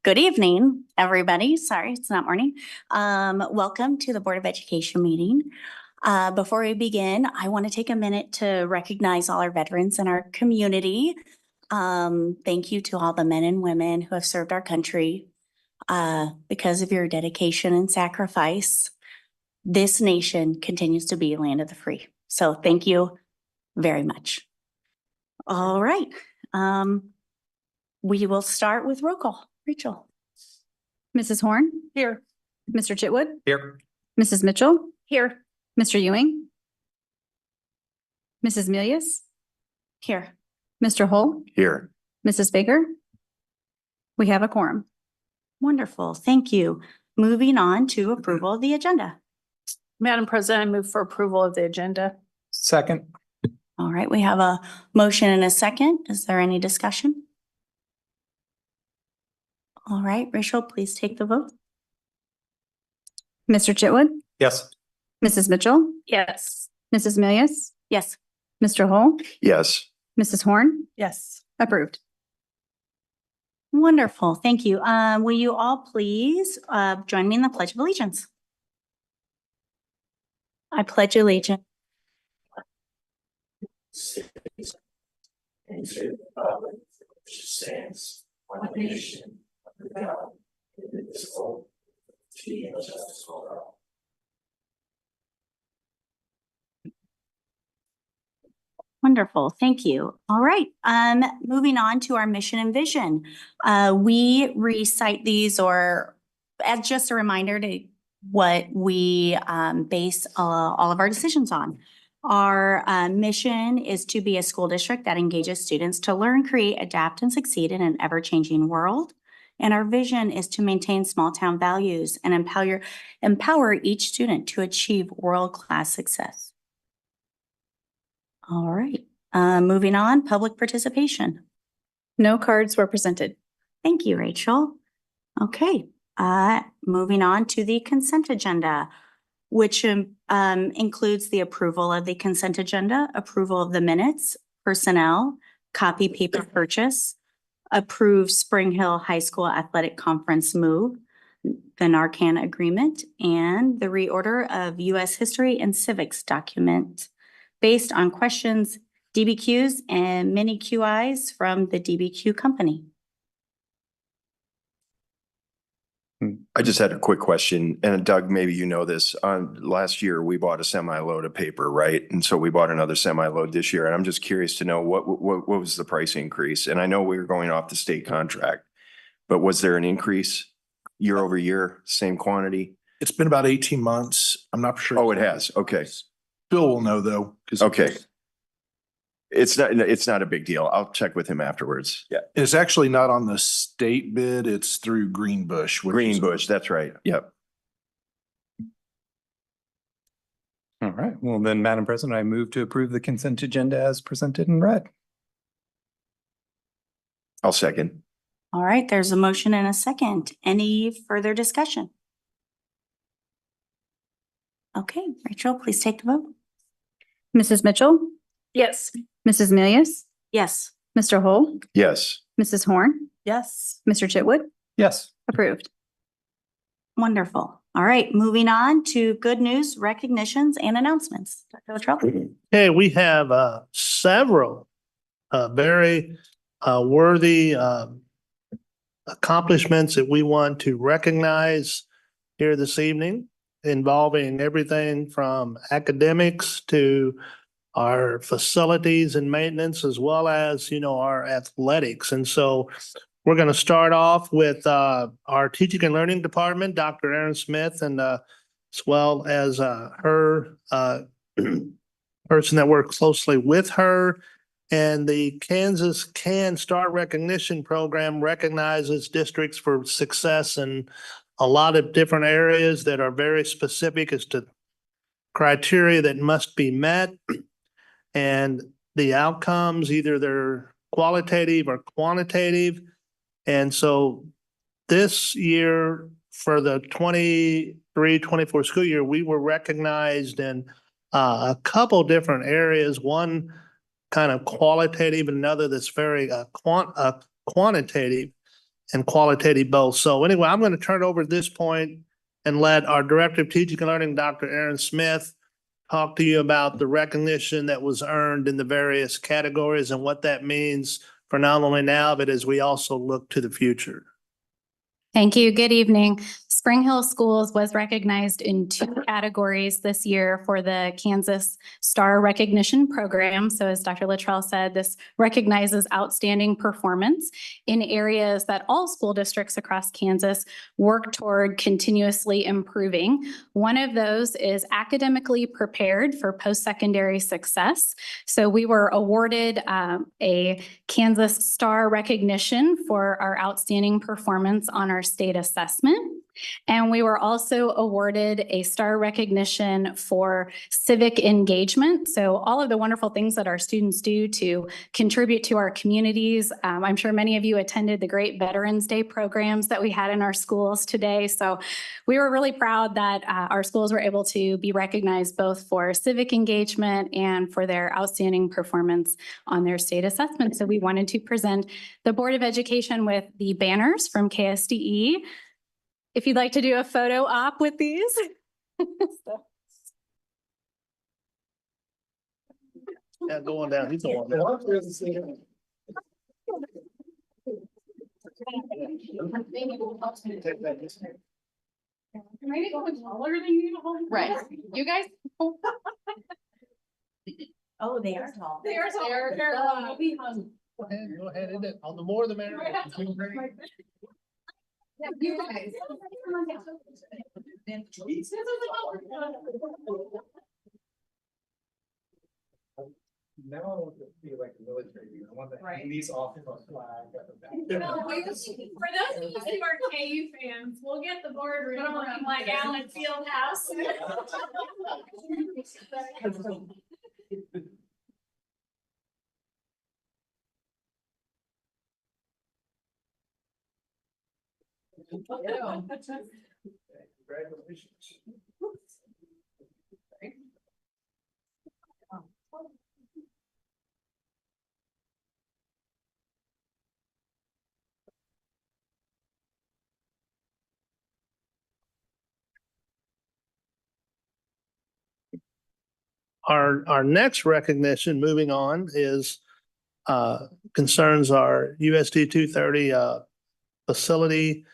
Good evening, everybody. Sorry, it's not morning. Welcome to the Board of Education meeting. Before we begin, I want to take a minute to recognize all our veterans in our community. Thank you to all the men and women who have served our country. Because of your dedication and sacrifice, this nation continues to be a land of the free. So thank you very much. All right. We will start with roll call. Rachel. Mrs. Horn? Here. Mr. Chitwood? Here. Mrs. Mitchell? Here. Mr. Ewing? Mrs. Milius? Here. Mr. Hull? Here. Mrs. Baker? We have a quorum. Wonderful. Thank you. Moving on to approval of the agenda. Madam President, I move for approval of the agenda. Second. All right, we have a motion and a second. Is there any discussion? All right, Rachel, please take the vote. Mr. Chitwood? Yes. Mrs. Mitchell? Yes. Mrs. Milius? Yes. Mr. Hull? Yes. Mrs. Horn? Yes. Approved. Wonderful. Thank you. Will you all please join me in the Pledge of Allegiance? I pledge allegiance. One nation, under God, indivisible, with liberty and justice for all. Wonderful. Thank you. All right. Moving on to our mission and vision. We recite these or as just a reminder to what we base all of our decisions on. Our mission is to be a school district that engages students to learn, create, adapt, and succeed in an ever-changing world. And our vision is to maintain small town values and empower each student to achieve world-class success. All right, moving on, public participation. No cards were presented. Thank you, Rachel. Okay, moving on to the consent agenda, which includes the approval of the consent agenda, approval of the minutes, personnel, copy paper purchase, approve Spring Hill High School Athletic Conference move, the Narcan agreement, and the reorder of U.S. History and Civics document based on questions, DBQs, and mini QIs from the DBQ company. I just had a quick question, and Doug, maybe you know this. Last year, we bought a semi-load of paper, right? And so we bought another semi-load this year, and I'm just curious to know what was the price increase? And I know we were going off the state contract, but was there an increase year over year, same quantity? It's been about 18 months. I'm not sure. Oh, it has. Okay. Bill will know though. Okay. It's not a big deal. I'll check with him afterwards. Yeah. It's actually not on the state bid. It's through Greenbush. Greenbush, that's right. Yep. All right. Well, then, Madam President, I move to approve the consent agenda as presented and read. I'll second. All right, there's a motion and a second. Any further discussion? Okay, Rachel, please take the vote. Mrs. Mitchell? Yes. Mrs. Milius? Yes. Mr. Hull? Yes. Mrs. Horn? Yes. Mr. Chitwood? Yes. Approved. Wonderful. All right, moving on to good news, recognitions, and announcements. Dr. Luttrell. Hey, we have several very worthy accomplishments that we want to recognize here this evening, involving everything from academics to our facilities and maintenance, as well as, our athletics. And so we're going to start off with our teaching and learning department, Dr. Erin Smith, and as well as her person that works closely with her. And the Kansas Can Start Recognition Program recognizes districts for success in a lot of different areas that are very specific as to criteria that must be met. And the outcomes, either they're qualitative or quantitative. And so this year, for the 23-24 school year, we were recognized in a couple different areas. One kind of qualitative, and another that's very quantitative. and qualitative both. So anyway, I'm going to turn it over at this point and let our Director of Teaching and Learning, Dr. Aaron Smith, talk to you about the recognition that was earned in the various categories and what that means for not only now, but as we also look to the future. Thank you. Good evening. Spring Hill Schools was recognized in 2 categories this year for the Kansas Star Recognition Program. So as Dr. Luttrell said, this recognizes outstanding performance in areas that all school districts across Kansas work toward continuously improving. One of those is academically prepared for post-secondary success. So we were awarded a Kansas Star recognition for our outstanding performance on our state assessment. And we were also awarded a star recognition for civic engagement. So all of the wonderful things that our students do to contribute to our communities. I'm sure many of you attended the great Veterans Day programs that we had in our schools today. So we were really proud that our schools were able to be recognized both for civic engagement and for their outstanding performance on their state assessment. So we wanted to present the Board of Education with the banners from KSDE. If you'd like to do a photo op with these. Yeah, go on down. He's the one. Right. You guys. Oh, they are tall. They are tall. They're Go ahead, isn't it? On the more the merrier. You guys. Now I want to be like a military. I want to hang these off of a flag at the back. For those of us who are KU fans, we'll get the boardroom looking like Allen Fieldhouse. Congratulations. Our next recognition, moving on, is concerns our USD230 facility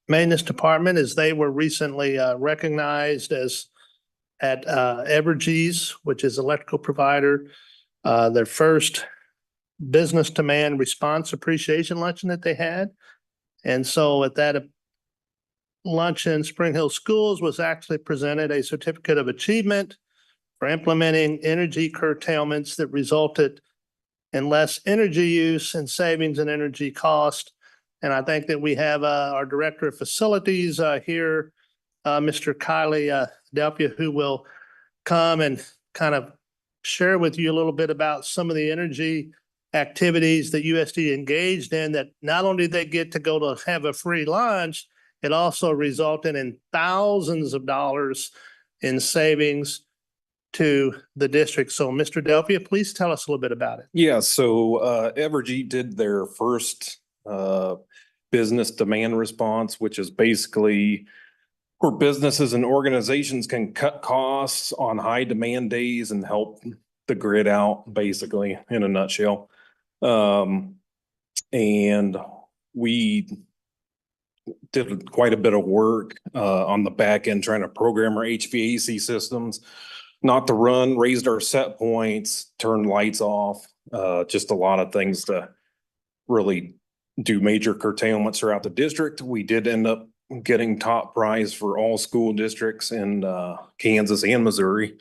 maintenance department, as they were recently recognized as at Evergy's, which is electrical provider, their first business demand response appreciation luncheon that they had. And so at that luncheon, Spring Hill Schools was actually presented a certificate of achievement for implementing energy curtailments that resulted in less energy use and savings in energy cost. And I think that we have our Director of Facilities here, Mr. Kylie Delpia, who will come and kind of share with you a little bit about some of the energy activities that USD engaged in, that not only did they get to go to have a free lunch, it also resulted in thousands of dollars in savings to the district. So Mr. Delpia, please tell us a little bit about it. Yeah, so Evergy did their first business demand response, which is basically where businesses and organizations can cut costs on high demand days and help the grid out, basically, in a nutshell. And we did quite a bit of work on the back end trying to program our HVAC systems not to run, raised our set points, turned lights off, just a lot of things to really do major curtailments throughout the district. We did end up getting top prize for all school districts in Kansas and Missouri.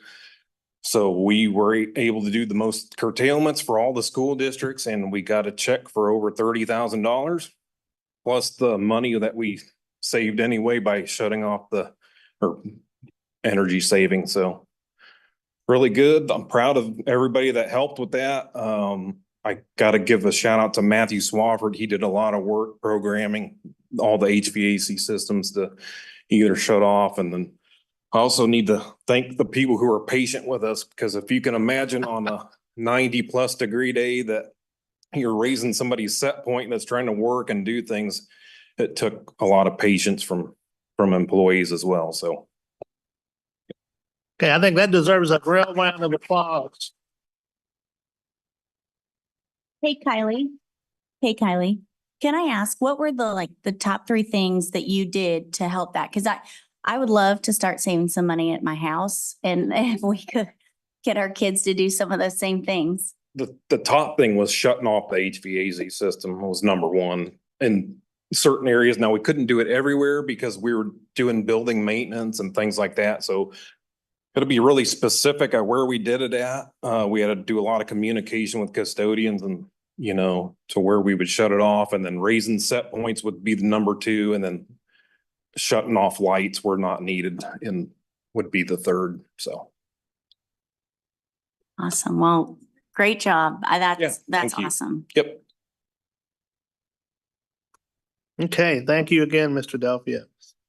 So we were able to do the most curtailments for all the school districts, and we got a check for over $30,000, plus the money that we saved anyway by shutting off the energy saving. So really good. I'm proud of everybody that helped with that. I got to give a shout out to Matthew Swafford. He did a lot of work programming all the HVAC systems to either shut off. And then I also need to thank the people who are patient with us, because if you can imagine on a 90+ degree day that you're raising somebody's set point that's trying to work and do things. It took a lot of patience from employees as well, so. Okay, I think that deserves a real round of applause. Hey, Kylie. Hey, Kylie. Can I ask, what were the top three things that you did to help that? Because I would love to start saving some money at my house and if we could get our kids to do some of those same things. The top thing was shutting off the HVAC system was number one in certain areas. Now, we couldn't do it everywhere because we were doing building maintenance and things like that. So it'll be really specific at where we did it at. We had to do a lot of communication with custodians and, you know, to where we would shut it off, and then raising set points would be the number two, and then shutting off lights where not needed and would be the third. So. Awesome. Well, great job. Yeah, That's thank you. awesome. Yep. Okay, thank you again, Mr. Delphia.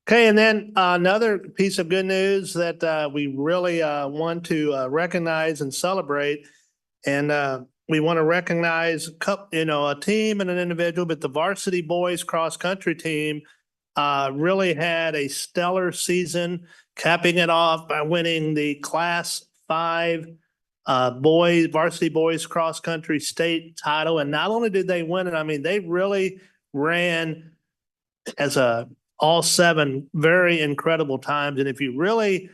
Okay, and then another piece of good news that we really want to recognize and celebrate. And we want to recognize a team and an individual, but the varsity boys cross country team really had a stellar season, capping it off by winning the Class 5 varsity boys cross country state title. And not only did they win it, I mean, they really ran as all 7 very incredible times. And if you really,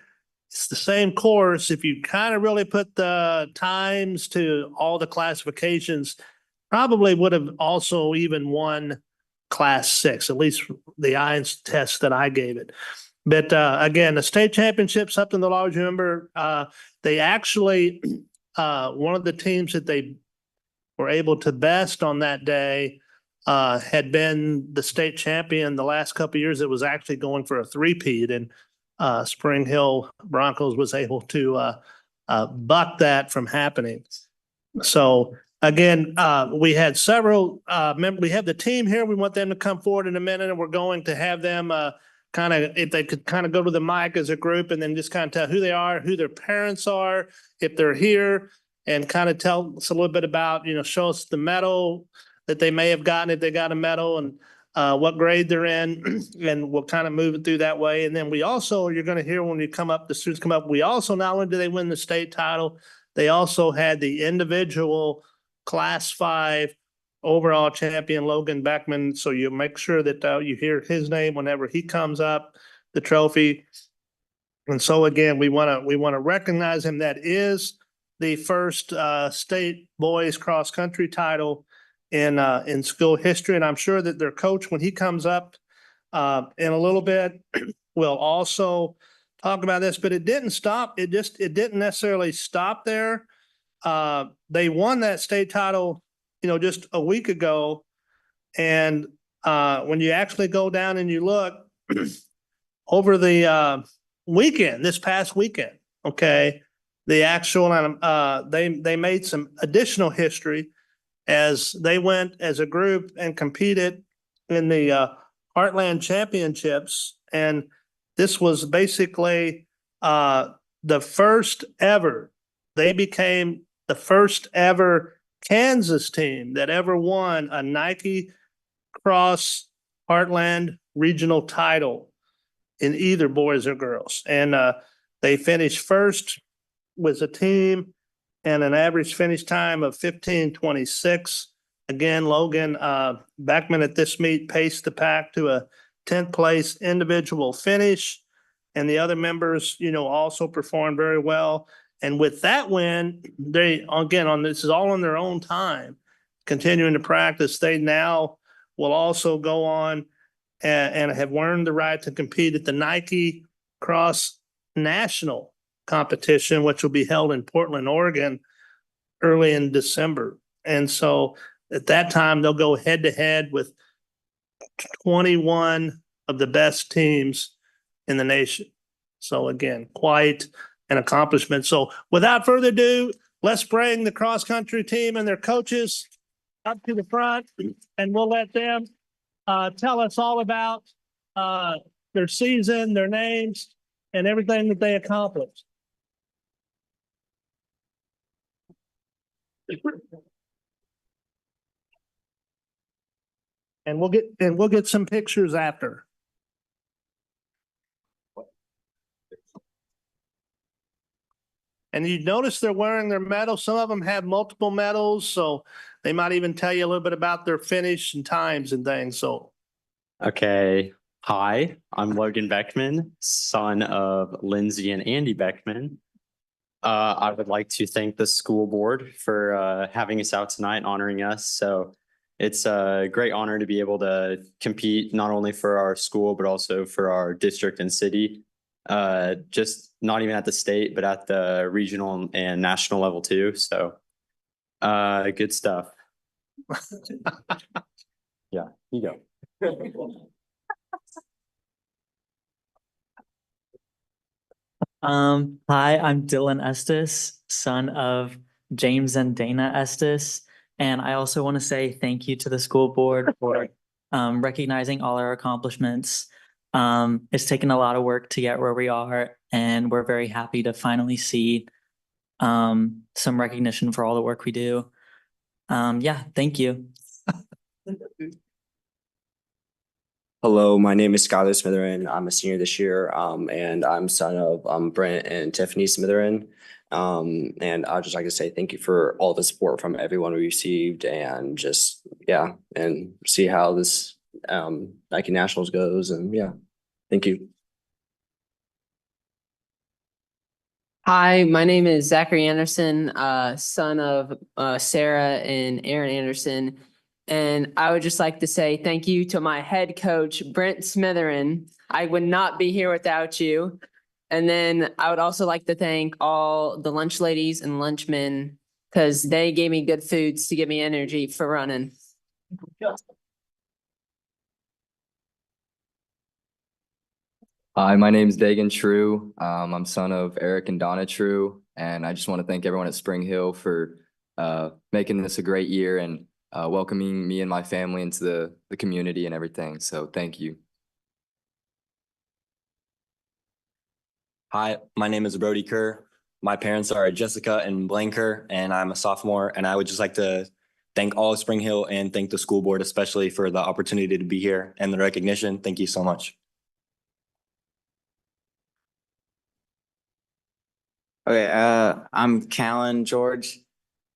it's the same course, if you kind of really put the times to all the classifications, probably would have also even won Class 6, at least the IELTS test that I gave it. But again, the state championship, something to always remember, they actually, one of the teams that they were able to best on that day had been the state champion the last couple of years. It was actually going for a three-peat, and Spring Hill Broncos was able to buck that from happening. So again, we had several we have the team here. We want them to come forward in a minute, and we're going to have them kind of, if they could kind of go to the mic as a group and then just kind of tell who they are, who their parents are, if they're here, and kind of tell us a little bit about, show us the medal that they may have gotten if they got a medal, and what grade they're in, and we'll kind of move it through that way. And then we also, you're going to hear when you come up, the students come up, we also, not only do they win the state title, they also had the individual Class 5 overall champion, Logan Beckman. So you make sure that you hear his name whenever he comes up, the trophy. And so again, we want to recognize him. That is the first state boys cross country title in school history. And I'm sure that their coach, when he comes up in a little bit, will also talk about this, but it didn't stop. It didn't necessarily stop there. They won that state title, just a week ago. And when you actually go down and you look over the weekend, this past weekend, okay, the actual, they made some additional history as they went as a group and competed in the Heartland Championships. And this was basically the first ever, they became the first ever Kansas team that ever won a Nike Cross Heartland regional title in either boys or girls. And they finished first with a team and an average finish time of 15:26. Again, Logan Beckman at this meet paced the pack to a 10th place individual finish. And the other members, also performed very well. And with that win, they, again, this is all on their own time, continuing to practice. They now will also go on and have earned the right to compete at the Nike Cross National competition, which will be held in Portland, Oregon, early in December. And so at that time, they'll go head to head with 21 of the best teams in the nation. So again, quite an accomplishment. So without further ado, let's bring the cross country team and their coaches up to the front, and we'll let them tell us all about their season, their names, and everything that they accomplished. And we'll get some pictures after. And you notice they're wearing their medals. Some of them have multiple medals, so they might even tell you a little bit about their finish and times and things. So Okay. Hi, I'm Logan Beckman, son of Lindsay and Andy Beckman. I would like to thank the school board for having us out tonight, honoring us. So it's a great honor to be able to compete not only for our school, but also for our district and city. Just not even at the state, but at the regional and national level too. So good stuff. Yeah, you go. Hi, I'm Dylan Estes, son of James and Dana Estes. And I also want to say thank you to the school board for recognizing all our accomplishments. It's taken a lot of work to get where we are, and we're very happy to finally see some recognition for all the work we do. Yeah, thank you. Hello, my name is Skylar Smitherin. I'm a senior this year, and I'm son of Brent and Tiffany Smitherin. And I'd just like to say thank you for all the support from everyone we received, and just and see how this Nike Nationals goes. And thank you. Hi, my name is Zachary Anderson, son of Sarah and Aaron Anderson. And I would just like to say thank you to my head coach, Brent Smitherin. I would not be here without you. And then I would also like to thank all the lunch ladies and lunchmen, because they gave me good foods to give me energy for running. Hi, my name is Dagan True. I'm son of Eric and Donna True, and I just want to thank everyone at Spring Hill for making this a great year and welcoming me and my family into the community and everything. So thank you. Hi, my name is Brody Kerr. My parents are Jessica and Blaine Kerr, and I'm a sophomore. And I would just like to thank all of Spring Hill and thank the school board, especially for the opportunity to be here and the recognition. Thank you so much. Okay, I'm Callan George.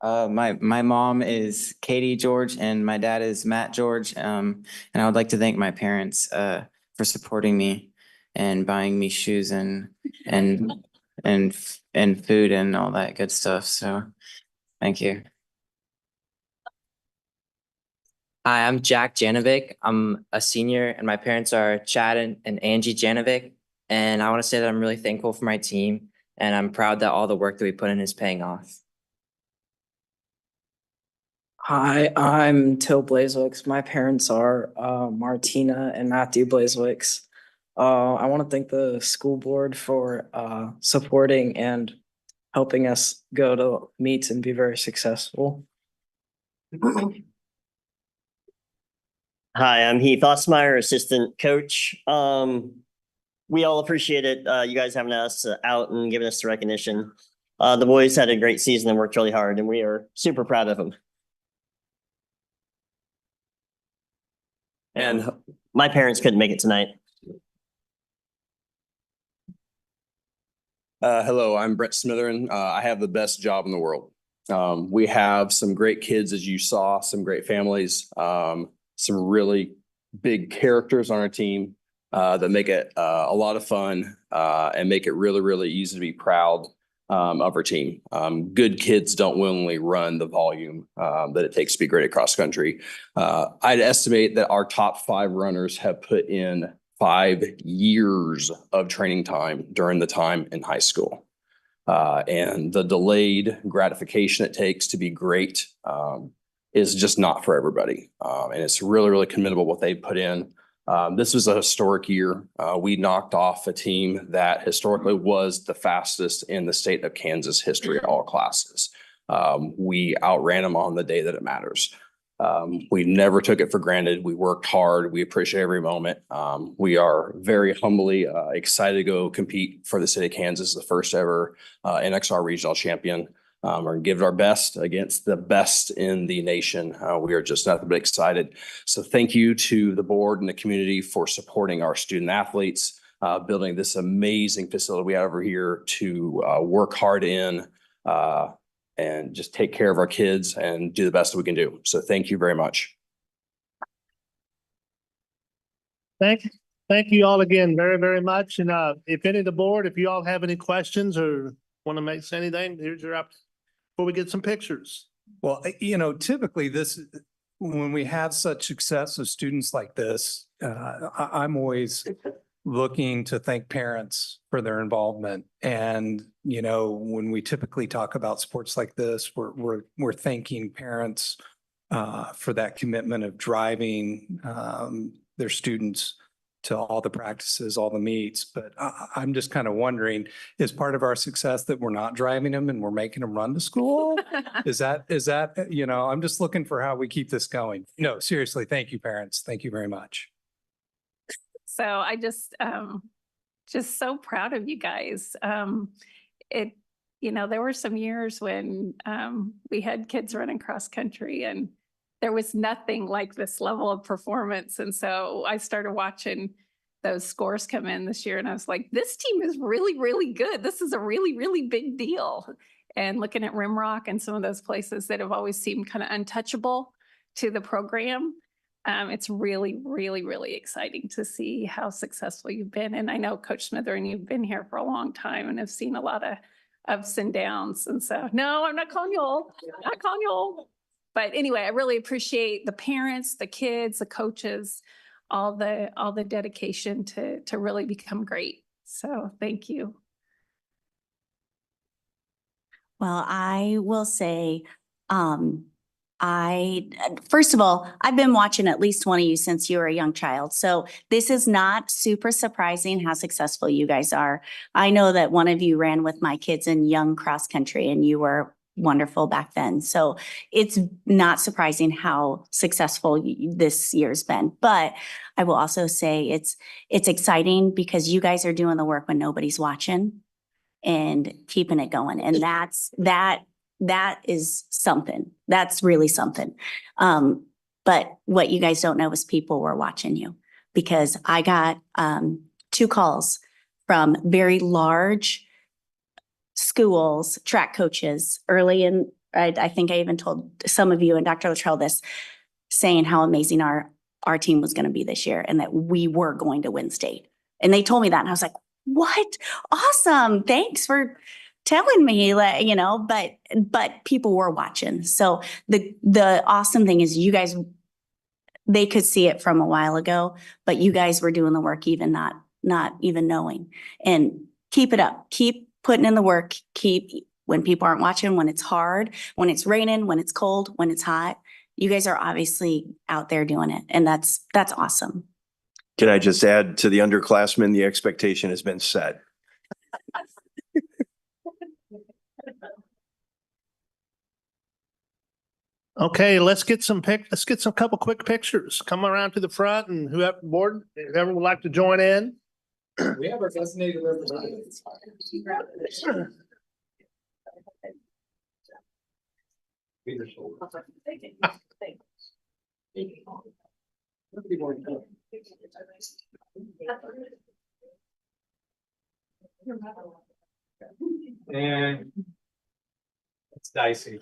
My mom is Katie George and my dad is Matt George. And I would like to thank my parents for supporting me and buying me shoes and food and all that good stuff. So thank you. Hi, I'm Jack Janovic. I'm a senior, and my parents are Chad and Angie Janovic. And I want to say that I'm really thankful for my team, and I'm proud that all the work that we put in is paying off. Hi, I'm Till Blazewicks. My parents are Martina and Matthew Blazewicks. I want to thank the school board for supporting and helping us go to meets and be very successful. Hi, I'm Heath Osmeyer, assistant coach. We all appreciate it. You guys having us out and giving us the recognition. The boys had a great season and worked really hard, and we are super proud of them. And my parents couldn't make it tonight. Hello, I'm Brett Smitherin. I have the best job in the world. We have some great kids, as you saw, some great families, some really big characters on our team that make it a lot of fun and make it really, really easy to be proud of our team. Good kids don't willingly run the volume that it takes to be great at cross country. I'd estimate that our top 5 runners have put in 5 years of training time during the time in high school. And the delayed gratification it takes to be great is just not for everybody. And it's really, really commendable what they put in. This was a historic year. We knocked off a team that historically was the fastest in the state of Kansas history, all classes. We outran them on the day that it matters. We never took it for granted. We worked hard. We appreciate every moment. We are very humbly excited to go compete for the city of Kansas, the first ever NXR regional champion. Or give it our best against the best in the nation. We are just nothing but excited. So thank you to the board and the community for supporting our student athletes, building this amazing facility we have over here to work hard in and just take care of our kids and do the best that we can do. So thank you very much. Thank you all again very, very much. And if any of the board, if you all have any questions or want to say anything, here's your opportunity before we get some pictures. Well, typically when we have such success with students like this, I'm always looking to thank parents for their involvement. And, when we typically talk about sports like this, we're thanking parents for that commitment of driving their students to all the practices, all the meets. But I'm just kind of wondering, is part of our success that we're not driving them and we're making them run to school? Is that, I'm just looking for how we keep this going. No, seriously, thank you, parents. Thank you very much. So I just so proud of you guys. There were some years when we had kids running cross country and there was nothing like this level of performance. And so I started watching those scores come in this year and I was like, this team is really, really good. This is a really, really big deal. And looking at Rimrock and some of those places that have always seemed kind of untouchable to the program, it's really, really, really exciting to see how successful you've been. And I know Coach Smitherin, you've been here for a long time and have seen a lot of ups and downs. And so, no, I'm not calling you old. I'm not calling you old. But anyway, I really appreciate the parents, the kids, the coaches, all the dedication to really become great. So thank you. Well, I will say, first of all, I've been watching at least one of you since you were a young child. So this is not super surprising how successful you guys are. I know that one of you ran with my kids in young cross country and you were wonderful back then. So it's not surprising how successful this year's been. But I will also say it's exciting because you guys are doing the work when nobody's watching and keeping it going. And that is something. That's really something. But what you guys don't know is people were watching you, because I got 2 calls from very large schools, track coaches early in, I think I even told some of you and Dr. Luttrell this, saying how amazing our team was going to be this year and that we were going to win state. And they told me that and I was like, what? Awesome. Thanks for telling me, but people were watching. So the awesome thing is you guys, they could see it from a while ago, but you guys were doing the work even not even knowing. And keep it up. Keep putting in the work. When people aren't watching, when it's hard, when it's raining, when it's cold, when it's hot, you guys are obviously out there doing it. And that's awesome. Can I just add to the underclassmen, the expectation has been set. Okay, let's get some couple quick pictures. Come around to the front and whoever would like to join in. We have our designated representatives. And it's dicey.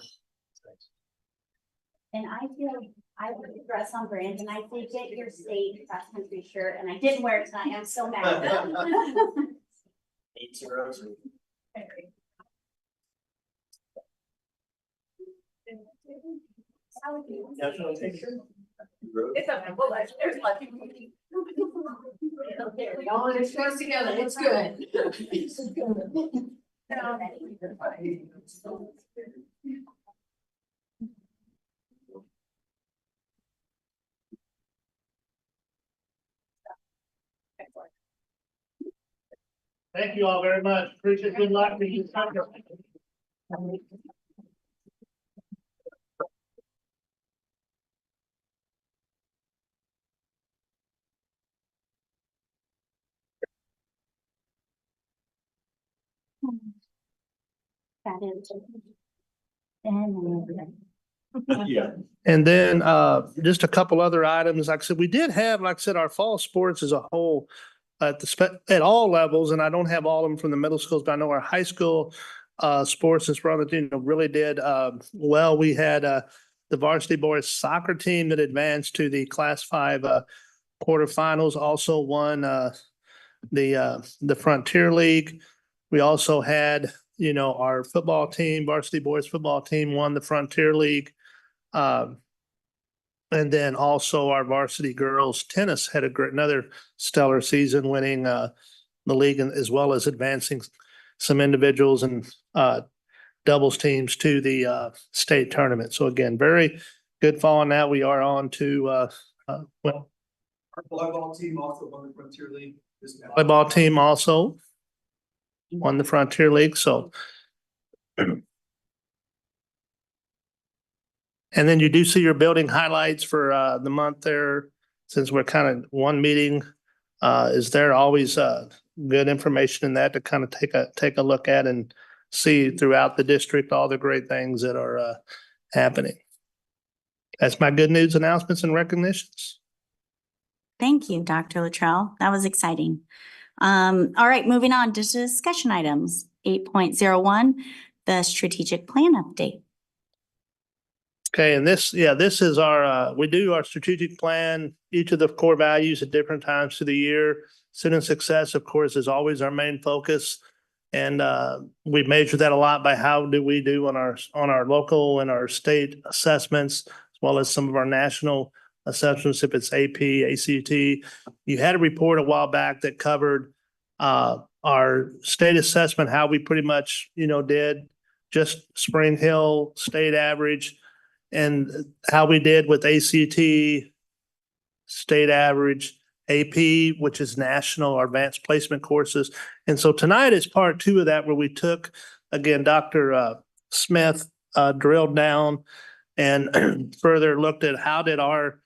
And I feel I put the dress on brand and I did get your state cross country shirt and I didn't wear it tonight. I'm so mad. 8-0. It's okay. Well, there's lucky. We all in this close together. It's good. Thank you all very much. Appreciate it. Good luck to you. That is. And then just a couple other items. Like I said, we did have, like I said, our fall sports as a whole at all levels, and I don't have all of them from the middle schools, but I know our high school sports and sport, really did well. We had the varsity boys soccer team that advanced to the Class 5 quarterfinals, also won the Frontier League. We also had, our football team, varsity boys football team won the Frontier League. And then also our varsity girls tennis had another stellar season, winning the league, as well as advancing some individuals and doubles teams to the state tournament. So again, very good fall on that. We are on to our volleyball team also won the Frontier League. Volleyball team also won the Frontier League. So and then you do see your building highlights for the month there, since we're kind of one meeting. Is there always good information in that to kind of take a look at and see throughout the district all the great things that are happening? That's my good news announcements and recognitions. Thank you, Dr. Luttrell. That was exciting. All right, moving on to discussion items. 8.01, the strategic plan update. Okay, and this is our, we do our strategic plan, each of the core values at different times of the year. Student success, of course, is always our main focus. And we measure that a lot by how do we do on our local and our state assessments, as well as some of our national assessments, if it's AP, ACT. You had a report a while back that covered our state assessment, how we pretty much, did just Spring Hill state average, and how we did with ACT, state average, AP, which is national, our advanced placement courses. And so tonight is part 2 of that, where we took, again, Dr. Smith drilled down and further looked at how did our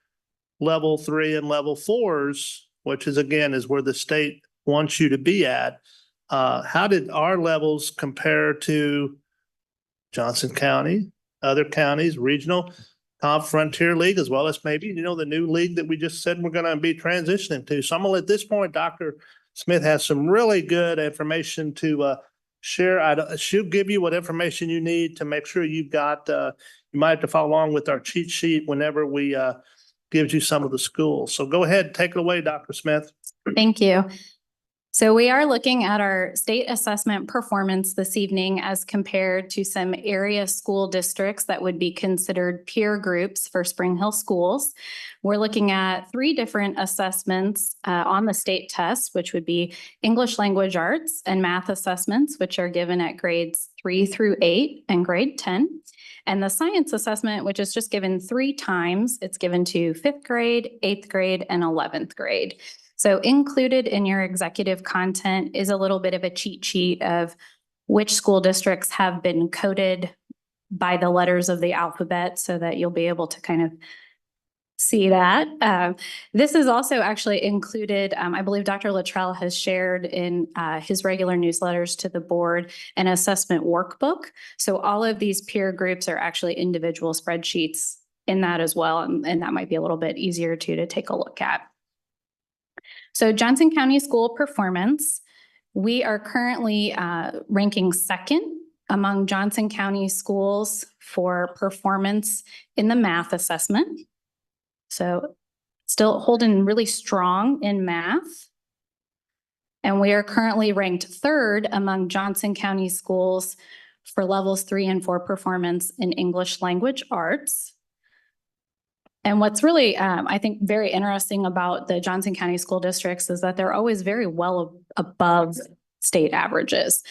level 3 and level 4s, which is, again, is where the state wants you to be at. How did our levels compare to Johnson County, other counties, regional, Frontier League, as well as maybe, the new league that we just said we're going to be transitioning to. So I'm going to, at this point, Dr. Smith has some really good information to share. She'll give you what information you need to make sure you've got, you might have to follow along with our cheat sheet whenever we gives you some of the schools. So go ahead, take it away, Dr. Smith. Thank you. So we are looking at our state assessment performance this evening as compared to some area school districts that would be considered peer groups for Spring Hill schools. We're looking at 3 different assessments on the state test, which would be English language arts and math assessments, which are given at grades 3 through 8 and grade 10. And the science assessment, which is just given 3 times. It's given to 5th grade, 8th grade, and 11th grade. So included in your executive content is a little bit of a cheat sheet of which school districts have been coded by the letters of the alphabet, so that you'll be able to kind of see that. This is also actually included, I believe Dr. Luttrell has shared in his regular newsletters to the board an assessment workbook. So all of these peer groups are actually individual spreadsheets in that as well, and that might be a little bit easier to take a look at. So Johnson County school performance, we are currently ranking 2nd among Johnson County schools for performance in the math assessment. So still holding really strong in math. And we are currently ranked 3rd among Johnson County schools for levels 3 and 4 performance in English language arts. And what's really, I think, very interesting about the Johnson County school districts is that they're always very well above state averages.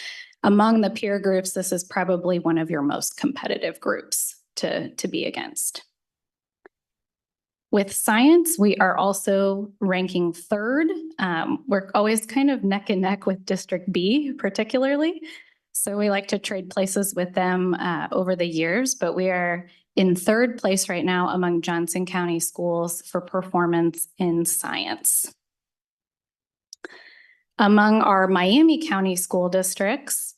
Among the peer groups, this is probably one of your most competitive groups to be against. With science, we are also ranking 3rd. We're always kind of neck and neck with District B, particularly. So we like to trade places with them over the years, but we are in 3rd place right now among Johnson County schools for performance in science. Among our Miami County school districts,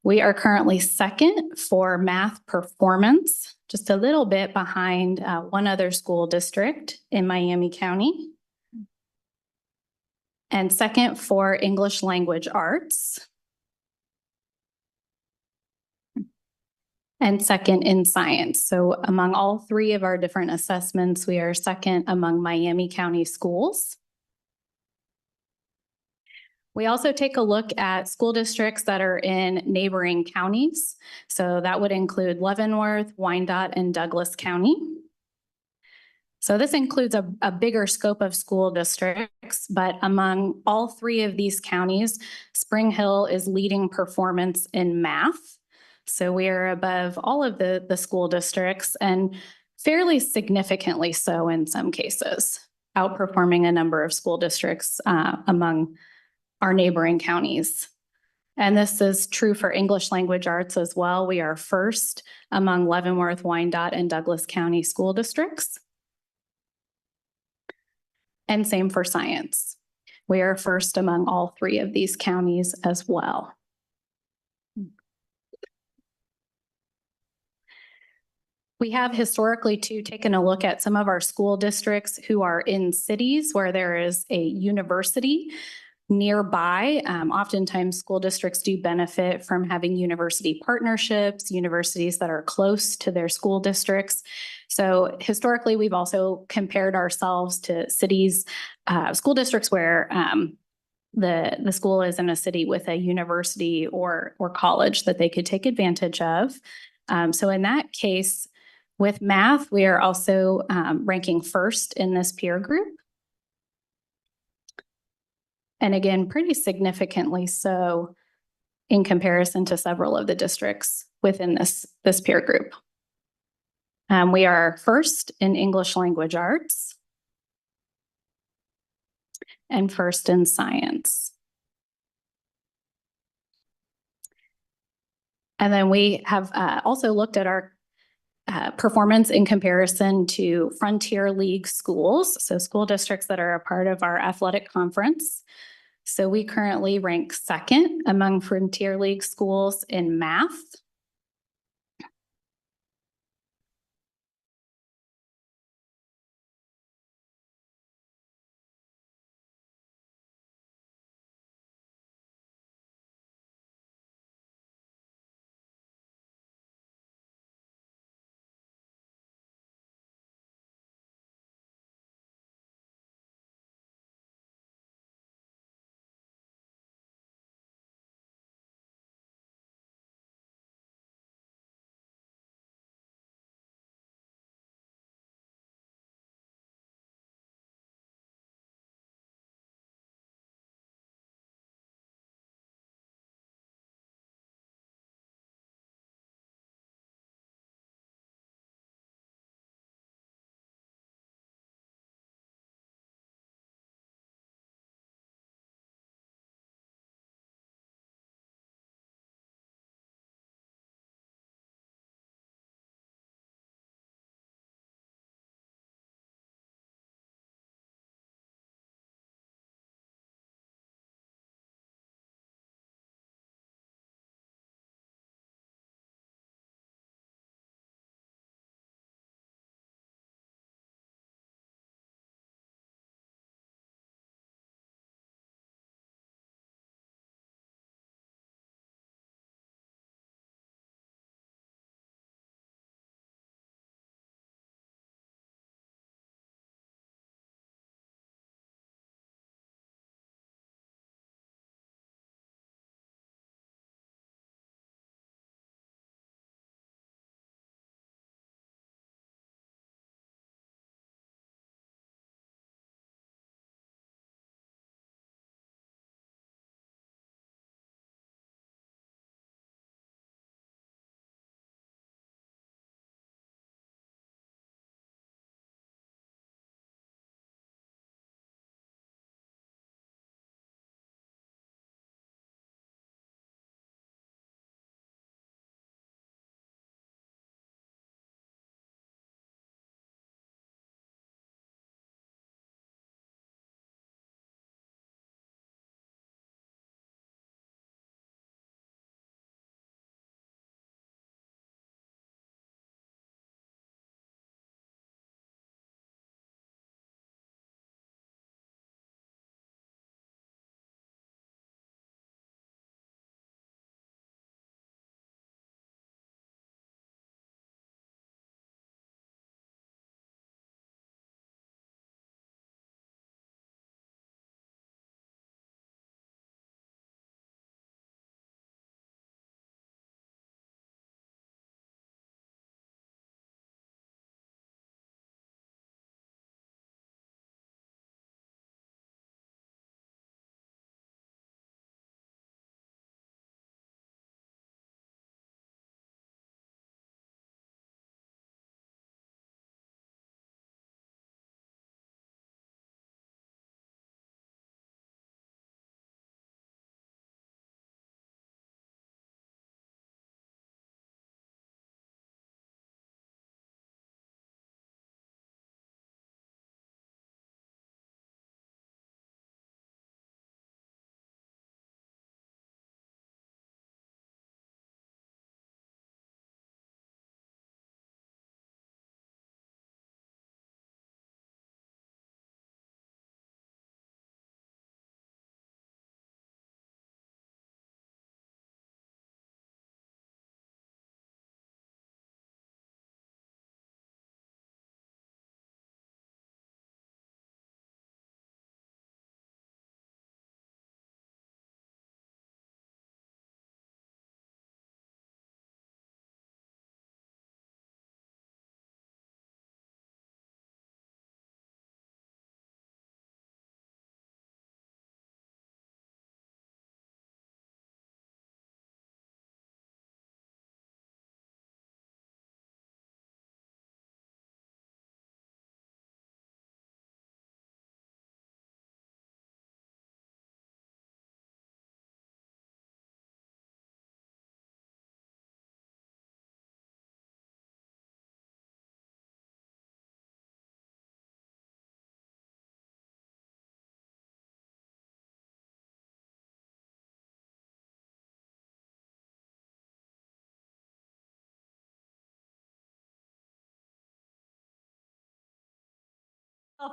We are currently second for math performance, just a little bit behind one other school district in Miami County. And second for English language arts. And second in science. So among all three of our different assessments, we are second among Miami County schools. We also take a look at school districts that are in neighboring counties. So that would include Leavenworth, Wyandotte, and Douglas County. So this includes a bigger scope of school districts, but among all three of these counties, Spring Hill is leading performance in math. So we are above all of the school districts and fairly significantly so in some cases, outperforming a number of school districts among our neighboring counties. And this is true for English language arts as well. We are first among Leavenworth, Wyandotte, and Douglas County school districts. And same for science. We are first among all three of these counties as well. We have historically too taken a look at some of our school districts who are in cities where there is a university nearby. Oftentimes school districts do benefit from having university partnerships, universities that are close to their school districts. So historically, we've also compared ourselves to cities, school districts where the school is in a city with a university or college that they could take advantage of. So in that case, with math, we are also ranking first in this peer group. And again, pretty significantly so in comparison to several of the districts within this peer group. We are first in English language arts and first in science. And then we have also looked at our performance in comparison to Frontier League schools, so school districts that are a part of our athletic conference. So we currently rank second among Frontier League schools in math,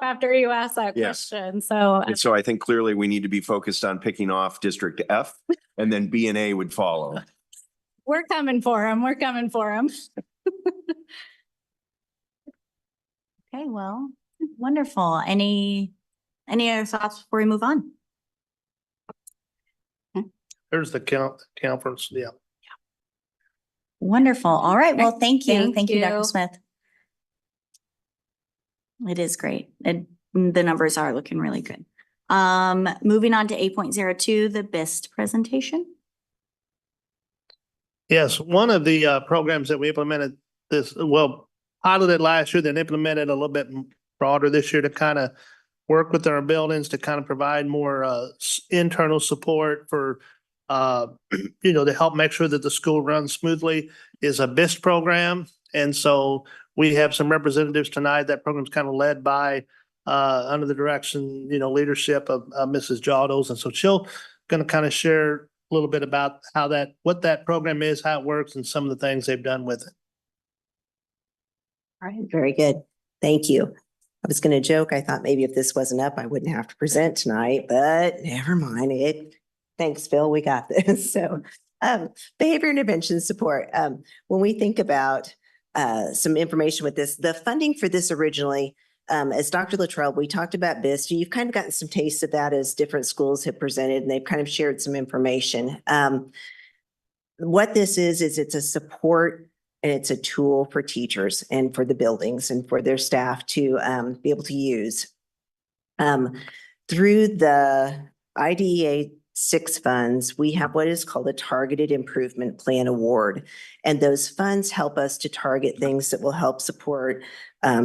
After you asked that Yeah. question, so And so I think clearly we need to be focused on picking off District F and then B and A would follow. we're coming for him. We're coming for him. Okay, well, wonderful. Any other thoughts before we move on? There's the conference, yeah. Wonderful. All right. Well, thank you. Thank Thank you, Dr. you. Smith. It is great. The numbers are looking really good. Moving on to 8.02, the BIST presentation. Yes, one of the programs that we implemented piloted last year, then implemented a little bit broader this year to kind of work with our buildings to kind of provide more internal support for to help make sure that the school runs smoothly is a BIST program. And so we have some representatives tonight. That program's kind of led by under the direction, leadership of Mrs. Jawdos. And so she'll going to kind of share a little bit about what that program is, how it works, and some of the things they've done with it. All right, very good. Thank you. I was going to joke. I thought maybe if this wasn't up, I wouldn't have to present tonight, but never mind. Thanks, Phil. We got this. So behavior intervention support. When we think about some information with this, the funding for this originally, as Dr. Luttrell, we talked about BIST. You've kind of gotten some taste of that as different schools have presented, and they've kind of shared some information. What this is it's a support and it's a tool for teachers and for the buildings and for their staff to be able to use. Through the IDEA 6 funds, we have what is called a Targeted Improvement Plan Award. And those funds help us to target things that will help support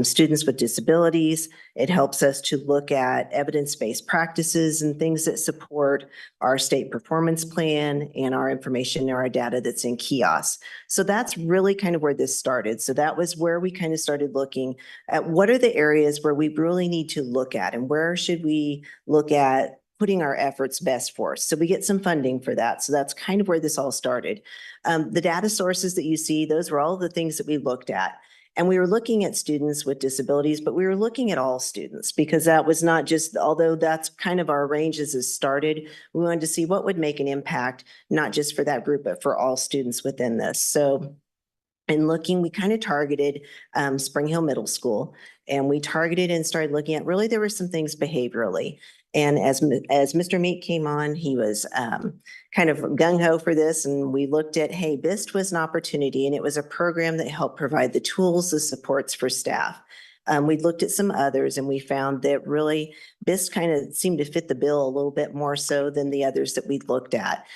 students with disabilities. It helps us to look at evidence-based practices and things that support our state performance plan and our information or our data that's in kiosks. So that's really kind of where this started. So that was where we kind of started looking at what are the areas where we really need to look at and where should we look at putting our efforts best forth. So we get some funding for that. So that's kind of where this all started. The data sources that you see, those were all the things that we looked at. And we were looking at students with disabilities, but we were looking at all students because that was not just, although that's kind of our range as it started, we wanted to see what would make an impact, not just for that group, but for all students within this. So in looking, we kind of targeted Spring Hill Middle School, and we targeted and started looking at really there were some things behaviorally. And as Mr. Meek came on, he was kind of gung-ho for this. And we looked at, hey, BIST was an opportunity, and it was a program that helped provide the tools, the supports for staff. We looked at some others and we found that really BIST kind of seemed to fit the bill a little bit more so than the others that we looked at.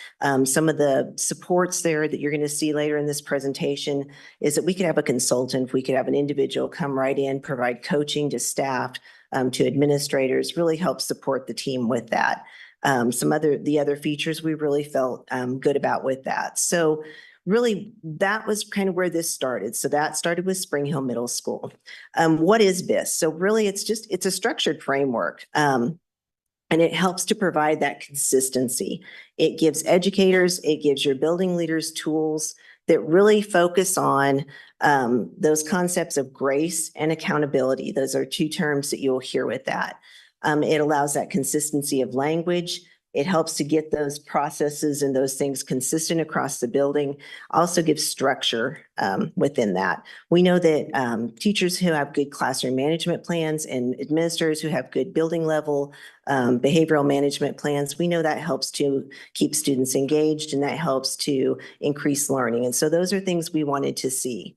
Some of the supports there that you're going to see later in this presentation is that we could have a consultant, we could have an individual come right in, provide coaching to staff, to administrators, really help support the team with that. The other features we really felt good about with that. So really, that was kind of where this started. So that started with Spring Hill Middle School. What is BIST? So really, it's a structured framework. And it helps to provide that consistency. It gives educators, it gives your building leaders tools that really focus on those concepts of grace and accountability. Those are 2 terms that you'll hear with that. It allows that consistency of language. It helps to get those processes and those things consistent across the building. Also gives structure within that. We know that teachers who have good classroom management plans and administrators who have good building level behavioral management plans, we know that helps to keep students engaged and that helps to increase learning. And so those are things we wanted to see.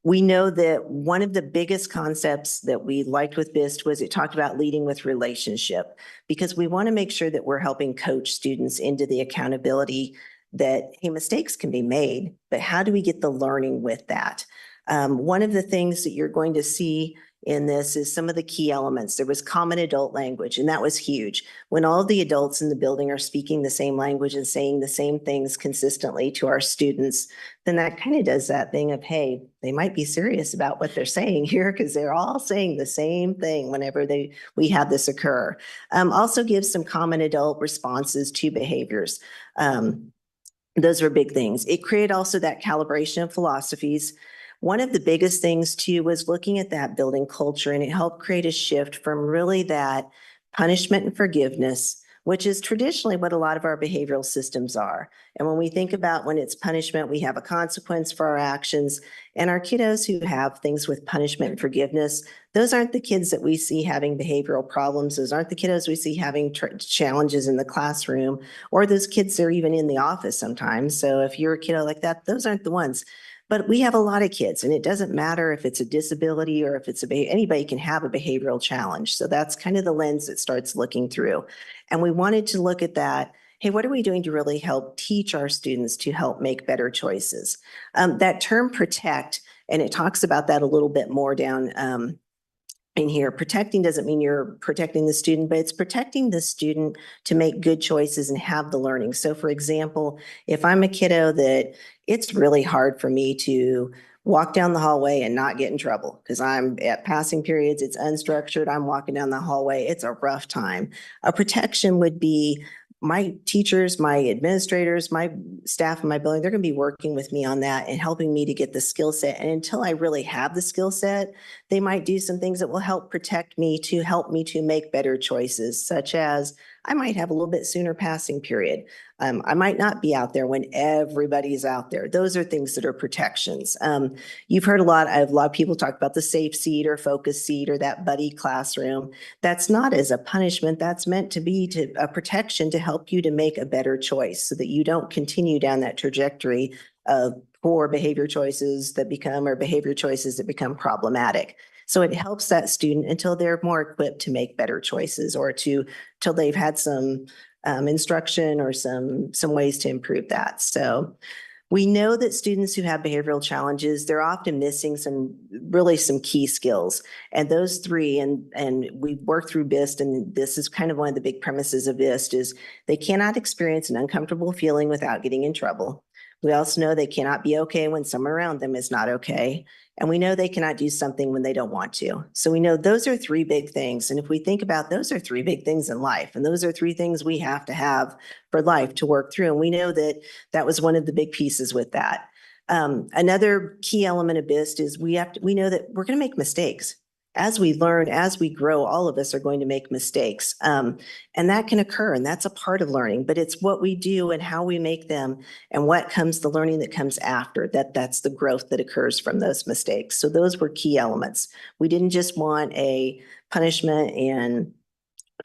We know that one of the biggest concepts that we liked with BIST was it talked about leading with relationship, because we want to make sure that we're helping coach students into the accountability that, hey, mistakes can be made, but how do we get the learning with that? One of the things that you're going to see in this is some of the key elements. There was common adult language, and that was huge. When all of the adults in the building are speaking the same language and saying the same things consistently to our students, then that kind of does that thing of, hey, they might be serious about what they're saying here because they're all saying the same thing whenever we have this occur. Also gives some common adult responses to behaviors. Those are big things. It created also that calibration of philosophies. One of the biggest things too was looking at that building culture, and it helped create a shift from really that punishment and forgiveness, which is traditionally what a lot of our behavioral systems are. And when we think about when it's punishment, we have a consequence for our actions. And our kiddos who have things with punishment and forgiveness, those aren't the kids that we see having behavioral problems. Those aren't the kiddos we see having challenges in the classroom, or those kids that are even in the office sometimes. So if you're a kiddo like that, those aren't the ones. But we have a lot of kids, and it doesn't matter if it's a disability or if it's anybody can have a behavioral challenge. So that's kind of the lens that starts looking through. And we wanted to look at that. Hey, what are we doing to really help teach our students to help make better choices? That term protect, and it talks about that a little bit more down in here. Protecting doesn't mean you're protecting the student, but it's protecting the student to make good choices and have the learning. So for example, if I'm a kiddo that it's really hard for me to walk down the hallway and not get in trouble because I'm at passing periods, it's unstructured, I'm walking down the hallway, it's a rough time. A protection would be my teachers, my administrators, my staff in my building, they're going to be working with me on that and helping me to get the skill set. And until I really have the skill set, they might do some things that will help protect me to help me to make better choices, such as I might have a little bit sooner passing period. I might not be out there when everybody's out there. Those are things that are protections. You've heard a lot of people talk about the safe seat or focus seat or that buddy classroom. That's not as a punishment. That's meant to be a protection to help you to make a better choice so that you don't continue down that trajectory of poor behavior choices that become problematic. So it helps that student until they're more equipped to make better choices or till they've had some instruction or some ways to improve that. So we know that students who have behavioral challenges, they're often missing some key skills. And those three, and we work through BIST, and this is kind of one of the big premises of BIST, is they cannot experience an uncomfortable feeling without getting in trouble. We also know they cannot be okay when someone around them is not okay. And we know they cannot do something when they don't want to. So we know those are three big things. And if we think about those are three big things in life, and those are three things we have to have for life to work through. And we know that that was one of the big pieces with that. Another key element of BIST is we know that we're going to make mistakes. As we learn, as we grow, all of us are going to make mistakes. And that can occur, and that's a part of learning, but it's what we do and how we make them and the learning that comes after, that's the growth that occurs from those mistakes. So those were key elements. We didn't just want a punishment and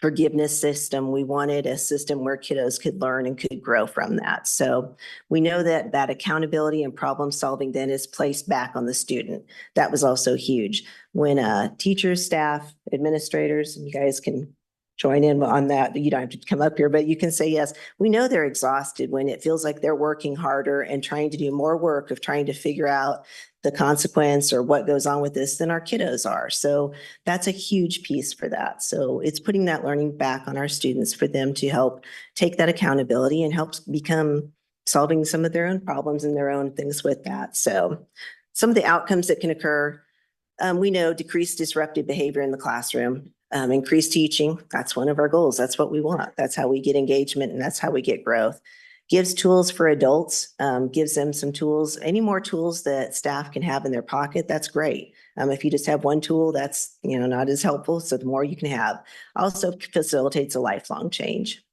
forgiveness system. We wanted a system where kiddos could learn and could grow from that. So we know that accountability and problem solving then is placed back on the student. That was also huge. When teachers, staff, administrators, and you guys can join in on that. You don't have to come up here, but you can say yes. We know they're exhausted when it feels like they're working harder and trying to do more work of trying to figure out the consequence or what goes on with this than our kiddos are. So that's a huge piece for that. So it's putting that learning back on our students for them to help take that accountability and help become solving some of their own problems and their own things with that. So some of the outcomes that can occur, we know decreased disruptive behavior in the classroom. Increased teaching, that's one of our goals. That's what we want. That's how we get engagement and that's how we get growth. Gives tools for adults, gives them some tools. Any more tools that staff can have in their pocket, that's great. If you just have one tool, that's not as helpful. So the more you can have. Also facilitates a lifelong change.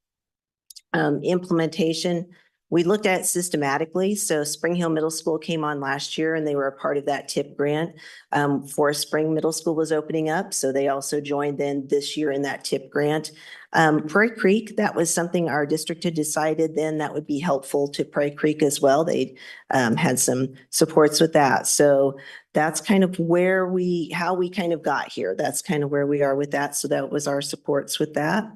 Implementation. We looked at it systematically. So Spring Hill Middle School came on last year and they were a part of that TIP grant. Forest Spring Middle School was opening up. So they also joined then this year in that TIP grant. Prairie Creek, that was something our district had decided then that would be helpful to Prairie Creek as well. They had some supports with that. So that's kind of how we kind of got here. That's kind of where we are with that. So that was our supports with that.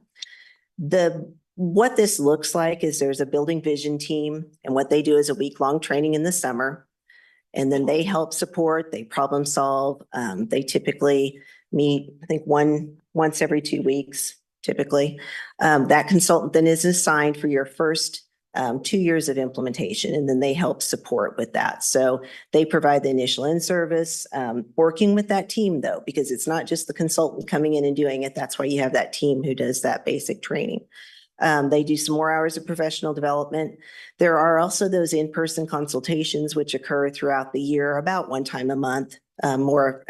What this looks like is there's a building vision team, and what they do is a week-long training in the summer. And then they help support, they problem solve. They typically meet, I think once every 2 weeks, typically. That consultant then is assigned for your first 2 years of implementation, and then they help support with that. So they provide the initial in-service, working with that team though, because it's not just the consultant coming in and doing it. That's why you have that team who does that basic training. They do some more hours of professional development. There are also those in-person consultations which occur throughout the year, about one time a month, more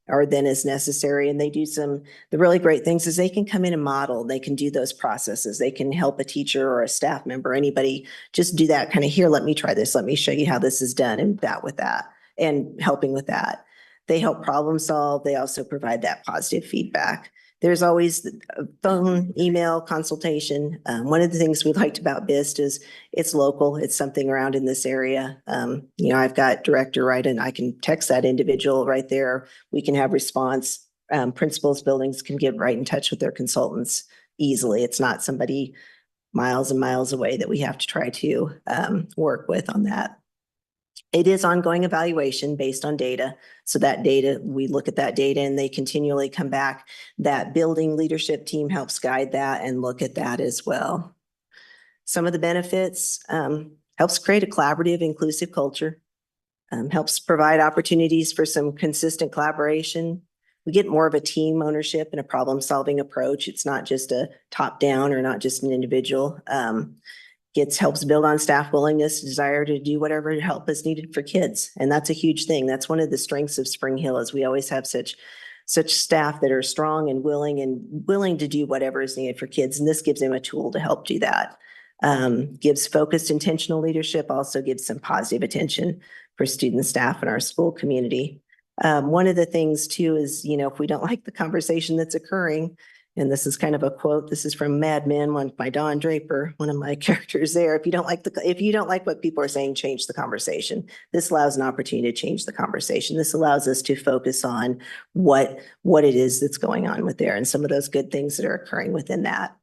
or than is necessary. And they do the really great things is they can come in and model. They can do those processes. They can help a teacher or a staff member, anybody, just do that kind of, here, let me try this. Let me show you how this is done, and that with that, and helping with that. They help problem solve. They also provide that positive feedback. There's always a phone, email, consultation. One of the things we liked about BIST is it's local. It's something around in this area. I've got director, right, and I can text that individual right there. We can have response. Principals, buildings can get right in touch with their consultants easily. It's not somebody miles and miles away that we have to try to work with on that. It is ongoing evaluation based on data. So that data, we look at that data and they continually come back. That building leadership team helps guide that and look at that as well. Some of the benefits, helps create a collaborative, inclusive culture, helps provide opportunities for some consistent collaboration. We get more of a team ownership and a problem-solving approach. It's not just a top-down or not just an individual. Helps build on staff willingness, desire to do whatever help is needed for kids. And that's a huge thing. That's one of the strengths of Spring Hill is we always have such staff that are strong and willing to do whatever is needed for kids. And this gives them a tool to help do that. Gives focused, intentional leadership, also gives some positive attention for student staff in our school community. One of the things too is, if we don't like the conversation that's occurring, and this is kind of a quote, this is from Mad Men, one by Don Draper, one of my characters there. If you don't like what people are saying, change the conversation. This allows an opportunity to change the conversation. This allows us to focus on what it is that's going on with there and some of those good things that are occurring within that.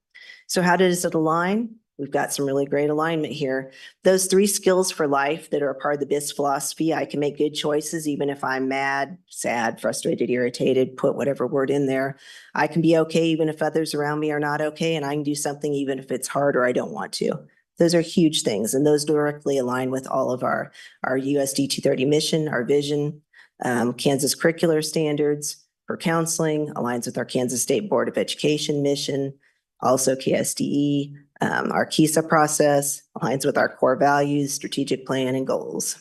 So how does it align? We've got some really great alignment here. Those 3 skills for life that are a part of the BIST philosophy, I can make good choices even if I'm mad, sad, frustrated, irritated, put whatever word in there. I can be okay even if others around me are not okay, and I can do something even if it's hard or I don't want to. Those are huge things, and those directly align with all of our USD230 mission, our vision, Kansas curricular standards for counseling, aligns with our Kansas State Board of Education mission, also KSDE. Our KISA process aligns with our core values, strategic plan, and goals.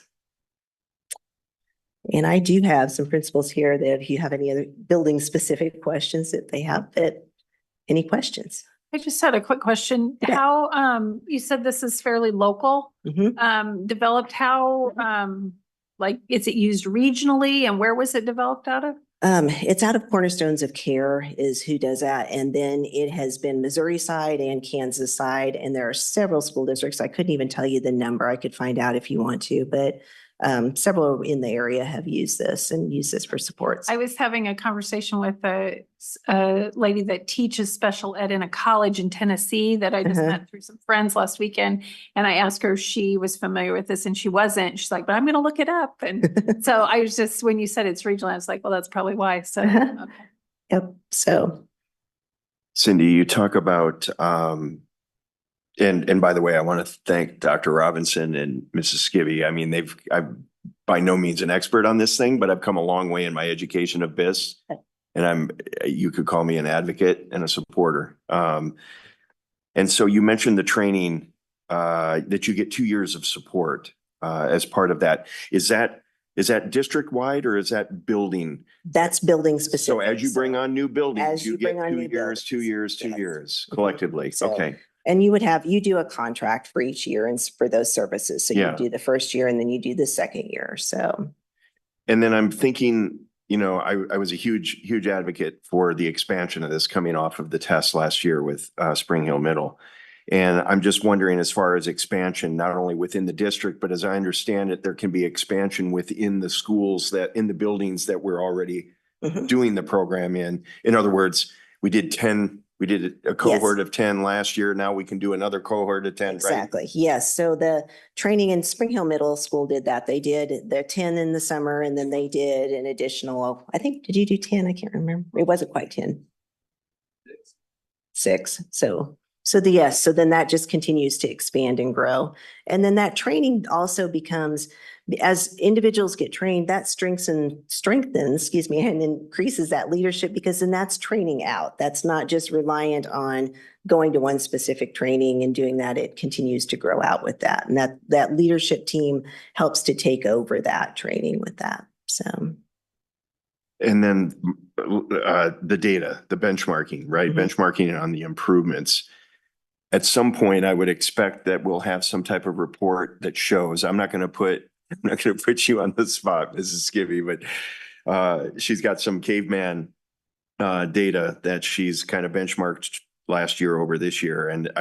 And I do have some principals here that if you have any other building specific questions that they have, any questions? I just had a quick question. Yeah. How, you said this is fairly local, developed, how, is it used regionally and where was it developed out of? It's out of Cornerstones of Care is who does that. And then it has been Missouri side and Kansas side. And there are several school districts. I couldn't even tell you the number. I could find out if you want to, but several in the area have used this and use this for supports. I was having a conversation with a lady that teaches special ed in a college in Tennessee that I just met through some friends last weekend. And I asked her if she was familiar with this and she wasn't. She's like, but I'm going to look it up. And so I was just, when you said it's regional, I was like, well, that's probably why. So, okay. Yep. So. Cindy, you talk about, and by the way, I want to thank Dr. Robinson and Mrs. Skibby. I mean, I'm by no means an expert on this thing, but I've come a long way in my education of BIS. And you could call me an advocate and a supporter. And so you mentioned the training that you get 2 years of support as part of that. Is that district-wide or is that building? That's building specific. So as you bring on new buildings, As you you get bring on 2 new years, 2 years, 2 Yes. years collectively. So- Okay. And you do a contract for each year and for those services. So Yeah. you do the first year and then you do the second year. So. And then I'm thinking, I was a huge advocate for the expansion of this coming off of the test last year with Spring Hill Middle. And I'm just wondering, as far as expansion, not only within the district, but as I understand it, there can be expansion within the schools in the buildings that we're already doing the program in. In other words, we did a cohort of 10 last year. Now we can do another cohort of 10, right? Exactly. Yes. So the training in Spring Hill Middle School did that. They did the 10 in the summer and then they did an additional, I think, did you do 10? I can't remember. It wasn't quite 10. 6. So then that just continues to expand and grow. And then that training also becomes as individuals get trained, that strengthens, excuse me, and increases that leadership, because then that's training out. That's not just reliant on going to one specific training and doing that. It continues to grow out with that. And that leadership team helps to take over that training with that. So. And then the data, the benchmarking, right? Benchmarking on the improvements. At some point, I would expect that we'll have some type of report that shows, I'm not going to put you on the spot, Mrs. Skibby, but she's got some caveman data that she's kind of benchmarked last year over this year. And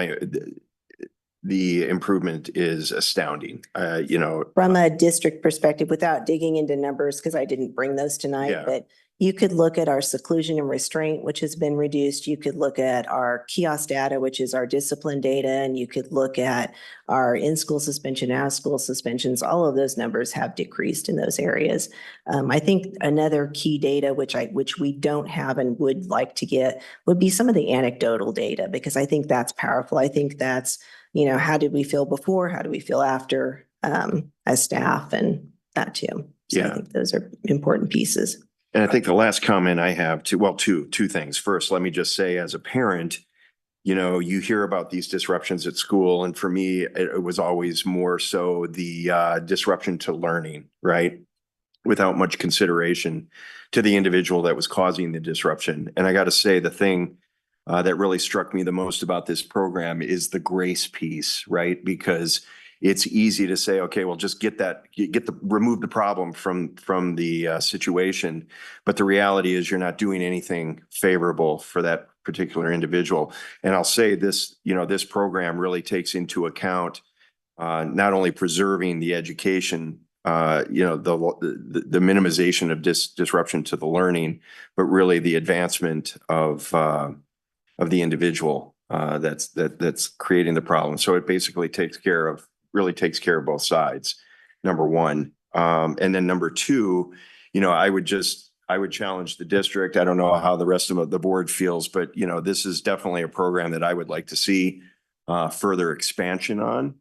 the improvement is astounding, you know. From a district perspective, without digging into numbers, because I didn't bring those tonight, Yeah. but you could look at our seclusion and restraint, which has been reduced. You could look at our kiosk data, which is our discipline data, and you could look at our in-school suspension, out-of-school suspensions. All of those numbers have decreased in those areas. I think another key data, which we don't have and would like to get, would be some of the anecdotal data, because I think that's powerful. I think that's, you know, how did we feel before? How do we feel after, as staff, and that too. So I think those are important pieces. And I think the last comment I have two things. First, let me just say, as a parent, you know, you hear about these disruptions at school. And for me, it was always more so the disruption to learning, right? Without much consideration to the individual that was causing the disruption. And I got to say, the thing that really struck me the most about this program is the grace piece, right? Because it's easy to say, okay, well, just remove the problem from the situation. But the reality is you're not doing anything favorable for that particular individual. And I'll say this, you know, this program really takes into account not only preserving the education, you know, the minimization of disruption to the learning, but really the advancement of the individual that's creating the problem. So it basically takes care of both sides, number one. And then number two, you know, I would challenge the district. I don't know how the rest of the board feels, but, you know, this is definitely a program that I would like to see further expansion on.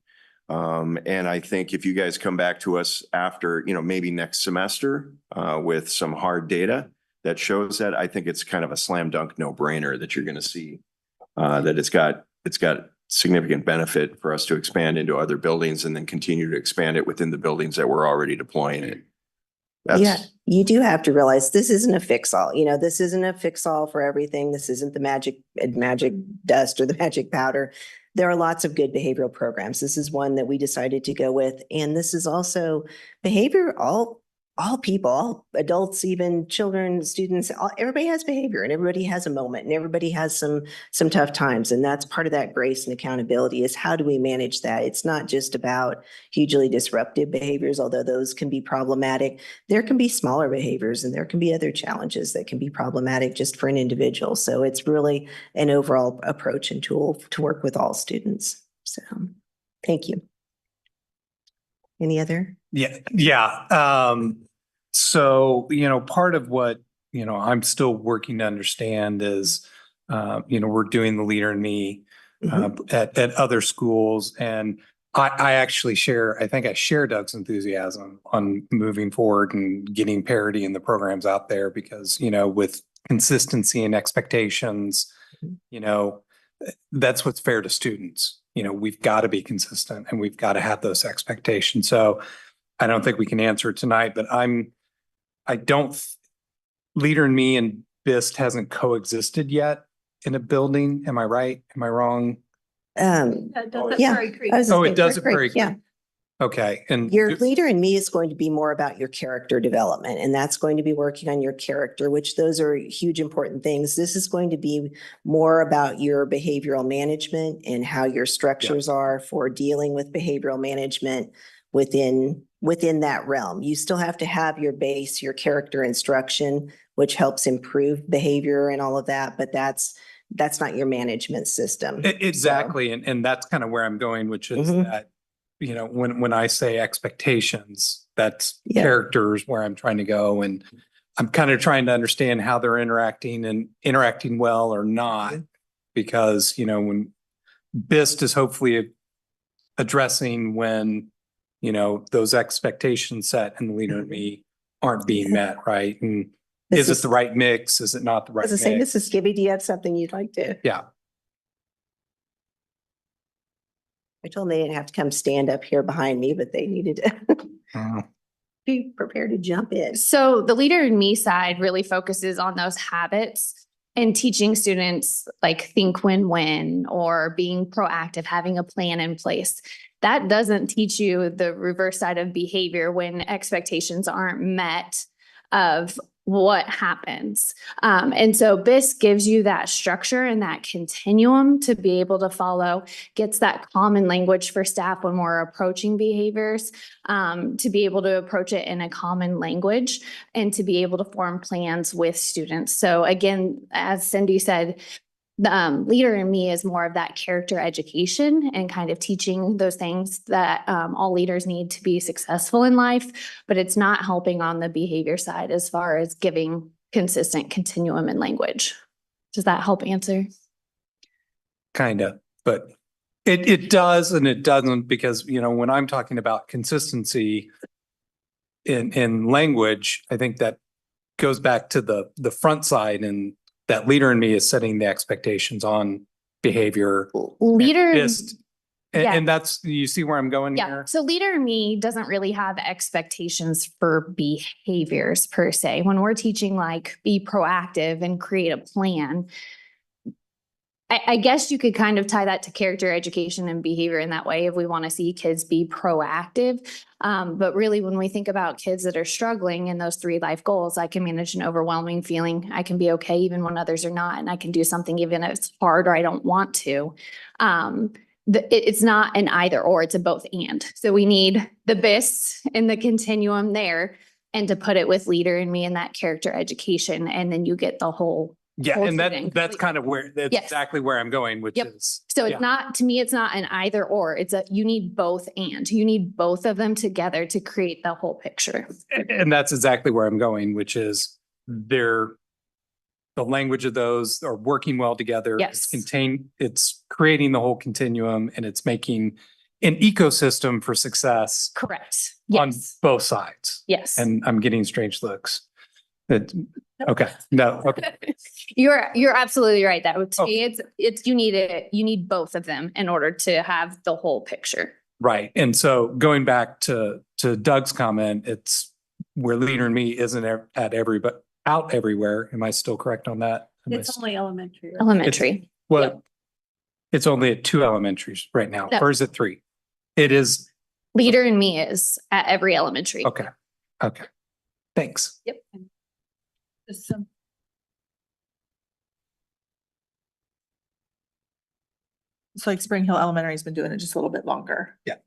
And I think if you guys come back to us after, you know, maybe next semester with some hard data that shows that, I think it's kind of a slam dunk no-brainer that you're going to see that it's got significant benefit for us to expand into other buildings and then continue to expand it within the buildings that we're already deploying it. Yeah, you do have to realize this isn't a fix-all. You know, this isn't a fix-all for everything. This isn't the magic dust or the magic powder. There are lots of good behavioral programs. This is one that we decided to go with. And this is also behavior, all people, all adults, even children, students, everybody has behavior, and everybody has a moment, and everybody has some tough times. And that's part of that grace and accountability, is how do we manage that? It's not just about hugely disruptive behaviors, although those can be problematic. There can be smaller behaviors, and there can be other challenges that can be problematic just for an individual. So it's really an overall approach and tool to work with all students. So thank you. Any other? Yeah. So, you know, part of what, you know, I'm still working to understand is, you know, we're doing the Leader in Me at other schools. And I actually I think I share Doug's enthusiasm on moving forward and getting parity in the programs out there, because, you know, with consistency and expectations, you know, that's what's fair to students. You know, we've got to be consistent and we've got to have those expectations. So I don't think we can answer it tonight, but Leader in Me and BIST hasn't coexisted yet in a building. Am I right? Am I wrong? Yeah. It does at Prairie Creek. Yeah. Okay. And your Leader in Me is going to be more about your character development, and that's going to be working on your character, which those are huge, important things. This is going to be more about your behavioral management and how your structures are for dealing with behavioral management within that realm. You still have to have your base, your character instruction, which helps improve behavior and all of that, but that's not your management system. Exactly. So. And that's kind of where I'm going, which is that, you know, when I say expectations, that's characters where I'm trying to go. And I'm kind of trying to understand how they're interacting well or not, because, you know, when BIST is hopefully addressing when those expectations set in the Leader in Me aren't being met, right? And is it the right mix? Is it not the right As I say, mix? Mrs. Gibby, do you have something you'd like to? Yeah. I told them they didn't have to come stand up here behind me, but they needed to be prepared to jump in. So the Leader in Me side really focuses on those habits and teaching students like think win-win or being proactive, having a plan in place. That doesn't teach you the reverse side of behavior when expectations aren't met of what happens. And so BIS gives you that structure and that continuum to be able to follow, gets that common language for staff when we're approaching behaviors, to be able to approach it in a common language and to be able to form plans with students. So again, as Cindy said, the Leader in Me is more of that character education and kind of teaching those things that all leaders need to be successful in life, but it's not helping on the behavior side as far as giving consistent continuum in language. Does that help answer? Kind of, but it does and it doesn't, because, when I'm talking about consistency in language, I think that goes back to the front side, and that Leader in Me is setting the expectations on behavior. Leader, And that's, you see where I'm going yeah. here? So Leader in Me doesn't really have expectations for behaviors per se. When we're teaching like be proactive and create a plan, I guess you could kind of tie that to character education and behavior in that way if we want to see kids be proactive. But really, when we think about kids that are struggling in those 3 life goals, I can manage an overwhelming feeling. I can be okay even when others are not, and I can do something even if it's hard or I don't want to. It's not an either or, it's a both and. So we need the BIS and the continuum there, and to put it with Leader in Me and that character education, and then you get the whole. Yeah, and that's kind of where, that's Yes. exactly where I'm going, which Yep. is. So yeah. it's not, to me, it's not an either or, it's you need both and. You need both of them together to create the whole picture. And that's exactly where I'm going, which is the language of those are working well together. Yes. It's creating the whole continuum, and it's making an ecosystem for success Correct. on Yes. both sides. Yes. And I'm getting strange looks. Okay, no, okay. You're absolutely right. That would, to me, it's, you need both of them in order to have the whole picture. Right. And so going back to Doug's comment, it's where Leader in Me isn't but out everywhere. Am I still correct on that? It's only elementary. Right? Elementary. Well, it's only at 2 elementaries right now, No. or is it 3? It is. Leader in Me is at every elementary. Okay. Thanks. Yep. So like Spring Hill Elementary has been doing it just a little bit longer. Yeah.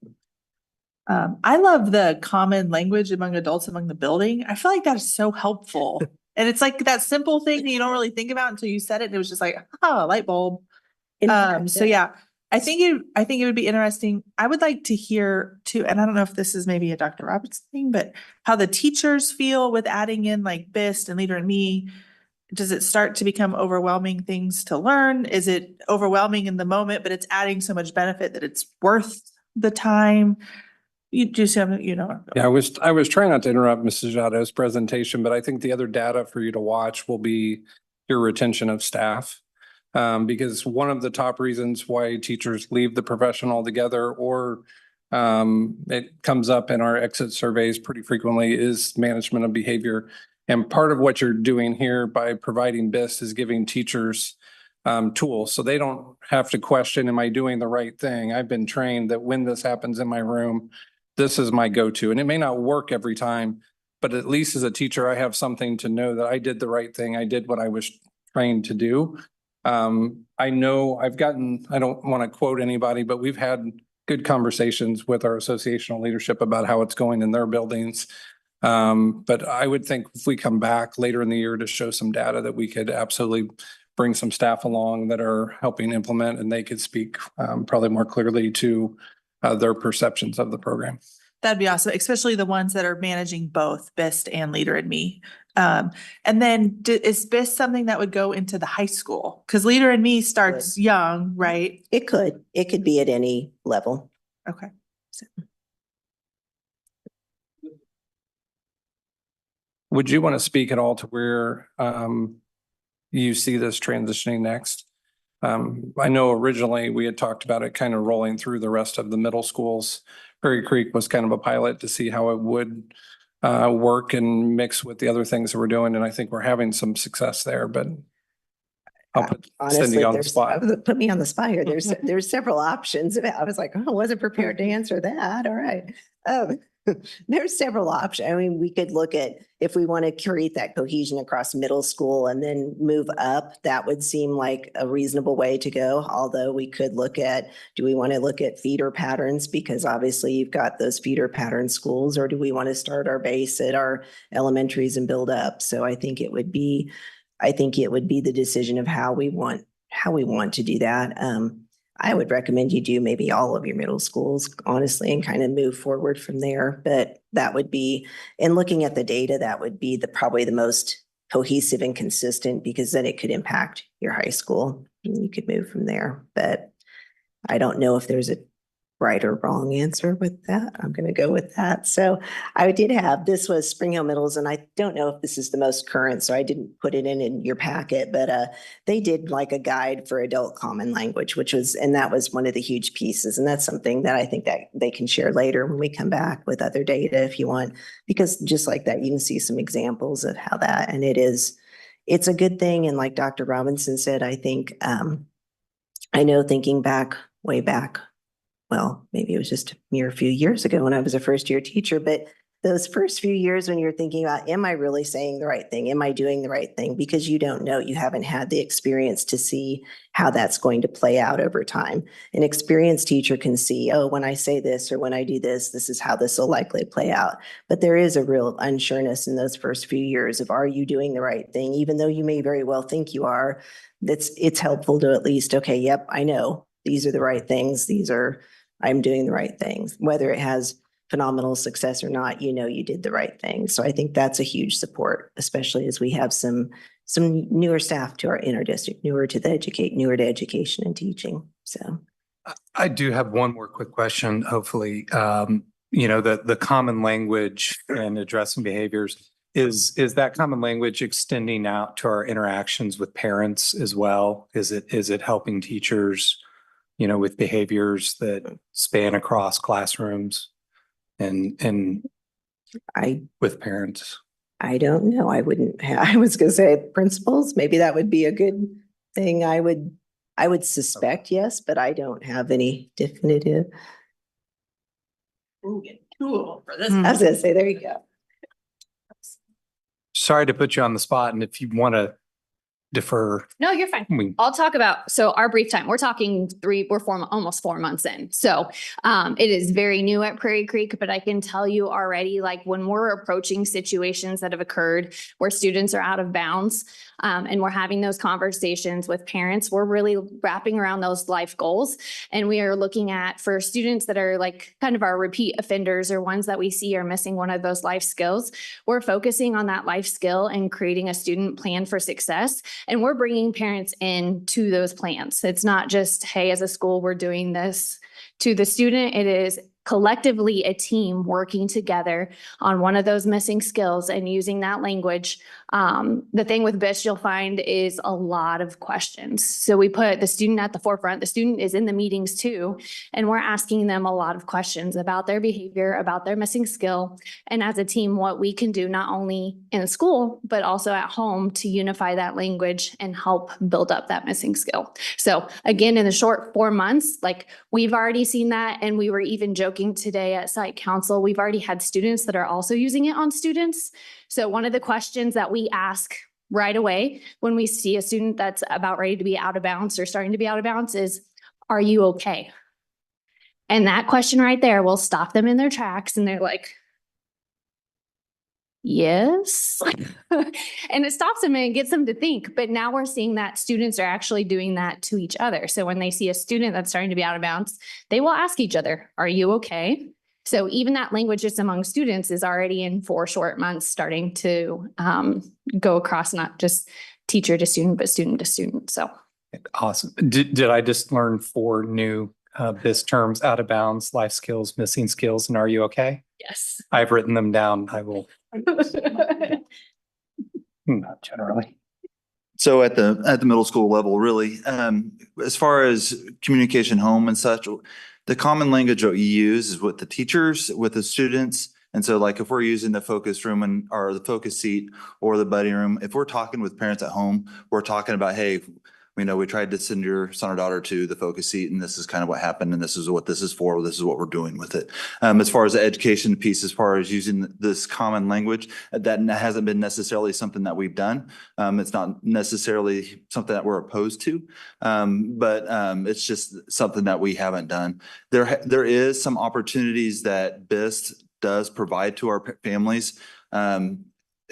I love the common language among adults among the building. I feel like that is so helpful. And it's like that simple thing that you don't really think about until you said it. And it was just like, oh, light bulb. So yeah, I think it would be interesting. I would like to hear too, and I don't know if this is maybe a Dr. Roberts thing, but how the teachers feel with adding in like BIST and Leader in Me. Does it start to become overwhelming things to learn? Is it overwhelming in the moment, but it's adding so much benefit that it's worth the time? You just have, Yeah, I was trying not to interrupt Mrs. Jado's presentation, but I think the other data for you to watch will be your retention of staff. Because one of the top reasons why teachers leave the profession altogether, or it comes up in our exit surveys pretty frequently, is management of behavior. And part of what you're doing here by providing BIST is giving teachers tools, so they don't have to question, am I doing the right thing? I've been trained that when this happens in my room, this is my go-to. And it may not work every time, but at least as a teacher, I have something to know that I did the right thing. I did what I was trained to do. I know I don't want to quote anybody, but we've had good conversations with our associational leadership about how it's going in their buildings. But I would think if we come back later in the year to show some data, that we could absolutely bring some staff along that are helping implement, and they could speak probably more clearly to their perceptions of the program. that'd be awesome, especially the ones that are managing both BIST and Leader in Me. And then is BIST something that would go into the high school? Because Leader in Me starts young, right? It could be at any level. Okay. Would you want to speak at all to where you see this transitioning next? I know originally we had talked about it kind of rolling through the rest of the middle schools. Prairie Creek was kind of a pilot to see how it would work and mix with the other things that we're doing. And I think we're having some success there, but I'll put Honestly, Cindy on the there's, spot. put me on the spot here. There's several options. I was like, oh, I wasn't prepared to answer that. All right. There's several options. I mean, we could look at if we want to create that cohesion across middle school and then move up, that would seem like a reasonable way to go. Although we could look at, do we want to look at feeder patterns? Because obviously you've got those feeder pattern schools, or do we want to start our base at our elementaries and build up? So I think it would be the decision of how we want to do that. I would recommend you do maybe all of your middle schools, honestly, and kind of move forward from there. But that would be, in looking at the data, that would be probably the most cohesive and consistent, because then it could impact your high school and you could move from there. But I don't know if there's a right or wrong answer with that. I'm going to go with that. So this was Spring Hill Middles, and I don't know if this is the most current, so I didn't put it in your packet, but they did like a guide for adult common language, and that was one of the huge pieces. And that's something that I think that they can share later when we come back with other data if you want, because just like that, you can see some examples of how that, and it's a good thing. And like Dr. Robinson said, I think, I know thinking back, way back, well, maybe it was just a mere few years ago when I was a first year teacher, but those first few years when you're thinking about, am I really saying the right thing? Am I doing the right thing? Because you don't know, you haven't had the experience to see how that's going to play out over time. An experienced teacher can see, oh, when I say this or when I do this, this is how this will likely play out. But there is a real unsureness in those first few years of, are you doing the right thing? Even though you may very well think you are, it's helpful to at least, okay, yep, I know these are the right things. I'm doing the right things, whether it has phenomenal success or not, you did the right thing. So I think that's a huge support, especially as we have some newer staff in our district, newer to education and teaching. So I do have one more quick question, hopefully. The common language and addressing behaviors, is that common language extending out to our interactions with parents as well? Is it helping teachers with behaviors that span across classrooms and with parents? I don't know. I was going to say principals, maybe that would be a good thing. I would suspect yes, but I don't have any definitive. Ooh, get cool for this. I was going to say, there you go. Sorry to put you on the spot, and if you want to defer. No, you're fine. I'll talk about, our brief time, we're talking almost 4 months in. So it is very new at Prairie Creek, but I can tell you already, like when we're approaching situations that have occurred where students are out of bounds, and we're having those conversations with parents, we're really wrapping around those life goals. And we are looking at, for students that are like kind of our repeat offenders or ones that we see are missing one of those life skills, we're focusing on that life skill and creating a student plan for success. And we're bringing parents in to those plans. It's not just, hey, as a school, we're doing this to the student. It is collectively a team working together on one of those missing skills and using that language. The thing with BISH you'll find is a lot of questions. So we put the student at the forefront. The student is in the meetings too, and we're asking them a lot of questions about their behavior, about their missing skill, and as a team, what we can do not only in school, but also at home to unify that language and help build up that missing skill. So again, in the short 4 months, like we've already seen that, and we were even joking today at site council, we've already had students that are also using it on students. So one of the questions that we ask right away when we see a student that's about ready to be out of bounds or starting to be out of bounds is, are you okay? And that question right there will stop them in their tracks, and they're like, yes. And it stops them and gets them to think. But now we're seeing that students are actually doing that to each other. So when they see a student that's starting to be out of bounds, they will ask each other, are you okay? So even that language just among students is already in 4 short months starting to go across not just teacher to student, but student to student. So awesome. Did I just learn 4 new BIS terms: out of bounds, life skills, missing skills, and are you okay? Yes. I've written them down. I will, not generally. So at the middle school level, really, as far as communication home and such, the common language that you use is with the teachers, with the students. And so like if we're using the focus room or the focus seat or the buddy room, if we're talking with parents at home, we're talking about, hey, we tried to send your son or daughter to the focus seat and this is kind of what happened and this is what this is for. This is what we're doing with it. As far as the education piece, as far as using this common language, that hasn't been necessarily something that we've done. It's not necessarily something that we're opposed to, but it's just something that we haven't done. There is some opportunities that BIST does provide to our families.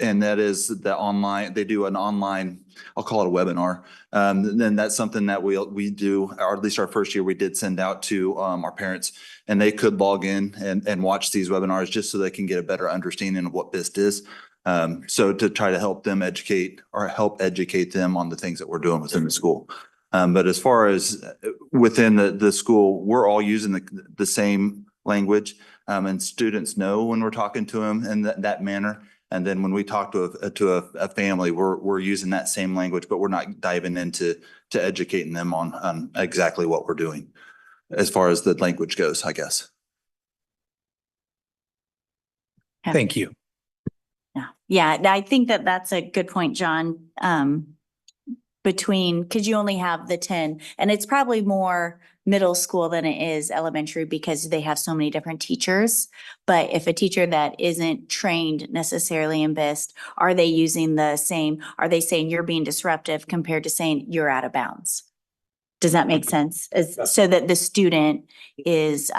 And that is the online, they do an online, I'll call it a webinar. Then that's something that we do, or at least our first year we did send out to our parents, and they could log in and watch these webinars just so they can get a better understanding of what BIST is. So to try to help them help educate them on the things that we're doing within the school. But as far as within the school, we're all using the same language, and students know when we're talking to them in that manner. And then when we talk to a family, we're using that same language, but we're not diving into educating them on exactly what we're doing as far as the language goes, I guess. Thank you. Yeah, I think that's a good point, John. Because you only have the 10, and it's probably more middle school than it is elementary because they have so many different teachers. But if a teacher that isn't trained necessarily in BIST, are they using the same, are they saying you're being disruptive compared to saying you're out of bounds? Does that make sense? So that the student is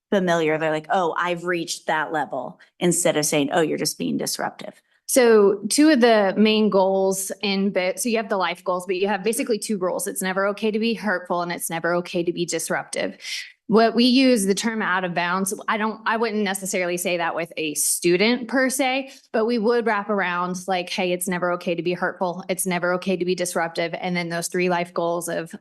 familiar, they're like, oh, I've reached that level, instead of saying, oh, you're just being disruptive. So two of the main goals in BIT, so you have the life goals, but you have basically two rules. It's never okay to be hurtful and it's never okay to be disruptive. What we use the term out of bounds, I wouldn't necessarily say that with a student per se, but we would wrap around like, hey, it's never okay to be hurtful. It's never okay to be disruptive. And then those three life goals of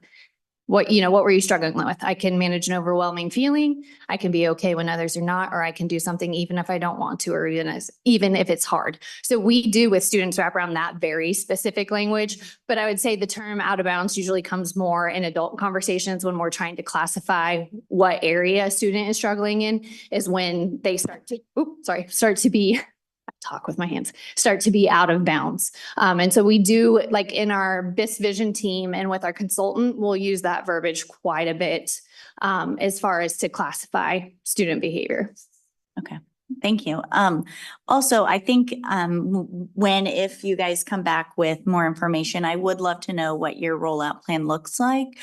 what were you struggling with? I can manage an overwhelming feeling. I can be okay when others are not, or I can do something even if I don't want to, or even if it's hard. So we do with students wrap around that very specific language, but I would say the term out of bounds usually comes more in adult conversations when we're trying to classify what area a student is struggling in, is when they start to be talk with my hands, start to be out of bounds. And so we do, like in our BIS vision team and with our consultant, we'll use that verbiage quite a bit as far as to classify student behavior. Okay, thank you. Also, I think if you guys come back with more information, I would love to know what your rollout plan looks like.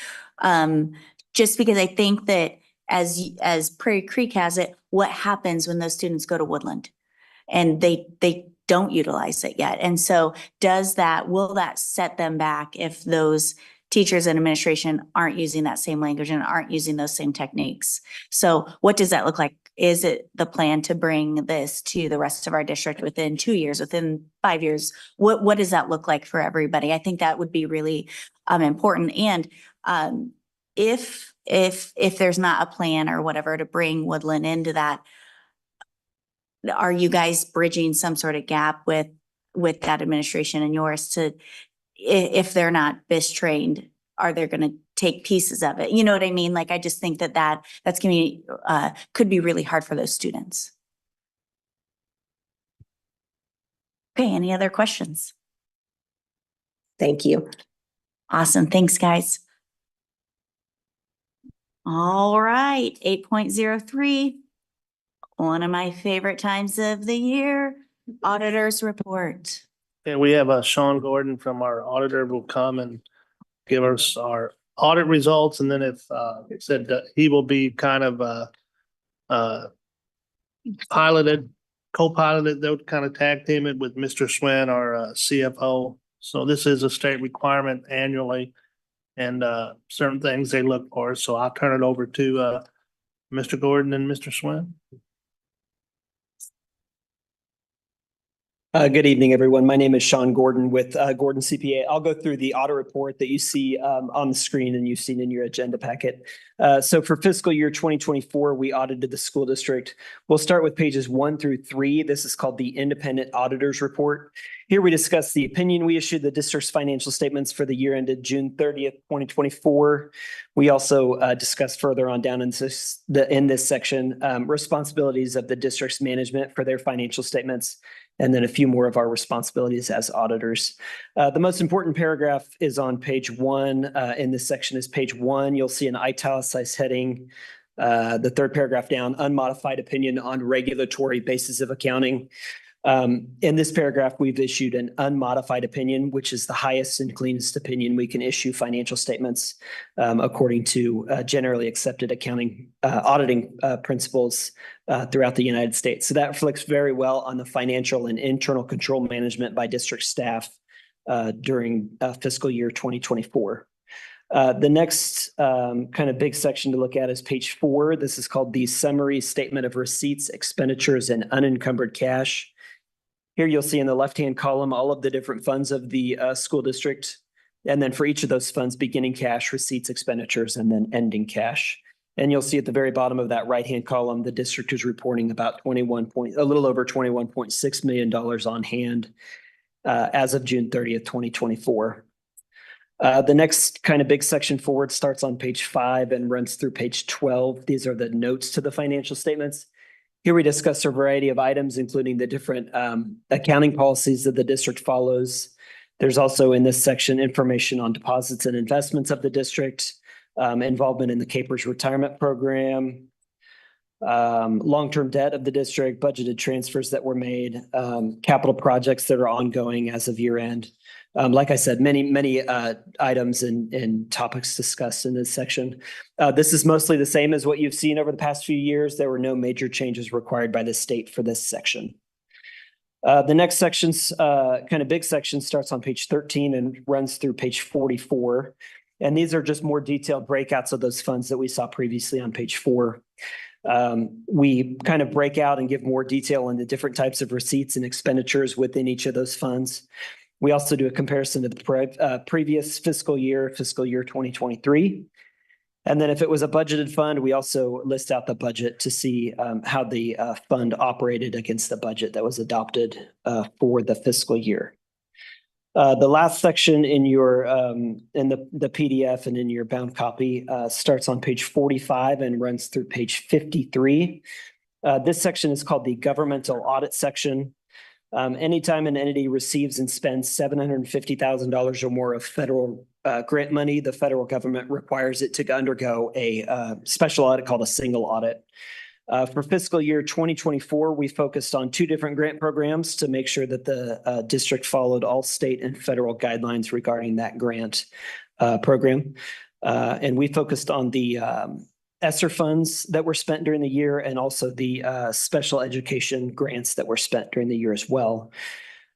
Just because I think that as Prairie Creek has it, what happens when those students go to Woodland? And they don't utilize it yet. And so will that set them back if those teachers and administration aren't using that same language and aren't using those same techniques? So what does that look like? Is it the plan to bring this to the rest of our district within 2 years, within 5 years? What does that look like for everybody? I think that would be really important. And if there's not a plan or whatever to bring Woodland into that, are you guys bridging some sort of gap with that administration and yours to, if they're not BIS trained, are they going to take pieces of it? You know what I mean? Like, I just think that's going to be, could be really hard for those students. Okay, any other questions? Thank you. Awesome, thanks, guys. All right, 8.03. One of my favorite times of the year, auditor's report. Yeah, we have Sean Gordon from our auditor will come and give us our audit results. And then if it said that he will be kind of co-piloted, they'll kind of tag team it with Mr. Swin, our CFO. So this is a state requirement annually and certain things they look for. So I'll turn it over to Mr. Gordon and Mr. Swin. Good evening, everyone. My name is Sean Gordon with Gordon CPA. I'll go through the audit report that you see on the screen and you've seen in your agenda packet. So for fiscal year 2024, we audited the school district. We'll start with pages 1 through 3. This is called the Independent Auditor's Report. Here we discuss the opinion we issued the district's financial statements for the year ended June 30th, 2024. We also discuss further on down in this section responsibilities of the district's management for their financial statements, and then a few more of our responsibilities as auditors. The most important paragraph is on page 1. In this section is page 1. You'll see an italicized heading. The third paragraph down, unmodified opinion on regulatory basis of accounting. In this paragraph, we've issued an unmodified opinion, which is the highest and cleanest opinion we can issue financial statements according to generally accepted accounting auditing principles throughout the United States. So that reflects very well on the financial and internal control management by district staff during fiscal year 2024. The next kind of big section to look at is page 4. This is called the Summary Statement of Receipts, Expenditures, and Unencumbered Cash. Here you'll see in the left-hand column all of the different funds of the school district. And then for each of those funds, beginning cash, receipts, expenditures, and then ending cash. And you'll see at the very bottom of that right-hand column, the district is reporting about a little over $21.6 million on hand as of June 30th, 2024. The next kind of big section forward starts on page 5 and runs through page 12. These are the notes to the financial statements. Here we discuss a variety of items, including the different accounting policies that the district follows. There's also in this section information on deposits and investments of the district, involvement in the Capers retirement program, long-term debt of the district, budgeted transfers that were made, capital projects that are ongoing as of year end. Like I said, many items and topics discussed in this section. This is mostly the same as what you've seen over the past few years. There were no major changes required by the state for this section. The next section's kind of big section starts on page 13 and runs through page 44. And these are just more detailed breakouts of those funds that we saw previously on page 4. We kind of break out and give more detail on the different types of receipts and expenditures within each of those funds. We also do a comparison to the previous fiscal year 2023. And then if it was a budgeted fund, we also list out the budget to see how the fund operated against the budget that was adopted for the fiscal year. The last section in your in the PDF and in your bound copy starts on page 45 and runs through page 53. This section is called the governmental audit section. Anytime an entity receives and spends $750,000 or more of federal grant money, the federal government requires it to undergo a special audit called a single audit. For fiscal year 2024, we focused on 2 different grant programs to make sure that the district followed all state and federal guidelines regarding that grant program. And we focused on the ESSER funds that were spent during the year and also the special education grants that were spent during the year as well.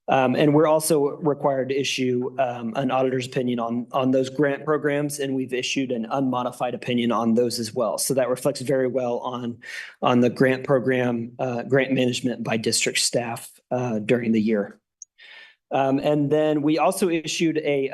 And we're also required to issue an auditor's opinion on those grant programs, and we've issued an unmodified opinion on those as well. So that reflects very well on the grant program, grant management by district staff during the year. And then we also issued a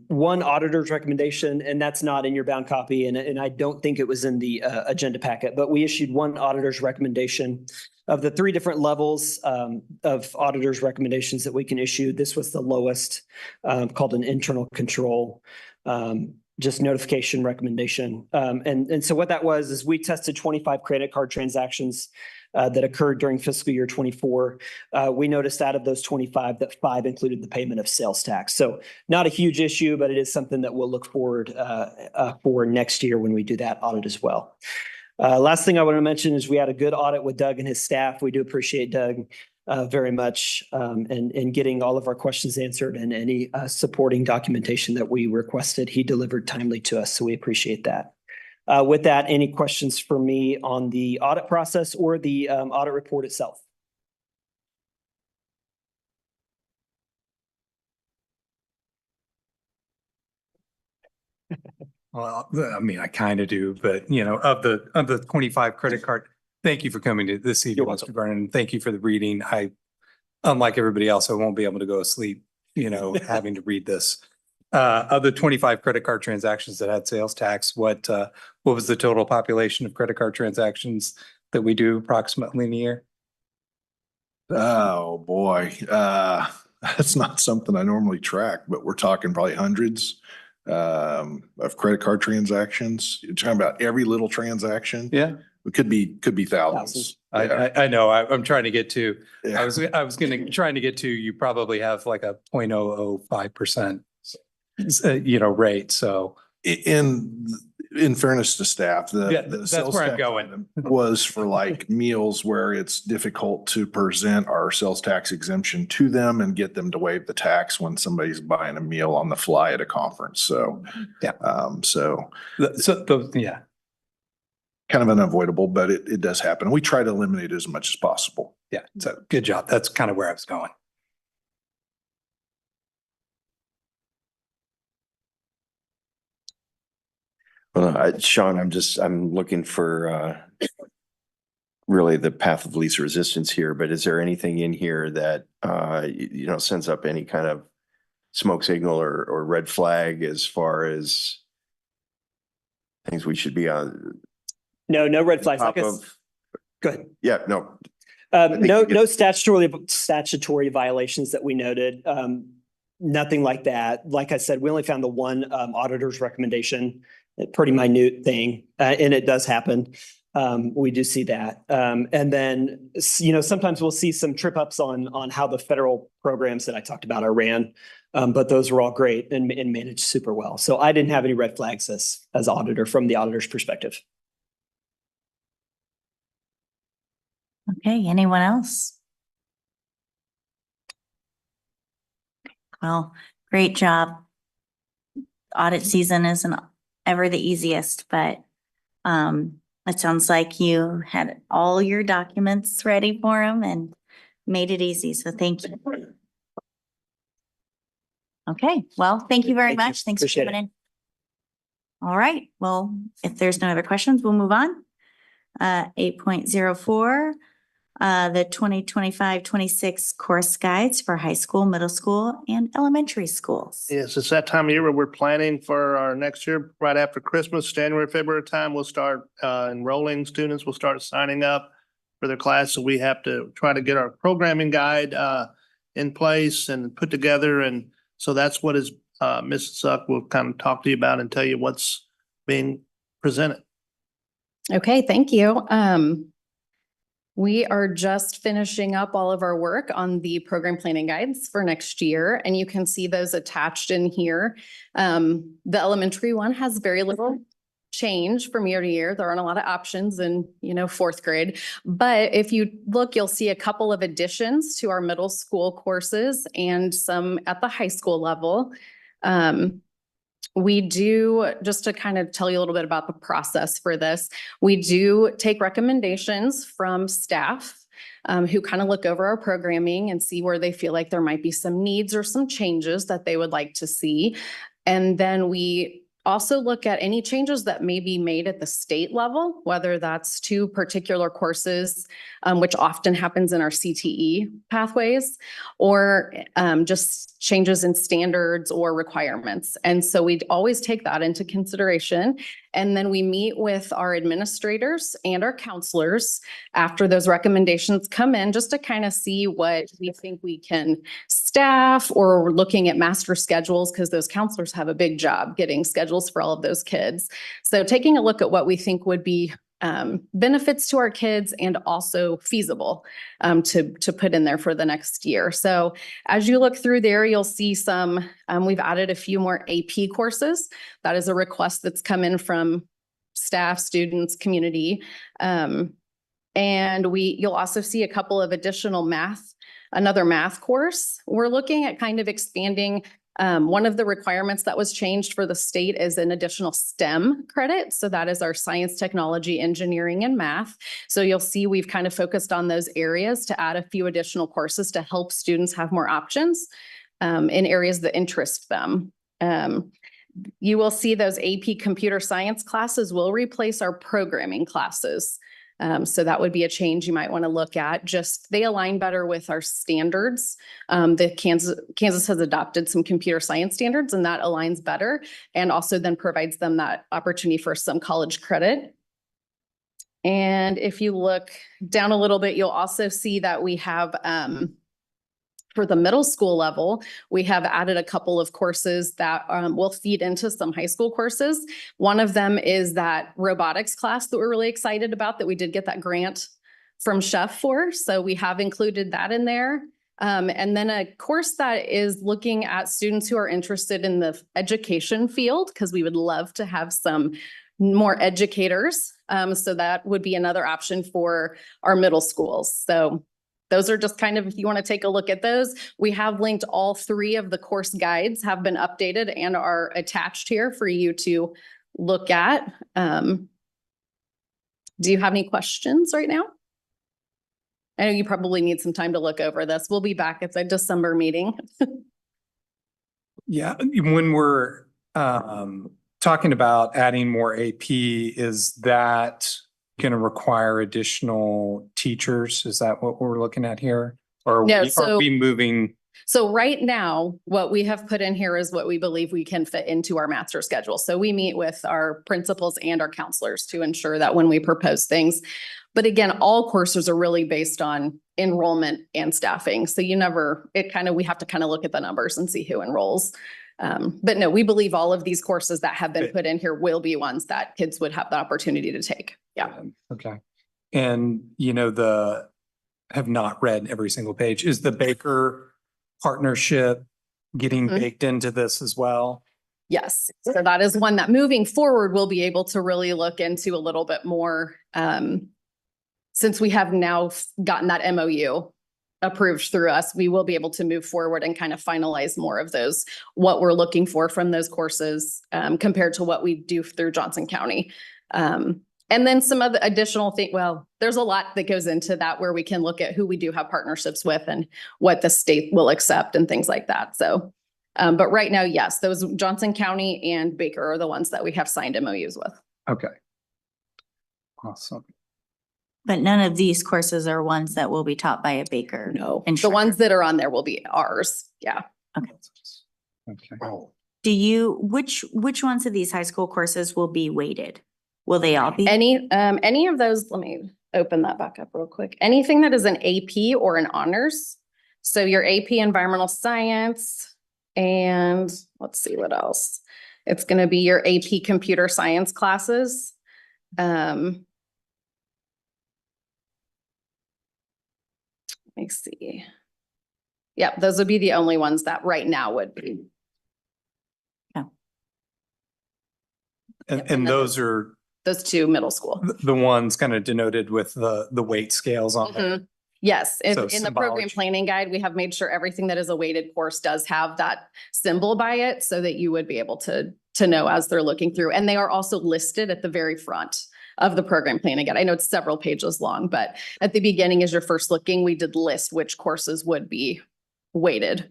one auditor's recommendation, and that's not in your bound copy, and I don't think it was in the agenda packet, but we issued one auditor's recommendation. Of the 3 different levels of auditor's recommendations that we can issue, this was the lowest, called an internal control, just notification recommendation. And so what that was is we tested 25 credit card transactions that occurred during fiscal year 24. We noticed out of those 25 that 5 included the payment of sales tax. So not a huge issue, but it is something that we'll look forward for next year when we do that audit as well. Last thing I want to mention is we had a good audit with Doug and his staff. We do appreciate Doug very much and getting all of our questions answered, and any supporting documentation that we requested, he delivered timely to us. So we appreciate that. With that, any questions for me on the audit process or the audit report itself? Well, I mean, I kind of do, but you know, of the 25 credit card, thank you for coming to this evening, Mr. Vernon. Thank you for the reading. unlike everybody else, I won't be able to go to sleep, having to read this. Of the 25 credit card transactions that had sales tax, what was the total population of credit card transactions that we do approximately in a year? Oh, boy. That's not something I normally track, but we're talking probably hundreds of credit card transactions. You're talking about every little transaction. Yeah. It could be thousands. I know, I'm trying to get to, Yeah. I was trying to get to, you probably have like a 0.005%, rate, so. In fairness to staff, Yeah, the that's sales where I'm tax going. item was for like meals where it's difficult to present our sales tax exemption to them and get them to waive the tax when somebody's buying a meal on the fly at a conference. So, yeah. Yeah. Kind of unavoidable, but it does happen. We try to eliminate it as much as possible. Yeah, so good job. That's kind of where I was going. Well, Sean, I'm looking for really the path of least resistance here, but is there anything in here that, sends up any kind of smoke signal or red flag as far as things we should be on? No red flags. top Like of? go ahead. Yeah, no. No statutory violations that we noted. Nothing like that. Like I said, we only found the one auditor's recommendation, a pretty minute thing, and it does happen. We do see that. And then, sometimes we'll see some trip ups on how the federal programs that I talked about are ran. But those were all great and managed super well. So I didn't have any red flags as auditor from the auditor's perspective. Okay, anyone else? Well, great job. Audit season isn't ever the easiest, but it sounds like you had all your documents ready for them and made it easy. So thank you. Okay, well, thank you very much. Thanks for coming in. All right, well, if there's no other questions, we'll move on. 8.04, the 2025-26 course guides for high school, middle school, and elementary schools. Yes, it's that time of year where we're planning for our next year, right after Christmas, January, February time, we'll start enrolling students, we'll start signing up for their class. So we have to try to get our programming guide in place and put together. And so that's what is Mrs. Suck will kind of talk to you about and tell you what's being presented. Okay, thank you. We are just finishing up all of our work on the program planning guides for next year, and you can see those attached in here. The elementary one has very little change from year to year. There aren't a lot of options in, fourth grade. But if you look, you'll see a couple of additions to our middle school courses and some at the high school level. We do, just to kind of tell you a little bit about the process for this, we do take recommendations from staff who kind of look over our programming and see where they feel like there might be some needs or some changes that they would like to see. And then we also look at any changes that may be made at the state level, whether that's to particular courses, which often happens in our CTE pathways, or just changes in standards or requirements. And so we always take that into consideration. And then we meet with our administrators and our counselors after those recommendations come in, just to kind of see what we think we can staff, or we're looking at master schedules, because those counselors have a big job getting schedules for all of those kids. So taking a look at what we think would be benefits to our kids and also feasible to put in there for the next year. So as you look through there, you'll see some, we've added a few more AP courses. That is a request that's come in from staff, students, community. And you'll also see a couple of additional another math course. We're looking at kind of expanding. One of the requirements that was changed for the state is an additional STEM credit. So that is our science, technology, engineering, and math. So you'll see we've kind of focused on those areas to add a few additional courses to help students have more options in areas that interest them. You will see those AP computer science classes will replace our programming classes. So that would be a change you might want to look at. Just they align better with our standards. The Kansas has adopted some computer science standards, and that aligns better, and also then provides them that opportunity for some college credit. And if you look down a little bit, you'll also see that we have for the middle school level, we have added a couple of courses that will feed into some high school courses. One of them is that robotics class that we're really excited about, that we did get that grant from Chef for. So we have included that in there. And then a course that is looking at students who are interested in the education field, because we would love to have some more educators. So that would be another option for our middle schools. So those are just kind of, if you want to take a look at those, we have linked all 3 of the course guides have been updated and are attached here for you to look at. Do you have any questions right now? I know you probably need some time to look over this. We'll be back at the December meeting. Yeah, when we're talking about adding more AP, is that going to require additional teachers? Is that what we're looking at here? Or No, are we moving? So right now, what we have put in here is what we believe we can fit into our master schedule. So we meet with our principals and our counselors to ensure that when we propose things. But again, all courses are really based on enrollment and staffing. So we have to kind of look at the numbers and see who enrolls. But no, we believe all of these courses that have been put in here will be ones that kids would have the opportunity to take. Yeah. Okay. And have not read every single page. Is the Baker partnership getting baked into this as well? Yes. So that is one that moving forward, we'll be able to really look into a little bit more. Since we have now gotten that MOU approved through us, we will be able to move forward and kind of finalize more of those, what we're looking for from those courses compared to what we do through Johnson County. And then some other additional thing, well, there's a lot that goes into that where we can look at who we do have partnerships with and what the state will accept and things like that. So, but right now, yes, those Johnson County and Baker are the ones that we have signed MOUs with. Okay. Awesome. But none of these courses are ones that will be taught by a Baker. No, the ones that are on there will be ours. Yeah. Okay. Okay. Which ones of these high school courses will be weighted? Will they all be? Any of those, let me open that back up real quick. Anything that is an AP or an honors. So your AP environmental science, and let's see what else. It's going to be your AP computer science classes. Let me see. Yep, those would be the only ones that right now would be. Yeah. And those are those 2 middle school. the ones kind of denoted with the weight scales on it. Yes, So in the program symbology. planning guide, we have made sure everything that is a weighted course does have that symbol by it so that you would be able to know as they're looking through. And they are also listed at the very front of the program planning guide. I know it's several pages long, but at the beginning, as you're first looking, we did list which courses would be weighted.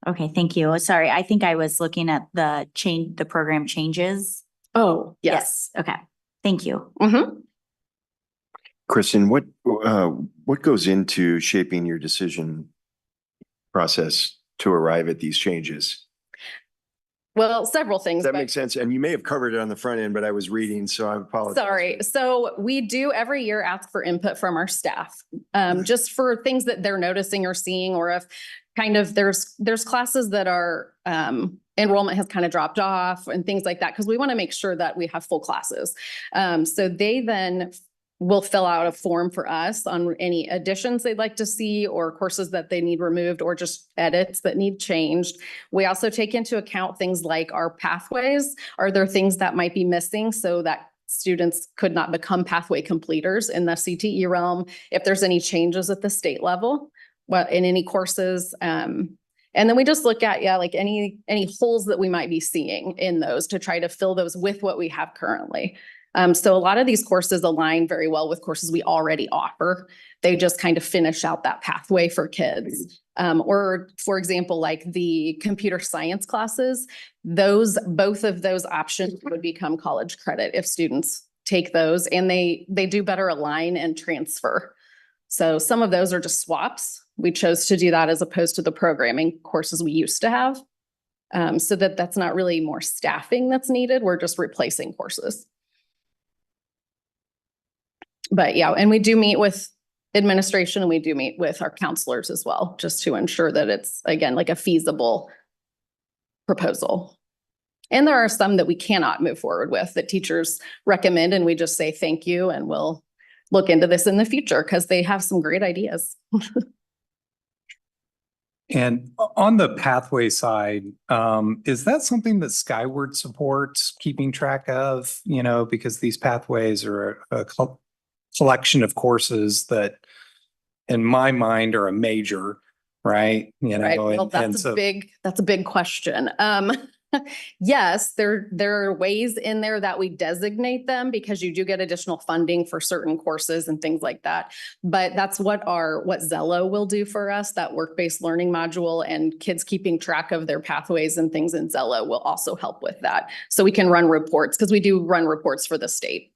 Okay, thank you. Sorry, I think I was looking at the program changes. Oh, yes. Okay, thank you. Kristen, what goes into shaping your decision process to arrive at these changes? Well, several things. That makes sense. And you may have covered it on the front end, but I was reading, so I apologize. Sorry. So we do every year ask for input from our staff, just for things that they're noticing or seeing, or if kind of there's classes that are enrollment has kind of dropped off and things like that, because we want to make sure that we have full classes. So they then will fill out a form for us on any additions they'd like to see or courses that they need removed or just edits that need changed. We also take into account things like our pathways. Are there things that might be missing so that students could not become pathway completers in the CTE realm? If there's any changes at the state level, well, in any courses, and then we just look at, like any holes that we might be seeing in those to try to fill those with what we have currently. So a lot of these courses align very well with courses we already offer. They just kind of finish out that pathway for kids. Or for example, like the computer science classes, both of those options would become college credit if students take those and they do better align and transfer. So some of those are just swaps. We chose to do that as opposed to the programming courses we used to have. So that's not really more staffing that's needed. We're just replacing courses. But yeah, and we do meet with administration and we do meet with our counselors as well, just to ensure that it's, again, like a feasible proposal. And there are some that we cannot move forward with that teachers recommend, and we just say thank you and we'll look into this in the future because they have some great ideas. And on the pathway side, is that something that Skyward supports keeping track of, because these pathways are a collection of courses that in my mind are a major, right? Right. Well, that's a big question. Yes, there are ways in there that we designate them because you do get additional funding for certain courses and things like that. But that's what Zello will do for us, that work-based learning module, and kids keeping track of their pathways and things in Zello will also help with that. So we can run reports because we do run reports for the state.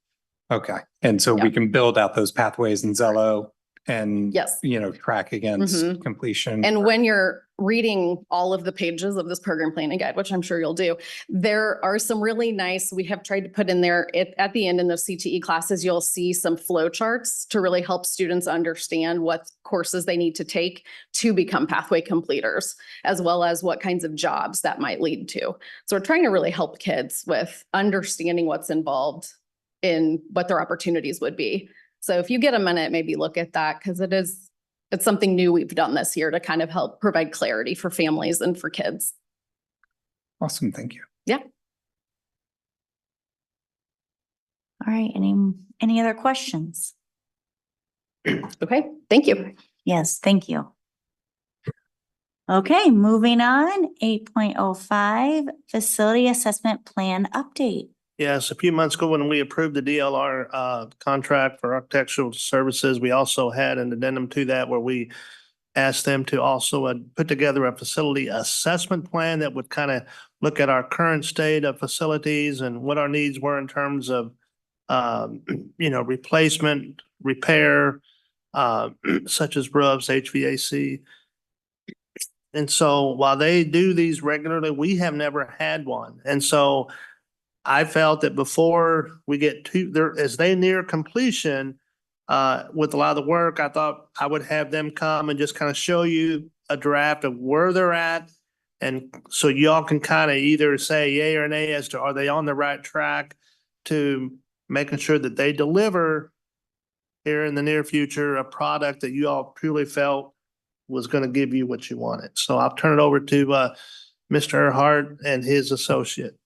Okay. And so we can build out those pathways in Zello and, yes, track against completion. And when you're reading all of the pages of this program planning guide, which I'm sure you'll do, there are some really nice, we have tried to put in there at the end in those CTE classes, you'll see some flow charts to really help students understand what courses they need to take to become pathway completers, as well as what kinds of jobs that might lead to. So we're trying to really help kids with understanding what's involved in what their opportunities would be. So if you get a minute, maybe look at that because it's something new we've done this year to kind of help provide clarity for families and for kids. Awesome. Thank you. Yeah. All right. Any other questions? Okay. Thank you. Yes, thank you. Okay, moving on, 8.05 Facility Assessment Plan Update. Yes, a few months ago when we approved the DLR contract for architectural services, we also had an addendum to that where we asked them to also put together a facility assessment plan that would kind of look at our current state of facilities and what our needs were in terms of replacement, repair, such as roofs, HVAC. And so while they do these regularly, we have never had one. And so I felt that before we get to there, as they near completion, with a lot of the work, I thought I would have them come and just kind of show you a draft of where they're at. And so y'all can kind of either say yay or nay as to are they on the right track to making sure that they deliver here in the near future a product that you all truly felt was going to give you what you wanted. So I'll turn it over to Mr. Earhart and his associate.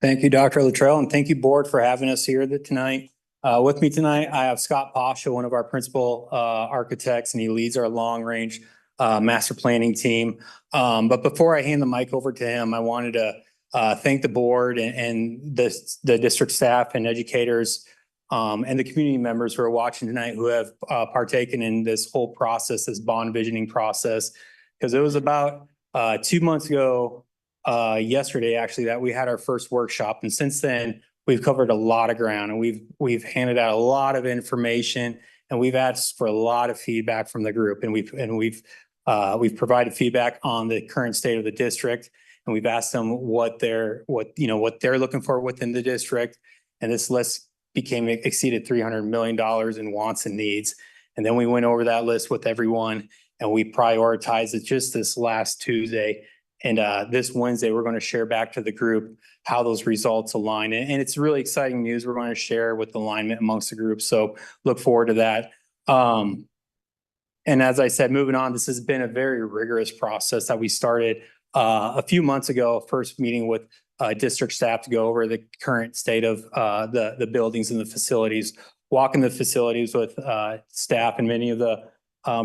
Thank you, Dr. Luttrell, and thank you, board, for having us here tonight. With me tonight, I have Scott Pasha, one of our principal architects, and he leads our long-range master planning team. But before I hand the mic over to him, I wanted to thank the board and the district staff and educators and the community members who are watching tonight who have partaken in this whole process, this bond visioning process, because it was about 2 months ago, yesterday actually, that we had our first workshop. And since then, we've covered a lot of ground and we've handed out a lot of information and we've asked for a lot of feedback from the group. And we've provided feedback on the current state of the district. And we've asked them what they're looking for within the district. And this list exceeded $300 million in wants and needs. And then we went over that list with everyone and we prioritized it just this last Tuesday. And this Wednesday, we're going to share back to the group how those results align. And it's really exciting news we're going to share with alignment amongst the group. So look forward to that. And as I said, moving on, this has been a very rigorous process that we started a few months ago, first meeting with district staff to go over the current state of the buildings and the facilities, walking the facilities with staff and many of the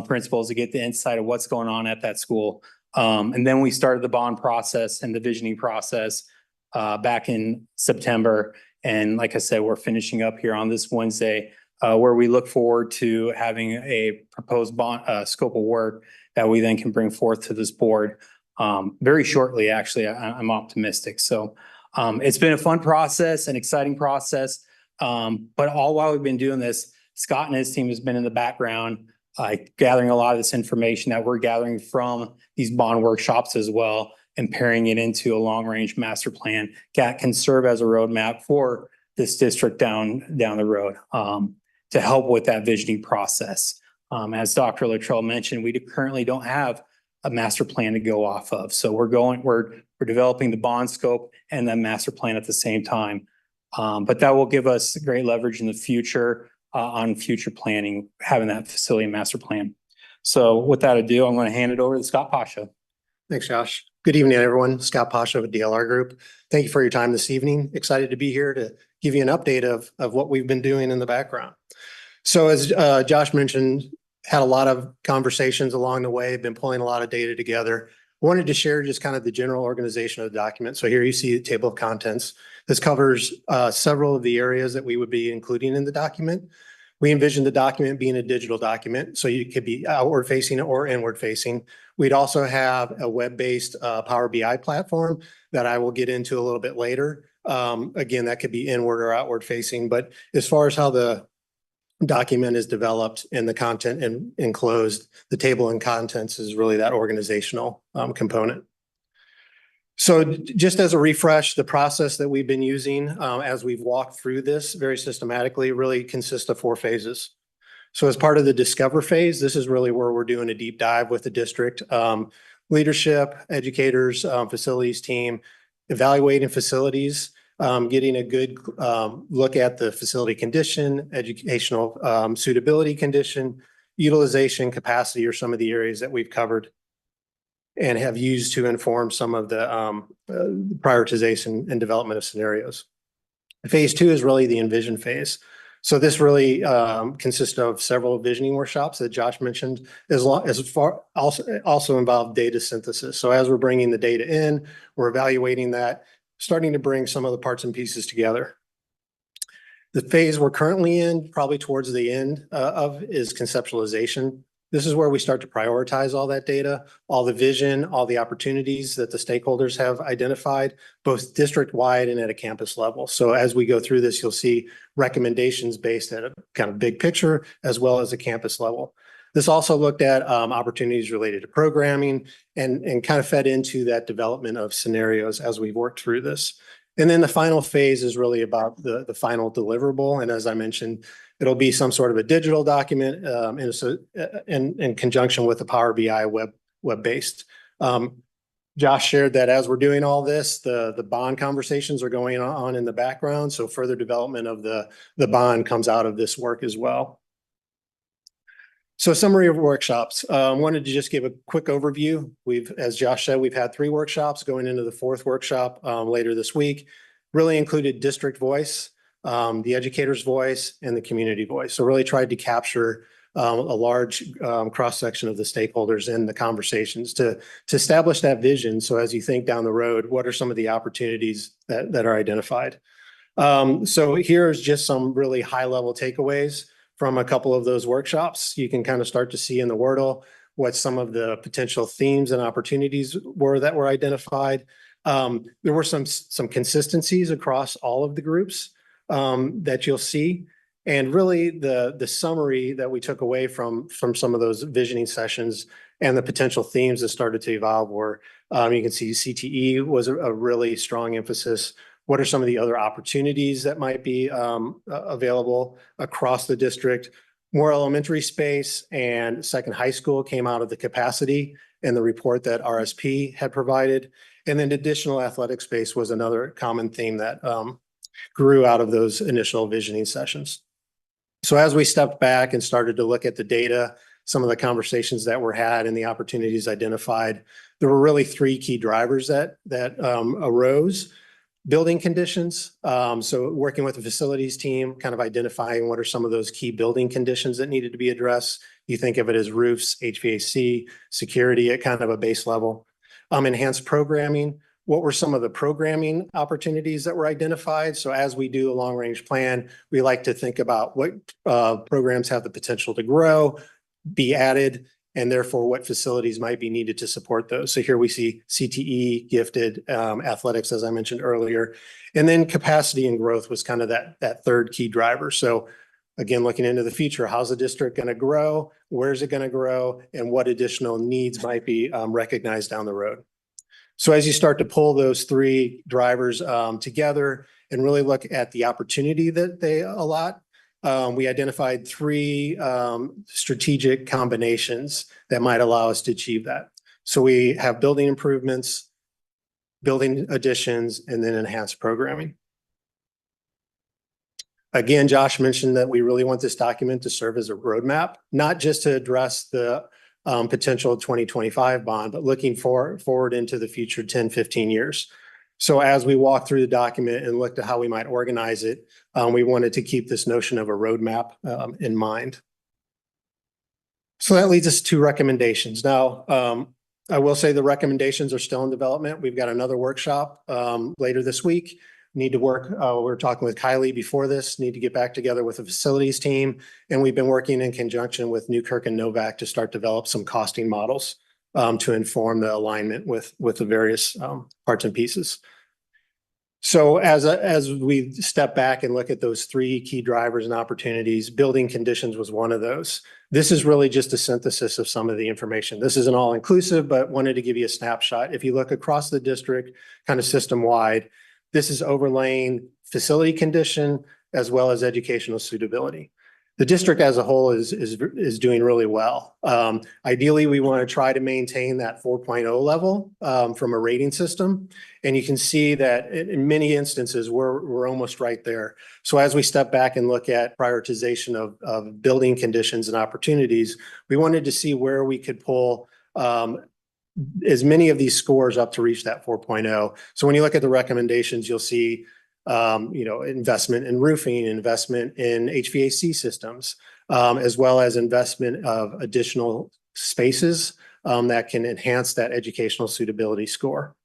principals to get the insight of what's going on at that school. And then we started the bond process and the visioning process back in September. And like I said, we're finishing up here on this Wednesday where we look forward to having a proposed bond scope of work that we then can bring forth to this board very shortly. Actually, I'm optimistic. So it's been a fun process, an exciting process. But all while we've been doing this, Scott and his team has been in the background, gathering a lot of this information that we're gathering from these bond workshops as well, and pairing it into a long-range master plan that can serve as a roadmap for this district down the road, to help with that visioning process. As Dr. Luttrell mentioned, we currently don't have a master plan to go off of. So we're developing the bond scope and the master plan at the same time. But that will give us great leverage in the future on future planning, having that facility master plan. So with that ado, I'm going to hand it over to Scott Pasha. Thanks, Josh. Good evening, everyone. Scott Pasha with DLR Group. Thank you for your time this evening. Excited to be here to give you an update of what we've been doing in the background. So as Josh mentioned, had a lot of conversations along the way, been pulling a lot of data together. Wanted to share just kind of the general organization of the document. So here you see the table of contents. This covers several of the areas that we would be including in the document. We envision the document being a digital document, so you could be outward facing or inward facing. We'd also have a web-based Power BI platform that I will get into a little bit later. Again, that could be inward or outward facing, but as far as how the document is developed and the content and enclosed, the table and contents is really that organizational component. So just as a refresh, the process that we've been using as we've walked through this very systematically really consists of 4 phases. So as part of the discover phase, this is really where we're doing a deep dive with the district, leadership, educators, facilities team, evaluating facilities, getting a good look at the facility condition, educational suitability condition, utilization capacity are some of the areas that we've covered and have used to inform some of the prioritization and development of scenarios. Phase 2 is really the envision phase. So this really consists of several visioning workshops that Josh mentioned, also involve data synthesis. So as we're bringing the data in, we're evaluating that, starting to bring some of the parts and pieces together. The phase we're currently in, probably towards the end of, is conceptualization. This is where we start to prioritize all that data, all the vision, all the opportunities that the stakeholders have identified, both district-wide and at a campus level. So as we go through this, you'll see recommendations based at a kind of big picture as well as a campus level. This also looked at opportunities related to programming and kind of fed into that development of scenarios as we've worked through this. And then the final phase is really about the final deliverable. And as I mentioned, it'll be some sort of a digital document in conjunction with the Power BI web-based. Josh shared that as we're doing all this, the bond conversations are going on in the background. So further development of the bond comes out of this work as well. So summary of workshops. Wanted to just give a quick overview. As Josh said, we've had 3 workshops going into the 4th workshop later this week. Really included district voice, the educator's voice, and the community voice. So really tried to capture a large cross-section of the stakeholders in the conversations to establish that vision. So as you think down the road, what are some of the opportunities that are identified? So here's just some really high-level takeaways from a couple of those workshops. You can kind of start to see in the Wordle what some of the potential themes and opportunities were that were identified. There were some consistencies across all of the groups that you'll see. And really the summary that we took away from some of those visioning sessions and the potential themes that started to evolve were, you can see CTE was a really strong emphasis. What are some of the other opportunities that might be available across the district? More elementary space and second high school came out of the capacity and the report that RSP had provided. And then additional athletic space was another common theme that grew out of those initial visioning sessions. So as we stepped back and started to look at the data, some of the conversations that were had and the opportunities identified, there were really 3 key drivers that arose. Building conditions. So working with the facilities team, kind of identifying what are some of those key building conditions that needed to be addressed. You think of it as roofs, HVAC, security at kind of a base level. Enhanced programming. What were some of the programming opportunities that were identified? So as we do a long range plan, we like to think about what programs have the potential to grow, be added, and therefore what facilities might be needed to support those. So here we see CTE, gifted, athletics, as I mentioned earlier. And then capacity and growth was kind of that third key driver. So again, looking into the future, how's the district going to grow? Where's it going to grow? And what additional needs might be recognized down the road? So as you start to pull those three drivers together and really look at the opportunity that they allot, we identified three strategic combinations that might allow us to achieve that. So we have building improvements, building additions, and then enhanced programming. Again, Josh mentioned that we really want this document to serve as a roadmap, not just to address the potential 2025 bond, but looking forward into the future 10, 15 years. So as we walk through the document and looked at how we might organize it, we wanted to keep this notion of a roadmap in mind. So that leads us to recommendations. Now, I will say the recommendations are still in development. We've got another workshop later this week. Need to work, we were talking with Kylie before this, need to get back together with the facilities team. And we've been working in conjunction with Newkirk and Novak to start develop some costing models to inform the alignment with the various parts and pieces. So as we step back and look at those three key drivers and opportunities, building conditions was one of those. This is really just a synthesis of some of the information. This isn't all inclusive, but wanted to give you a snapshot. If you look across the district, kind of system wide, this is overlaying facility condition as well as educational suitability. The district as a whole is doing really well. Ideally, we want to try to maintain that 4.0 level from a rating system. And you can see that in many instances, we're almost right there. So as we step back and look at prioritization of building conditions and opportunities, we wanted to see where we could pull as many of these scores up to reach that 4.0. So when you look at the recommendations, you'll see, investment in roofing, investment in HVAC systems, as well as investment of additional spaces that can enhance that educational suitability score.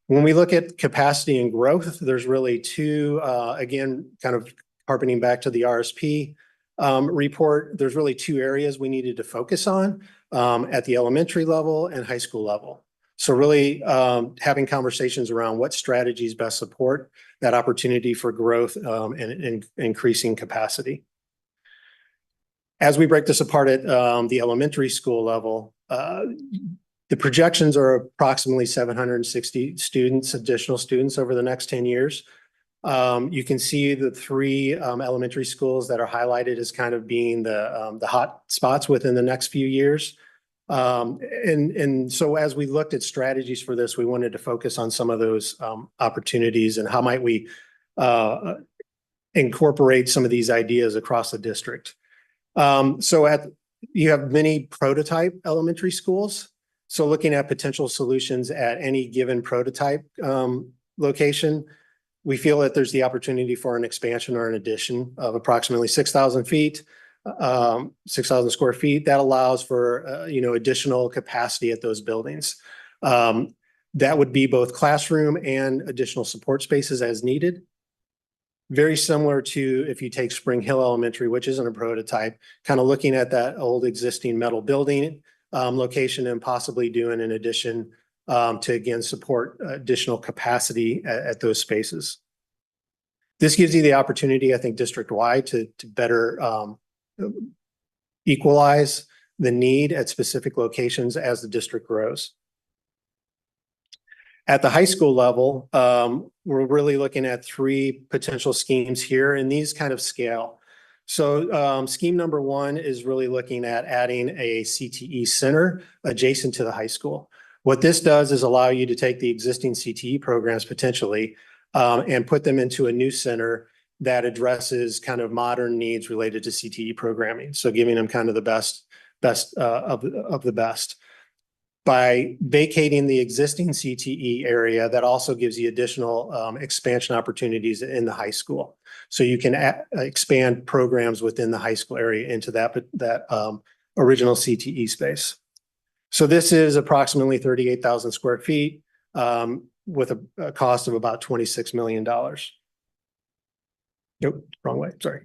When we look at capacity and growth, there's really two, again, kind of harkening back to the RSP report, there's really two areas we needed to focus on at the elementary level and high school level. So really having conversations around what strategies best support that opportunity for growth and increasing capacity. As we break this apart at the elementary school level, the projections are approximately 760 students, additional students over the next 10 years. You can see the three elementary schools that are highlighted as kind of being the hot spots within the next few years. And so as we looked at strategies for this, we wanted to focus on some of those opportunities and how might we incorporate some of these ideas across the district. You have many prototype elementary schools. So looking at potential solutions at any given prototype location, we feel that there's the opportunity for an expansion or an addition of approximately 6,000 feet. 6,000 square feet. That allows for, additional capacity at those buildings. That would be both classroom and additional support spaces as needed. Very similar to if you take Spring Hill Elementary, which isn't a prototype, kind of looking at that old existing metal building location and possibly doing an addition to, again, support additional capacity at those spaces. This gives you the opportunity, I think, district-wide to better equalize the need at specific locations as the district grows. At the high school level, we're really looking at three potential schemes here, and these kind of scale. So scheme number one is really looking at adding a CTE center adjacent to the high school. What this does is allow you to take the existing CTE programs potentially and put them into a new center that addresses kind of modern needs related to CTE programming. So giving them kind of the best of the best. By vacating the existing CTE area, that also gives you additional expansion opportunities in the high school. So you can expand programs within the high school area into that original CTE space. So this is approximately 38,000 square feet with a cost of about $26 million. Nope, wrong way, sorry.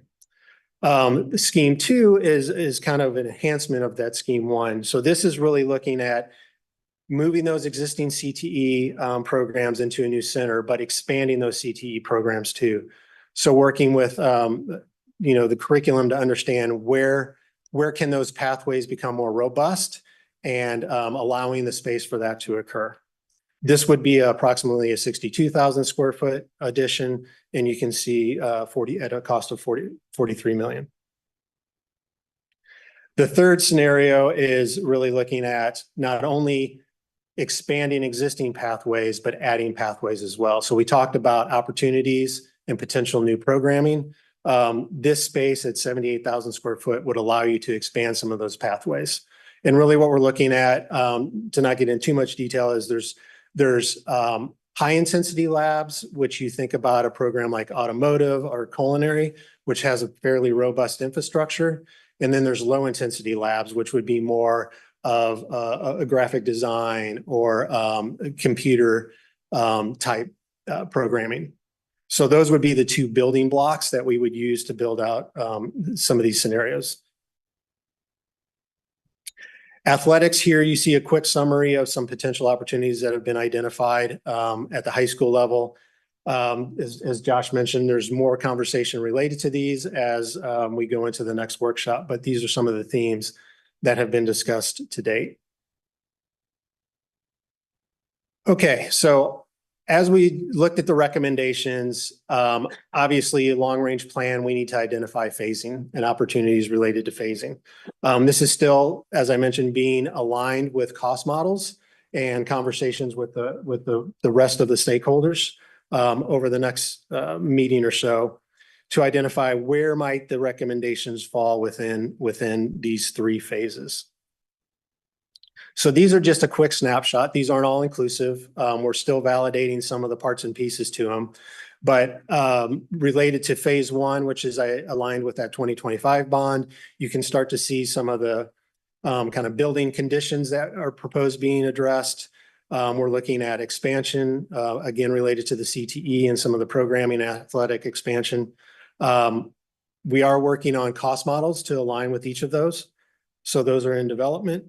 Scheme 2 is kind of an enhancement of that scheme 1. So this is really looking at moving those existing CTE programs into a new center, but expanding those CTE programs too. So working with, the curriculum to understand where can those pathways become more robust and allowing the space for that to occur. This would be approximately a 62,000 square foot addition, and you can see at a cost of 43 million. The third scenario is really looking at not only expanding existing pathways, but adding pathways as well. So we talked about opportunities and potential new programming. This space at 78,000 square foot would allow you to expand some of those pathways. And really what we're looking at, to not get into too much detail, is there's high intensity labs, which you think about a program like automotive or culinary, which has a fairly robust infrastructure. And then there's low intensity labs, which would be more of a graphic design or computer type programming. So those would be the two building blocks that we would use to build out some of these scenarios. Athletics, here you see a quick summary of some potential opportunities that have been identified at the high school level. As Josh mentioned, there's more conversation related to these as we go into the next workshop, but these are some of the themes that have been discussed to date. Okay, so as we looked at the recommendations, obviously long-range plan, we need to identify phasing and opportunities related to phasing. This is still, as I mentioned, being aligned with cost models and conversations with the rest of the stakeholders over the next meeting or so to identify where might the recommendations fall within these three phases. So these are just a quick snapshot. These aren't all inclusive. We're still validating some of the parts and pieces to them. But related to phase 1, which is aligned with that 2025 bond, you can start to see some of the kind of building conditions that are proposed being addressed. We're looking at expansion, again, related to the CTE and some of the programming athletic expansion. We are working on cost models to align with each of those. So those are in development.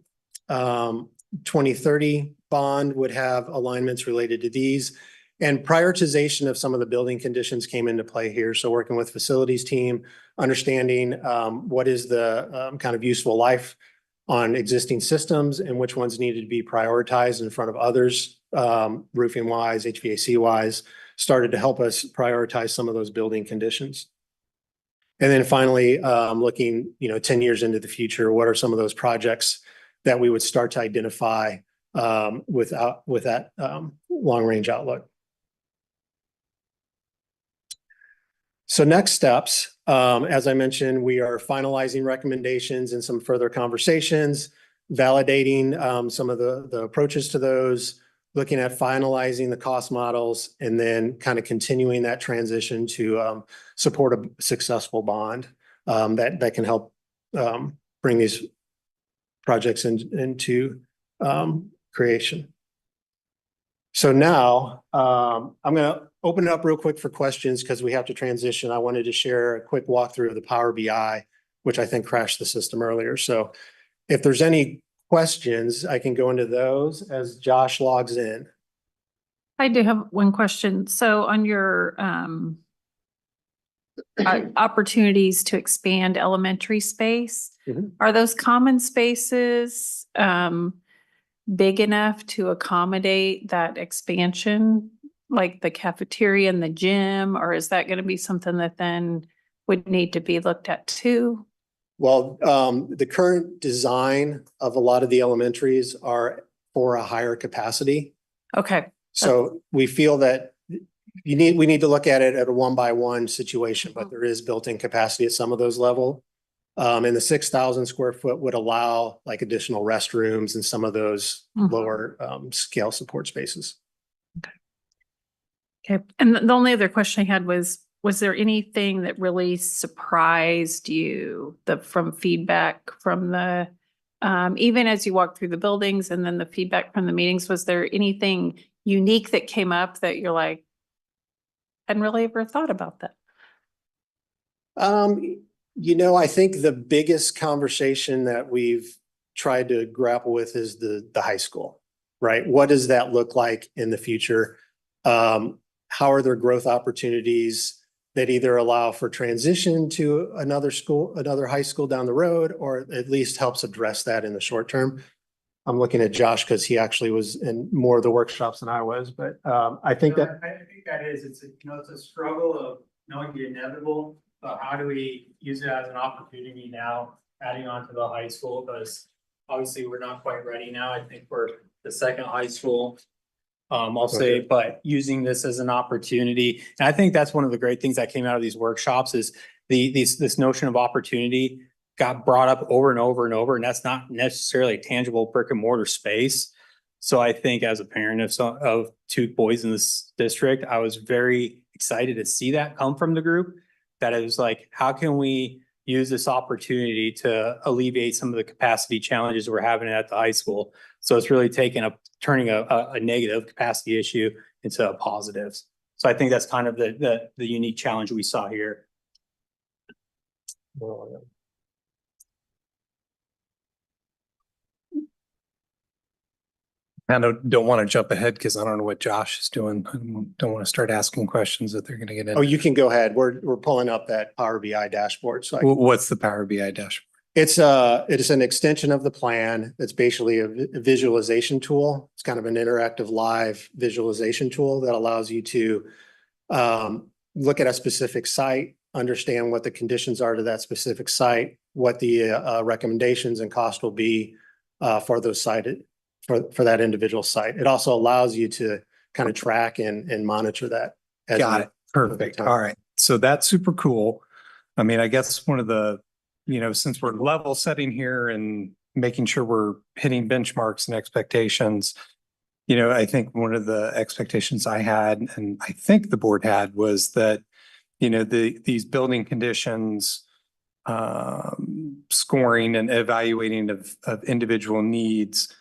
2030 bond would have alignments related to these, and prioritization of some of the building conditions came into play here. So working with facilities team, understanding what is the kind of useful life on existing systems and which ones needed to be prioritized in front of others, roofing wise, HVAC wise, started to help us prioritize some of those building conditions. And then finally, looking 10 years into the future, what are some of those projects that we would start to identify with that long-range outlook. So next steps, as I mentioned, we are finalizing recommendations and some further conversations, validating some of the approaches to those, looking at finalizing the cost models, and then kind of continuing that transition to support a successful bond that can help bring these projects into creation. So now I'm going to open it up real quick for questions because we have to transition. I wanted to share a quick walkthrough of the Power BI, which I think crashed the system earlier. So if there's any questions, I can go into those as Josh logs in. I do have one question. So on your opportunities to expand elementary space, are those common spaces big enough to accommodate that expansion, like the cafeteria and the gym, or is that going to be something that then would need to be looked at too? Well, the current design of a lot of the elementaries are for a higher capacity. Okay. So we feel that we need to look at it at a 1-by-1 situation, but there is built-in capacity at some of those levels. And the 6,000 square foot would allow like additional restrooms and some of those lower scale support spaces. Okay. And the only other question I had was there anything that really surprised you from feedback from the, even as you walk through the buildings and then the feedback from the meetings, was there anything unique that came up that you're like, hadn't really ever thought about that? I think the biggest conversation that we've tried to grapple with is the high school, right? What does that look like in the future? How are there growth opportunities that either allow for transition to another school, another high school down the road, or at least helps address that in the short term? I'm looking at Josh because he actually was in more of the workshops than I was, but I think that. I think that is, it's a struggle of knowing the inevitable, but how do we use it as an opportunity now, adding on to the high school? Because obviously we're not quite ready now. I think we're the second high school. I'll say, but using this as an opportunity. And I think that's one of the great things that came out of these workshops is this notion of opportunity got brought up over and over and over, and that's not necessarily a tangible brick and mortar space. So I think as a parent of two boys in this district, I was very excited to see that come from the group. That it was like, how can we use this opportunity to alleviate some of the capacity challenges we're having at the high school? So it's really turning a negative capacity issue into a positive. So I think that's kind of the unique challenge we saw here. I don't want to jump ahead because I don't know what Josh is doing. I don't want to start asking questions that they're going to get in. Oh, you can go ahead. We're pulling up that Power BI dashboard. So What's the Power BI dashboard? it is an extension of the plan. It's basically a visualization tool. It's kind of an interactive live visualization tool that allows you to look at a specific site, understand what the conditions are to that specific site, what the recommendations and cost will be for those sited for that individual site. It also allows you to kind of track and monitor that. Got it. Perfect. All right. So that's super cool. I mean, I guess one of the, since we're level setting here and making sure we're hitting benchmarks and expectations, I think one of the expectations I had, and I think the board had, was that, these building conditions, scoring and evaluating of individual needs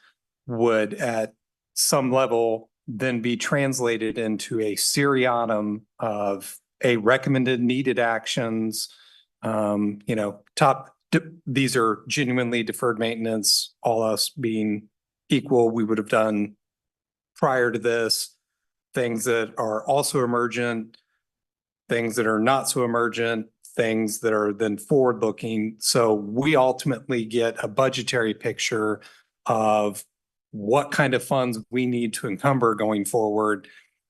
would at some level then be translated into a seriatim of recommended needed actions. These are genuinely deferred maintenance, all else being equal, we would have done prior to this, things that are also emergent, things that are not so emergent, things that are then forward-looking. So we ultimately get a budgetary picture of what kind of funds we need to encumber going forward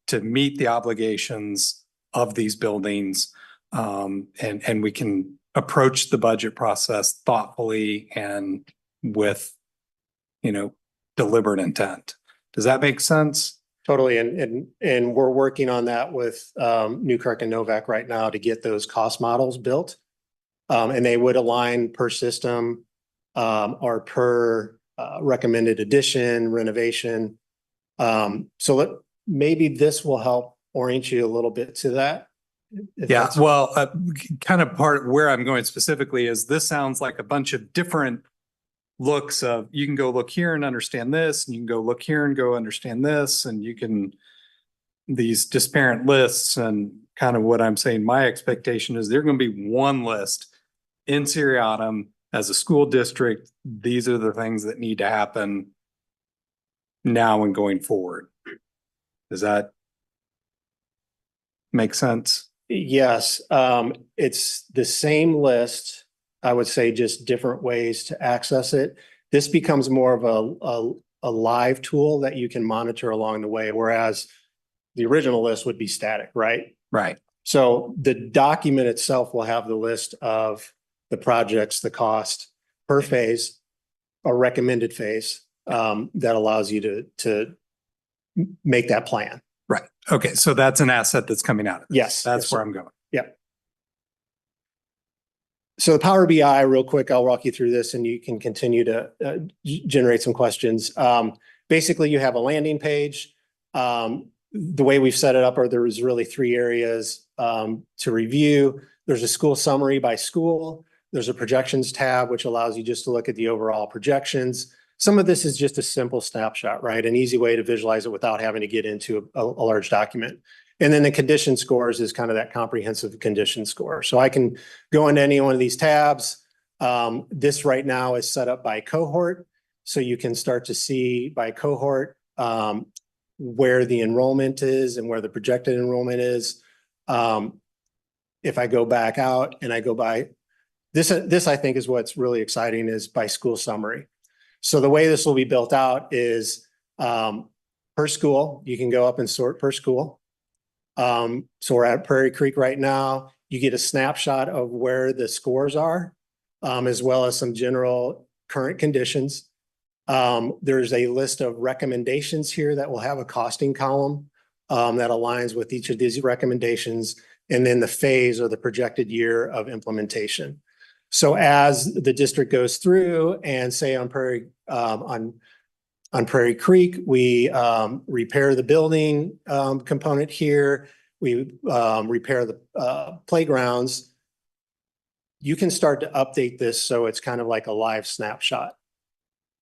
to meet the obligations of these buildings. And we can approach the budget process thoughtfully and with, deliberate intent. Does that make sense? Totally. And we're working on that with Newkirk and Novak right now to get those cost models built. And they would align per system or per recommended addition, renovation. Maybe this will help orient you a little bit to that. Yeah, well, kind of part where I'm going specifically is this sounds like a bunch of different looks of, you can go look here and understand this, and you can go look here and go understand this, and you can, these disparate lists, and kind of what I'm saying, my expectation is they're going to be one list in seriatim as a school district. These are the things that need to happen now and going forward. Does that make sense? Yes, it's the same list. I would say just different ways to access it. This becomes more of a live tool that you can monitor along the way, whereas the original list would be static, right? Right. So the document itself will have the list of the projects, the cost per phase, a recommended phase that allows you to make that plan. Right. Okay. So that's an asset that's coming out of this. Yes. That's where I'm going. Yep. So the Power BI, real quick, I'll walk you through this and you can continue to generate some questions. Basically, you have a landing page. The way we've set it up are there is really three areas to review. There's a school summary by school. There's a projections tab, which allows you just to look at the overall projections. Some of this is just a simple snapshot, right? An easy way to visualize it without having to get into a large document. And then the condition scores is kind of that comprehensive condition score. So I can go into any one of these tabs. This right now is set up by cohort. So you can start to see by cohort where the enrollment is and where the projected enrollment is. If I go back out and I go by this I think is what's really exciting is by school summary. So the way this will be built out is per school, you can go up and sort per school. So we're at Prairie Creek right now. You get a snapshot of where the scores are, as well as some general current conditions. There's a list of recommendations here that will have a costing column that aligns with each of these recommendations, and then the phase or the projected year of implementation. So as the district goes through and say on Prairie Creek, we repair the building component here, we repair the playgrounds, you can start to update this so it's kind of like a live snapshot,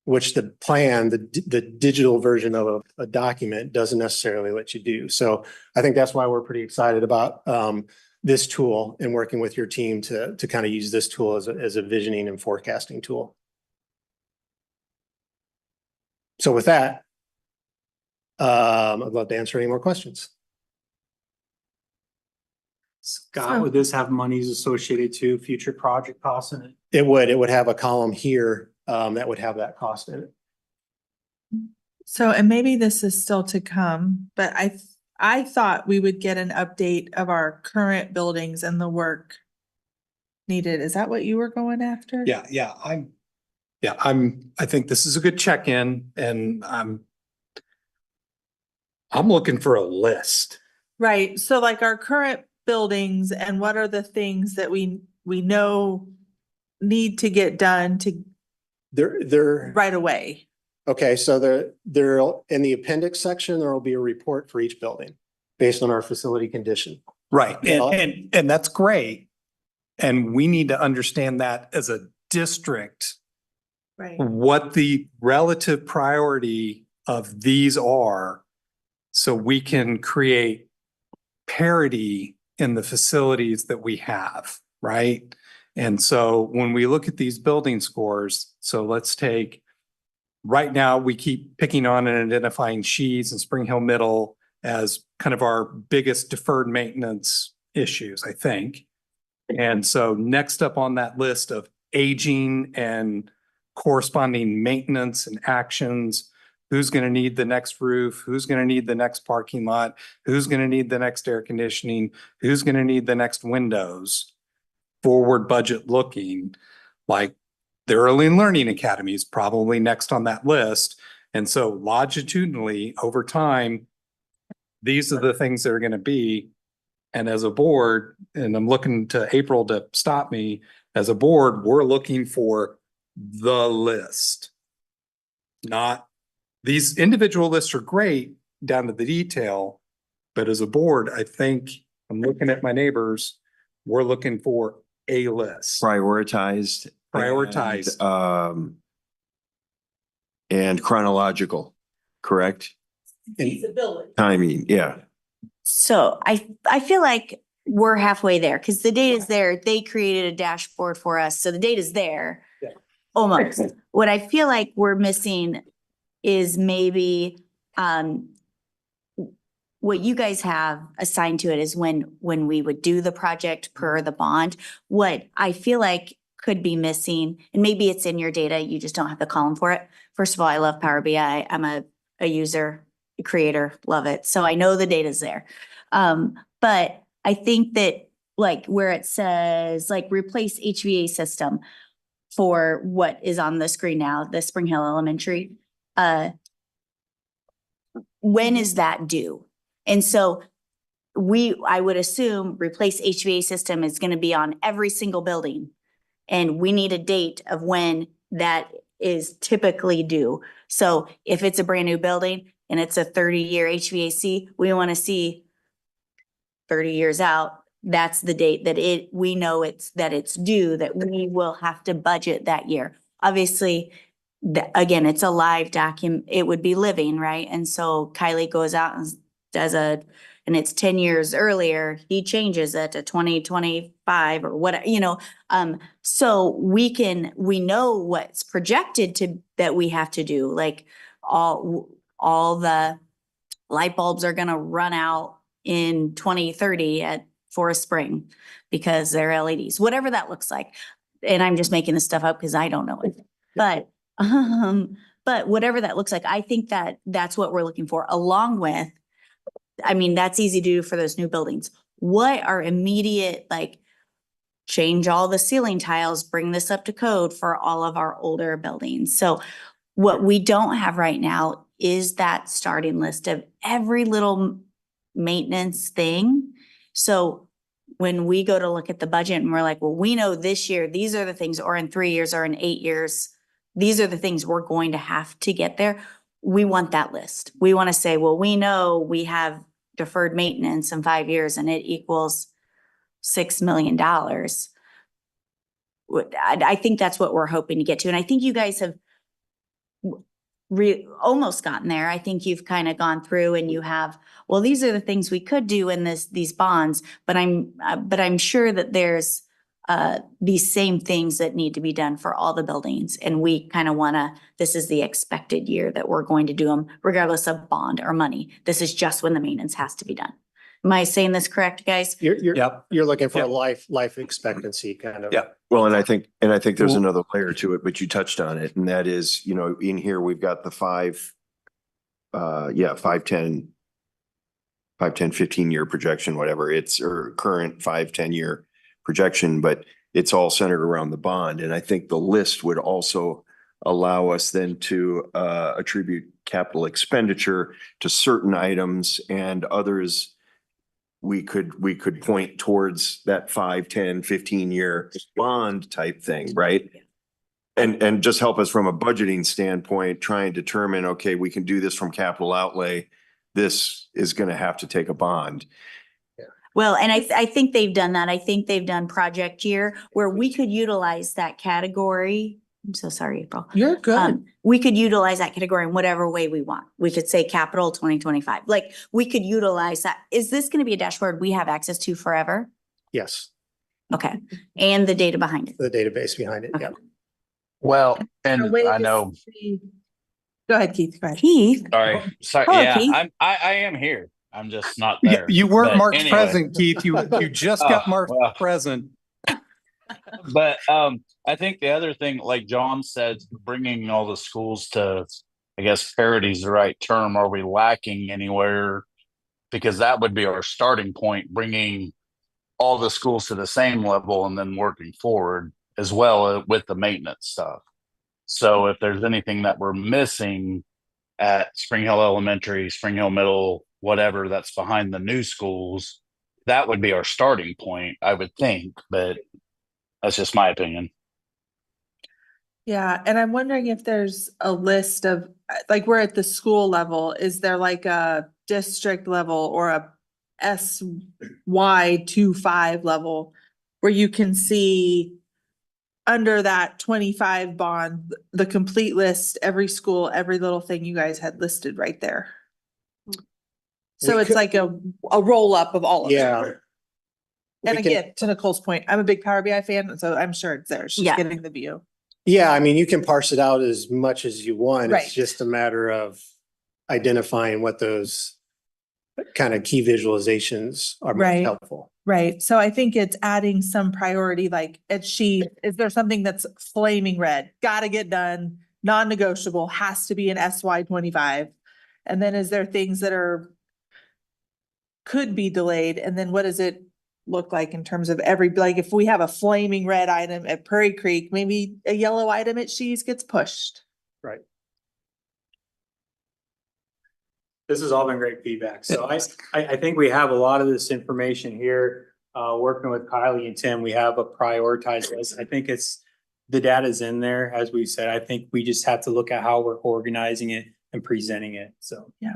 which the plan, the digital version of a document doesn't necessarily let you do. So I think that's why we're pretty excited about this tool and working with your team to kind of use this tool as a visioning and forecasting tool. So with that, I'd love to answer any more questions. Scott, would this have monies associated to future project costs in it? It would have a column here that would have that cost in it. So, and maybe this is still to come, but I thought we would get an update of our current buildings and the work needed. Is that what you were going after? Yeah. I think this is a good check-in, and I'm looking for a list. Right. So like our current buildings and what are the things that we know need to get done to They're right away. Okay, so there in the appendix section, there will be a report for each building based on our facility condition. Right. And that's great. And we need to understand that as a district, Right. what the relative priority of these are, so we can create parity in the facilities that we have, right? And so when we look at these building scores, so let's take, right now, we keep picking on and identifying Shees and Spring Hill Middle as kind of our biggest deferred maintenance issues, I think. And so next up on that list of aging and corresponding maintenance and actions, who's going to need the next roof, who's going to need the next parking lot, who's going to need the next air conditioning, who's going to need the next windows, forward budget looking, like the Early Learning Academy is probably next on that list. And so longitudinally over time, these are the things that are going to be. And as a board, and I'm looking to April to stop me, as a board, we're looking for the list. Not, these individual lists are great down to the detail, but as a board, I think I'm looking at my neighbors, we're looking for a list. Prioritized. And chronological, correct? Feasibility. Timing, yeah. So I feel like we're halfway there because the data is there. They created a dashboard for us. So the data is there. Yeah. Almost. What I feel like we're missing is maybe what you guys have assigned to it is when we would do the project per the bond. What I feel like could be missing, and maybe it's in your data, you just don't have the column for it. First of all, I love Power BI. I'm a user, a creator, love it. So I know the data's there. But I think that like where it says like replace HVAC system for what is on the screen now, the Spring Hill Elementary, when is that due? And so I would assume replace HVAC system is going to be on every single building. And we need a date of when that is typically due. So if it's a brand new building and it's a 30-year HVAC, we want to see 30 years out. That's the date that we know it's due, that we will have to budget that year. Obviously, again, it's a live document. It would be living, right? And so Kylie goes out and and it's 10 years earlier, he changes it to 2025 or what, so we know what's projected that we have to do, like all the light bulbs are gonna run out in 2030 at Forest Spring because they're LEDs, whatever that looks like. And I'm just making this stuff up because I don't know it. But whatever that looks like, I think that's what we're looking for, along with, I mean, that's easy to do for those new buildings. What are immediate, like, change all the ceiling tiles, bring this up to code for all of our older buildings. So what we don't have right now is that starting list of every little maintenance thing. So when we go to look at the budget and we're like, well, we know this year, these are the things, or in 3 years or in 8 years, these are the things we're going to have to get there. We want that list. We want to say, well, we know we have deferred maintenance in 5 years and it equals $6 million. I think that's what we're hoping to get to. And I think you guys have almost gotten there. I think you've kind of gone through and you have, well, these are the things we could do in these bonds, but I'm sure that there's these same things that need to be done for all the buildings. And we kind of this is the expected year that we're going to do them regardless of bond or money. This is just when the maintenance has to be done. Am I saying this correct, guys? You're looking for a life expectancy kind of. Yeah. Well, and I think there's another layer to it, but you touched on it, and that is, in here, we've got the 15-year projection, whatever it's, or current 5-10-year projection, but it's all centered around the bond. And I think the list would also allow us then to attribute capital expenditure to certain items, and others we could point towards that 5, 10, 15-year bond type thing, right? And just help us from a budgeting standpoint, try and determine, okay, we can do this from capital outlay. This is going to have to take a bond. Well, and I think they've done that. I think they've done project year where we could utilize that category. I'm so sorry, April. You're good. We could utilize that category in whatever way we want. We could say capital 2025. Like, we could utilize that. Is this going to be a dashboard we have access to forever? Yes. Okay. And the data behind it. The database behind it. Okay. Yeah. Well, and I know. Go ahead, Keith. Go ahead. Keith. Sorry. Hello, Yeah, Keith. I am here. I'm just not there. You weren't But marked anyway. present, Keith. You just got marked well. present. But I think the other thing, like John said, bringing all the schools to, I guess parity is the right term. Are we lacking anywhere? Because that would be our starting point, bringing all the schools to the same level and then working forward as well with the maintenance stuff. So if there's anything that we're missing at Spring Hill Elementary, Spring Hill Middle, whatever that's behind the new schools, that would be our starting point, I would think. But that's just my opinion. Yeah, and I'm wondering if there's a list of, like, we're at the school level, is there like a district level or a SY25 level where you can see under that 25 bond, the complete list, every school, every little thing you guys had listed right there? So it's like a roll up of all of it. Yeah. And We can- again, to Nicole's point, I'm a big Power BI fan, so I'm sure it's there. She's getting the view. Yeah, I mean, you can parse it out as much as you want. Right. It's just a matter of identifying what those kind of key visualizations are most Right. helpful. Right. So I think it's adding some priority, like is there something that's flaming red? Gotta get done, non-negotiable, has to be an SY25. And then is there things that could be delayed? And then what does it look like in terms of like if we have a flaming red item at Prairie Creek, maybe a yellow item at Shees gets pushed. Right. This has all been great feedback. So I think we have a lot of this information here. Working with Kylie and Tim, we have a prioritized list. I think the data's in there, as we said. I think we just have to look at how we're organizing it and presenting it. So yeah.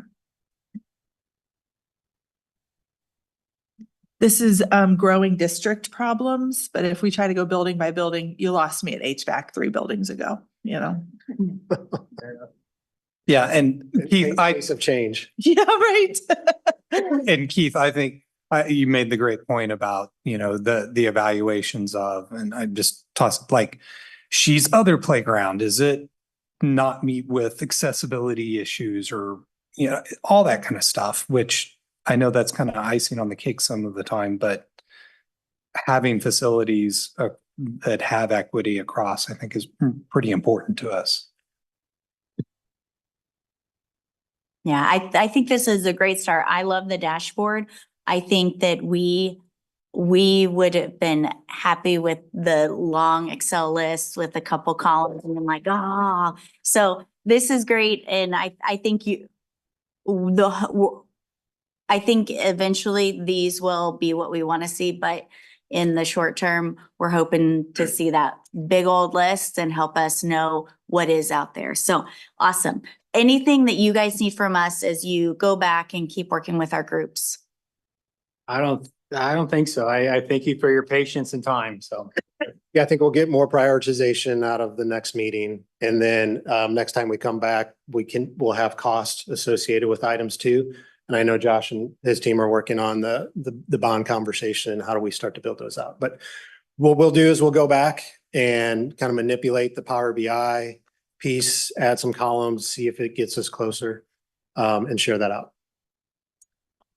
This is growing district problems, but if we try to go building by building, you lost me at HVAC 3 buildings ago, Yeah, and Keith, Pace of change. Yeah, right. And Keith, I think you made the great point about, the evaluations of, and I just tossed like she's other playground. Is it not meet with accessibility issues or, all that kind of stuff, which I know that's kind of icing on the cake some of the time, but having facilities that have equity across, I think is pretty important to us. Yeah, I think this is a great start. I love the dashboard. I think that we would have been happy with the long Excel list with a couple columns and then like, so this is great. And I think I think eventually these will be what we want to see, but in the short term, we're hoping to see that big old list and help us know what is out there. So awesome. Anything that you guys need from us as you go back and keep working with our groups? I don't think so. I thank you for your patience and time, so. Yeah, I think we'll get more prioritization out of the next meeting. And then next time we come back, we'll have costs associated with items too. And I know Josh and his team are working on the bond conversation. How do we start to build those out? But what we'll do is we'll go back and kind of manipulate the Power BI piece, add some columns, see if it gets us closer, and share that out.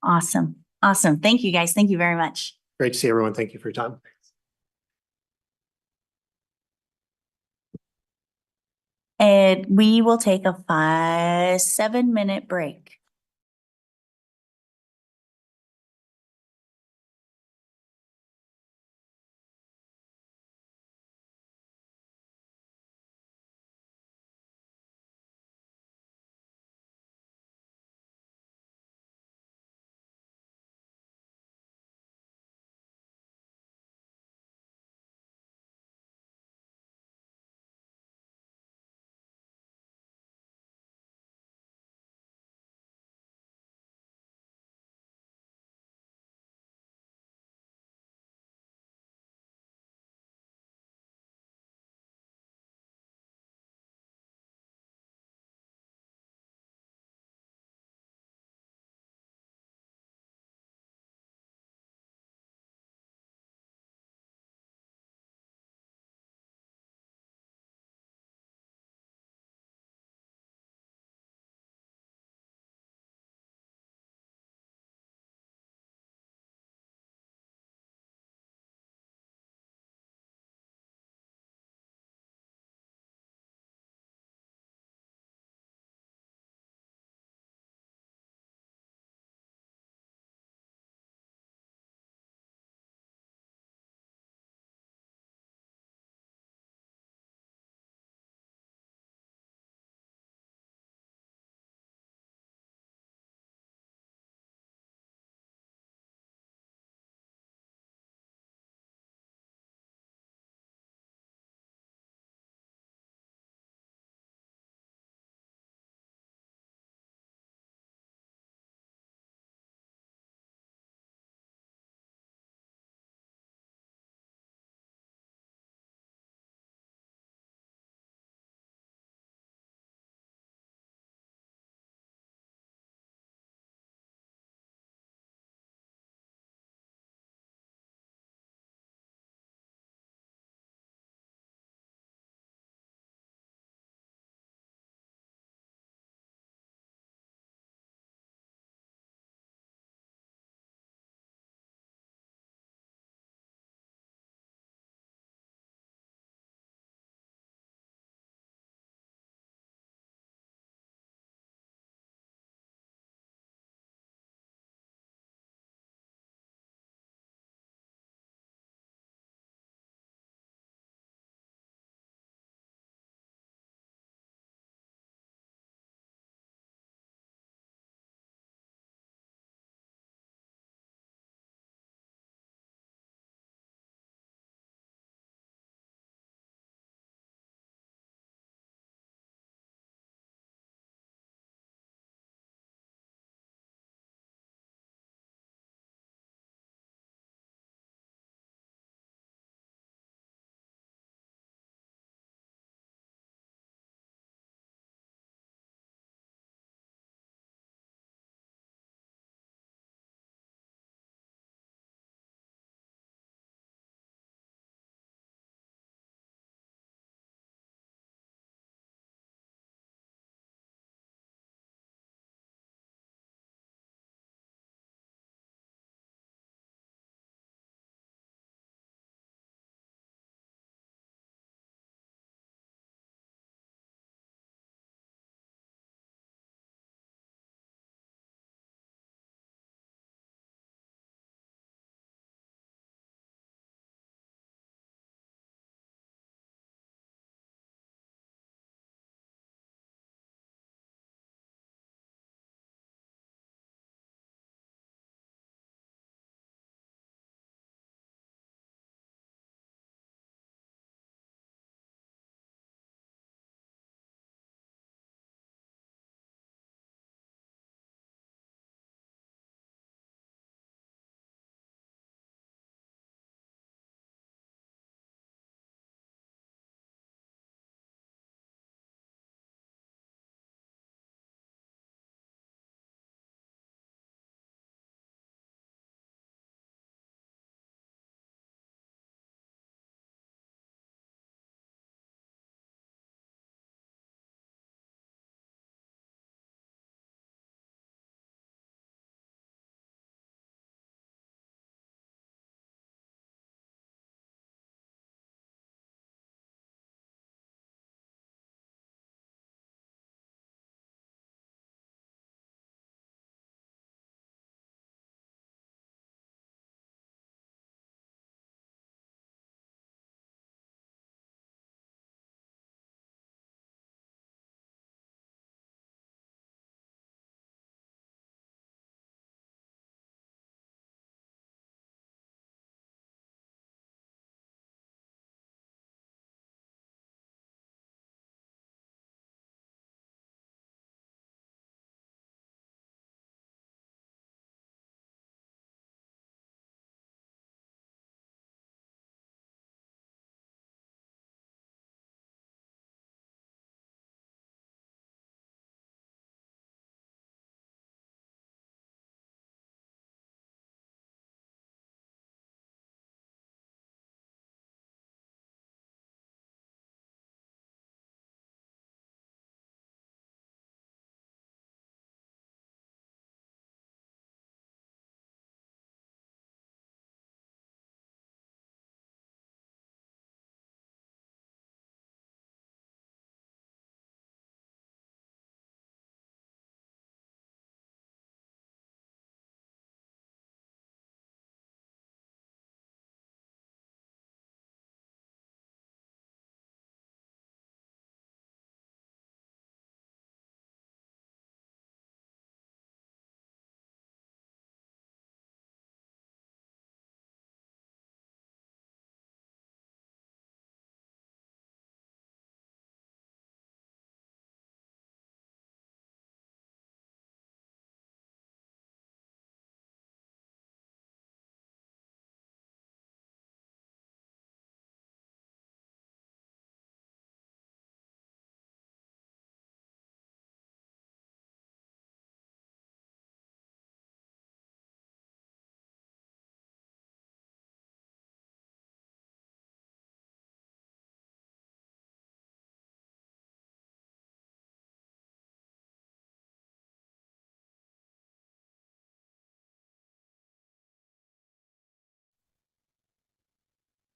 Awesome. Awesome. Thank you guys. Thank you very much. Great to see everyone. Thank you for your time. And we will take a 7-minute break.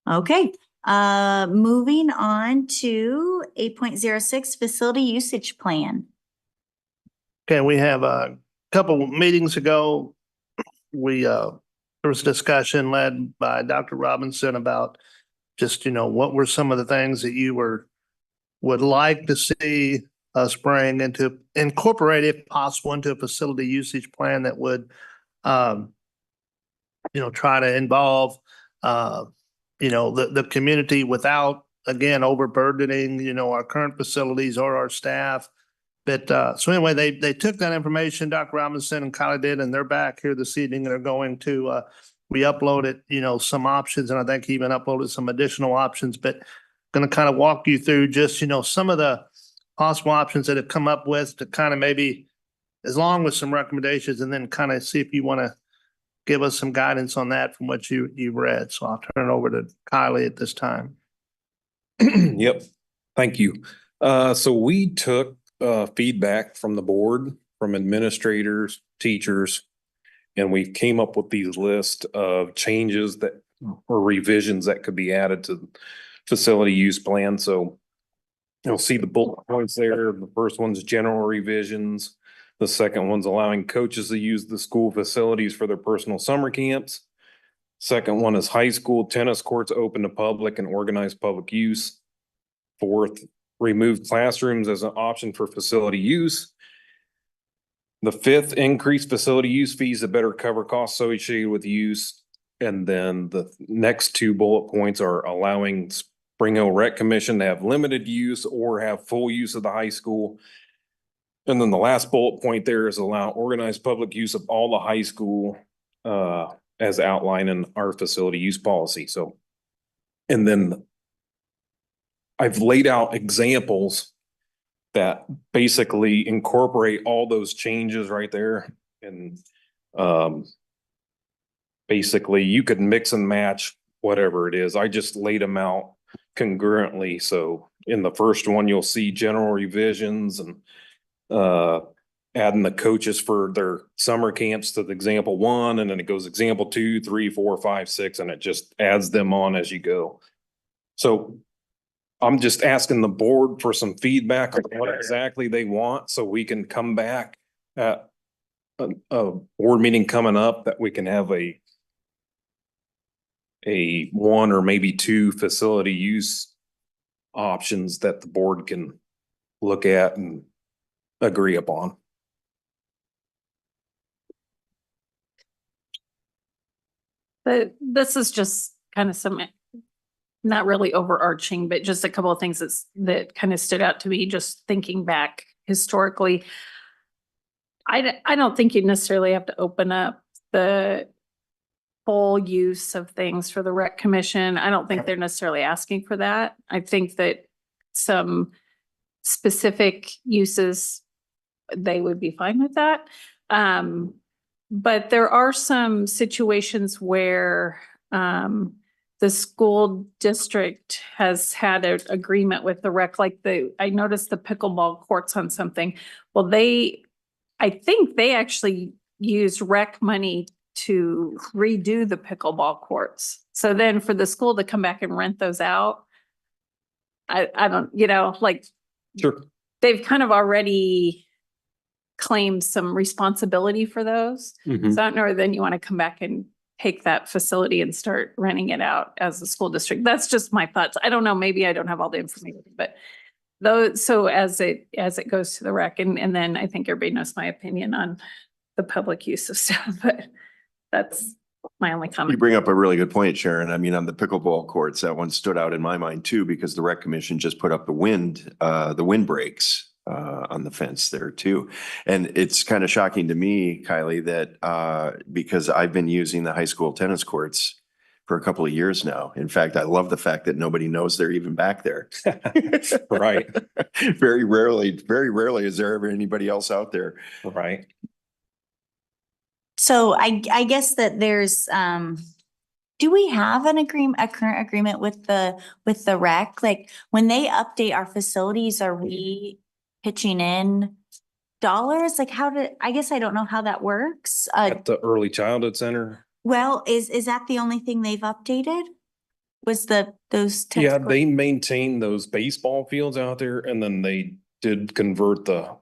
Okay, moving on to 8.06 facility usage plan. Okay, we have a couple meetings ago, there was a discussion led by Dr. Robinson about just, what were some of the things that you would like to see us incorporate if possible into a facility usage plan that would, try to involve, the community without, again, overburdening, our current facilities or our staff. But so anyway, they took that information, Dr. Robinson and Kylie did, and they're back here this evening. They're going to we uploaded, some options, and I think he even uploaded some additional options, but going to kind of walk you through just, some of the possible options that have come up with to kind of maybe, as long with some recommendations, and then kind of see if you want to give us some guidance on that from what you've read. So I'll turn it over to Kylie at this time. Yep, thank you. So we took feedback from the board, from administrators, teachers, and we came up with these list of changes that or revisions that could be added to facility use plan. So you'll see the bullet points there. The first one's general revisions. The second one's allowing coaches to use the school facilities for their personal summer camps. Second one is high school tennis courts open to public and organized public use. Fourth, remove classrooms as an option for facility use. The fifth, increase facility use fees to better cover costs associated with use. And then the next two bullet points are allowing Spring Hill Rec Commission to have limited use or have full use of the high school. And then the last bullet point there is allow organized public use of all the high school as outlined in our facility use policy. So, and then I've laid out examples that basically incorporate all those changes right there. And basically you could mix and match whatever it is. I just laid them out congruently. So in the first one, you'll see general revisions and adding the coaches for their summer camps to the example 1, and then it goes example 2, 3, 4, 5, 6, and it just adds them on as you go. So I'm just asking the board for some feedback on what exactly they want, so we can come back at a board meeting coming up that we can have a 1 or maybe 2 facility use options that the board can look at and agree upon. But this is just kind of some, not really overarching, but just a couple of things that kind of stood out to me, just thinking back historically. I don't think you necessarily have to open up the full use of things for the rec commission. I don't think they're necessarily asking for that. I think that some specific uses, they would be fine with that. But there are some situations where the school district has had an agreement with the rec, like I noticed the pickleball courts on something. Well, I think they actually used rec money to redo the pickleball courts. So then for the school to come back and rent those out, I don't, like, sure, they've kind of already claimed some responsibility for those. Mhm. So I don't know, then you want to come back and take that facility and start renting it out as a school district. That's just my thoughts. I don't know, maybe I don't have all the information, but so as it goes to the rec, and then I think everybody knows my opinion on the public use of stuff, but that's my only You comment. bring up a really good point, Sharon. I mean, on the pickleball courts, that one stood out in my mind too, because the rec commission just put up the wind breaks on the fence there too. And it's kind of shocking to me, Kylie, that because I've been using the high school tennis courts for a couple of years now. In fact, I love the fact that nobody knows they're even back there. Right. Very rarely is there ever anybody else out there. Right. So I guess that there's, do we have a current agreement with the rec? Like when they update our facilities, are we pitching in dollars? Like I guess I don't know how that works. At the early childhood center. Well, is that the only thing they've updated? was those? Yeah, textbook- they maintain those baseball fields out there and then they did convert the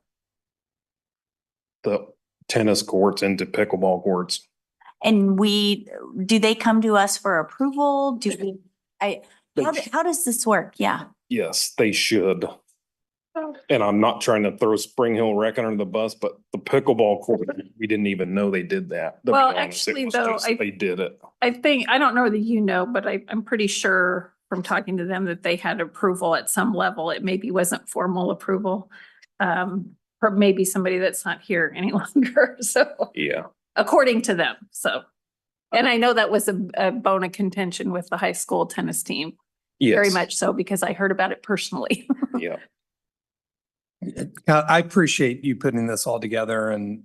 tennis courts into pickleball courts. And do they come to us for approval? How does this work? Yeah. Yes, they should. And I'm not trying to throw Spring Hill Rec under the bus, but the pickleball court, we didn't even know they did that. To be Well, honest, it actually, was though, just they did it. I think, I don't know that you know, but I'm pretty sure from talking to them that they had approval at some level. It maybe wasn't formal approval. For maybe somebody that's not here any longer. So Yeah. according to them, so. And I know that was a bone of contention with the high school tennis team. Very Yes. much so, because I heard about it personally. Yeah. I appreciate you putting this all together and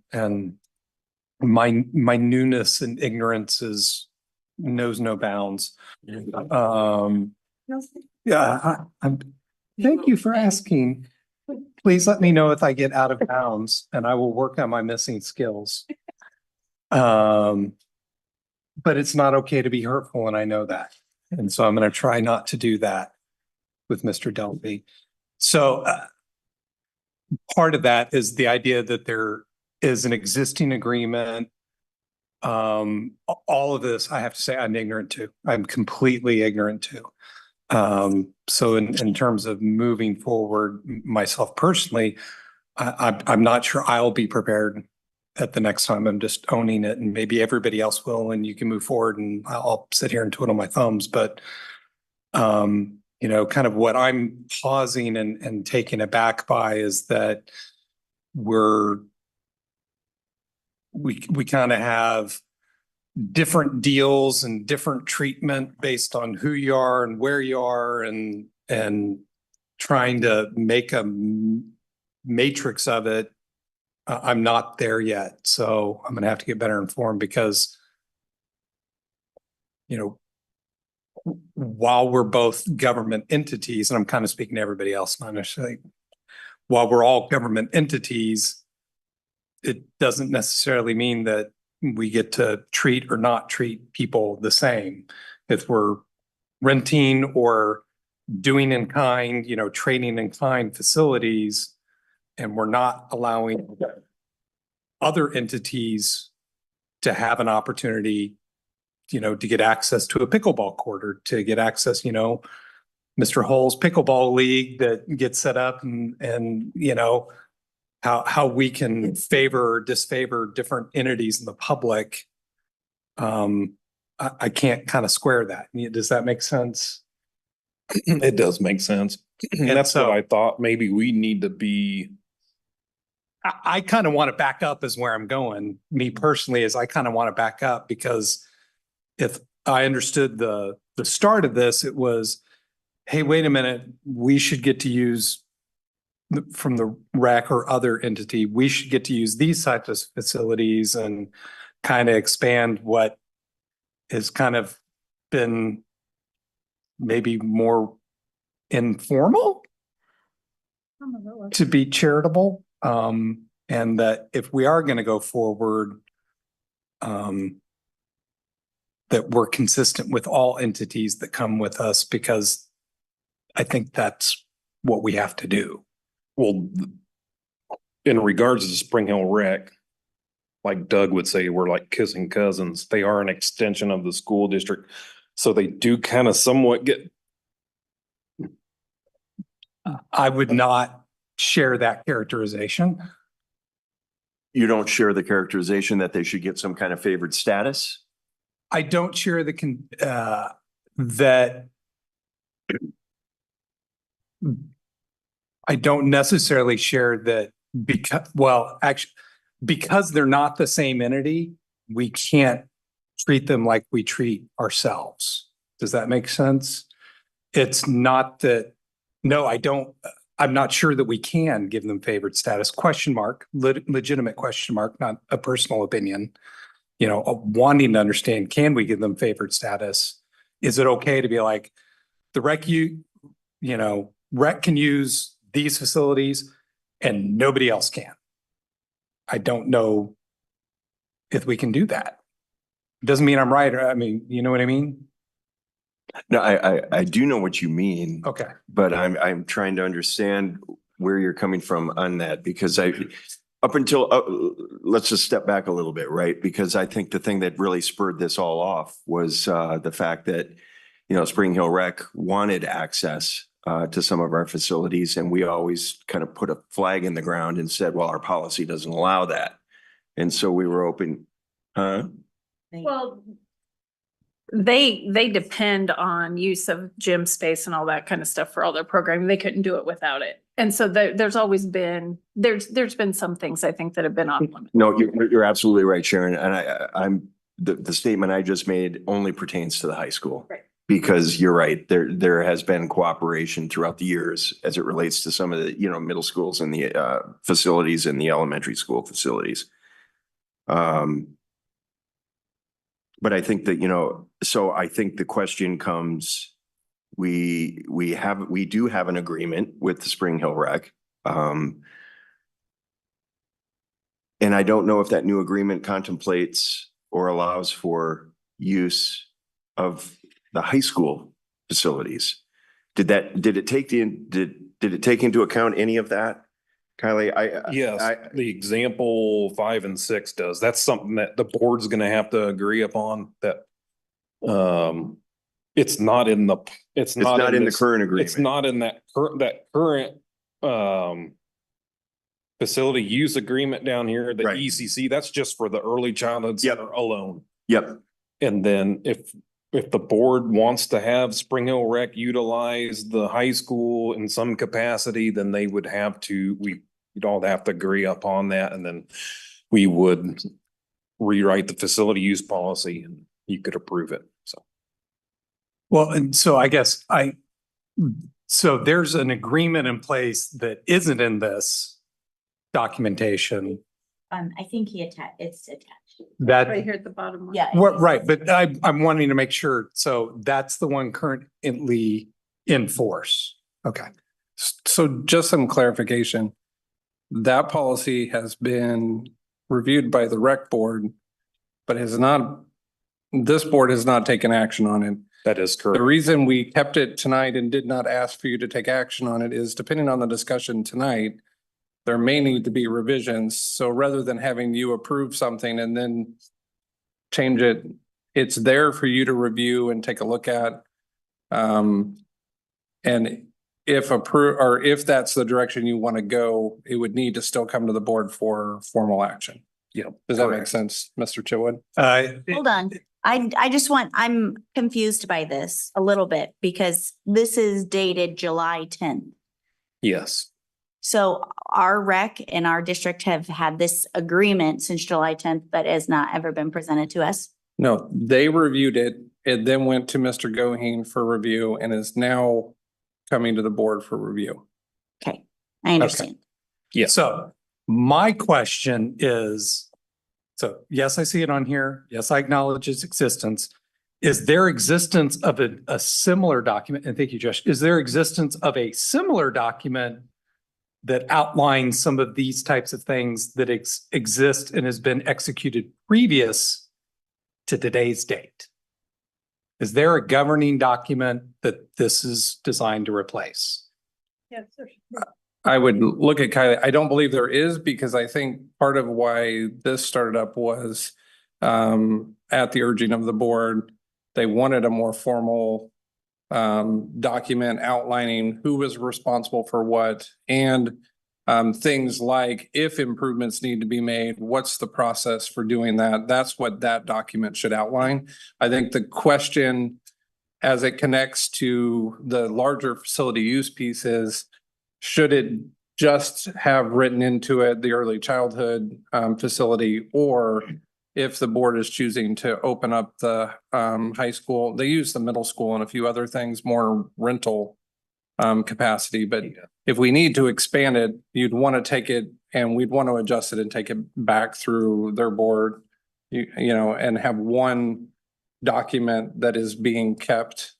my newness and ignorance knows no bounds. Yeah, thank you for asking. Please let me know if I get out of bounds and I will work on my missing skills. But it's not okay to be hurtful and I know that. And so I'm going to try not to do that with Mr. Delphi. So part of that is the idea that there is an existing agreement. All of this, I have to say, I'm ignorant to. I'm completely ignorant to. So in terms of moving forward, myself personally, I'm not sure I'll be prepared at the next time. I'm just owning it, and maybe everybody else will, and you can move forward, and I'll sit here and twiddle my thumbs. But you know, kind of what I'm pausing and taken aback by is that we kind of have different deals and different treatment based on who you are and where you are and trying to make a matrix of it. I'm not there yet. So I'm going to have to get better informed because, you know, while we're both government entities, and I'm kind of speaking to everybody else, not necessarily, while we're all government entities, it doesn't necessarily mean that we get to treat or not treat people the same. If we're renting or doing in kind, you know, trading in kind facilities, and we're not allowing other entities to have an opportunity, you know, to get access to a pickleball court or to get access, you know, Mr. Hull's pickleball league that gets set up and, you know, how we can favor or disfavor different entities in the public. I can't kind of square that. Does that make sense? It does make sense. And that's what I thought. Maybe we need to be. I kind of want to back up is where I'm going. Me personally, is I kind of want to back up because if I understood the start of this, it was, hey, wait a minute, we should get to use from the RAC or other entity, we should get to use these types of facilities and kind of expand what has kind of been maybe more informal to be charitable. And that if we are going to go forward, that we're consistent with all entities that come with us, because I think that's what we have to do. Well, in regards to Spring Hill Rec, like Doug would say, we're like kissing cousins. They are an extension of the school district. So they do kind of somewhat get. I would not share that characterization. You don't share the characterization that they should get some kind of favored status? I don't share that I don't necessarily share that because they're not the same entity, we can't treat them like we treat ourselves. Does that make sense? It's not that, no, I'm not sure that we can give them favored status, question mark, legitimate question mark, not a personal opinion. You know, wanting to understand, can we give them favored status? Is it okay to be like, the rec can use these facilities and nobody else can? I don't know if we can do that. It doesn't mean I'm right. I mean, you know what I mean? No, I do know what you mean. Okay. But I'm trying to understand where you're coming from on that because up until, let's just step back a little bit, right? Because I think the thing that really spurred this all off was the fact that, Spring Hill Rec wanted access to some of our facilities, and we always kind of put a flag in the ground and said, well, our policy doesn't allow that. And so we were open, Well, they depend on use of gym space and all that kind of stuff for all their programming. They couldn't do it without it. And so there's always been, there's been some things I think that have been off limits. No, you're absolutely right, Sharon. And I'm the statement I just made only pertains to the high school. Right. Because you're right, there has been cooperation throughout the years as it relates to some of the, middle schools and the facilities and the elementary school facilities. But I think that, so I think the question comes, we do have an agreement with the Spring Hill Rec. And I don't know if that new agreement contemplates or allows for use of the high school facilities. Did it take into account any of that? Kylie, Yes, the example 5 and 6 does. That's something that the board's gonna have to agree upon that. It's not in the, it's not in the this- current agreement. It's not in that current facility use agreement down here, the Right. ECC, that's just for the early childhood center alone. Yep. And then if the board wants to have Spring Hill Rec utilize the high school in some capacity, then they would have to, we'd all have to agree upon that, and then we would rewrite the facility use policy and you could approve it, so. Well, and so I guess so there's an agreement in place that isn't in this documentation. I think it's attached. That, Right here at the bottom. Yeah. right, but I'm wanting to make sure, so that's the one currently in force. Okay. So just some clarification. That policy has been reviewed by the rec board, but this board has not taken action on it. That is The correct. reason we kept it tonight and did not ask for you to take action on it is depending on the discussion tonight, there may need to be revisions. So rather than having you approve something and then change it, it's there for you to review and take a look at. And if that's the direction you want to go, it would need to still come to the board for formal action. Yeah. Does that make sense, Mr. Chitwood? Hold on. I'm confused by this a little bit because this is dated July 10th. Yes. So our rec and our district have had this agreement since July 10th, but has not ever been presented to us. No, they reviewed it. It then went to Mr. Goheen for review and is now coming to the board for review. Okay, I understand. Yeah. So my question is, so yes, I see it on here. Yes, I acknowledge its existence. Is there existence of a similar document? And thank you, Josh. Is there existence of a similar document that outlines some of these types of things that exist and has been executed previous to today's date? Is there a governing document that this is designed to replace? Yes, sir. I would look at Kylie. I don't believe there is because I think part of why this started up was at the urging of the board, they wanted a more formal document outlining who was responsible for what and things like if improvements need to be made, what's the process for doing that? That's what that document should outline. I think the question as it connects to the larger facility use piece is, should it just have written into it the early childhood facility, or if the board is choosing to open up the high school, they use the middle school and a few other things, more rental capacity. But if we need to expand it, you'd want to take it and we'd want to adjust it and take it back through their board, you know, and have one document that is being kept,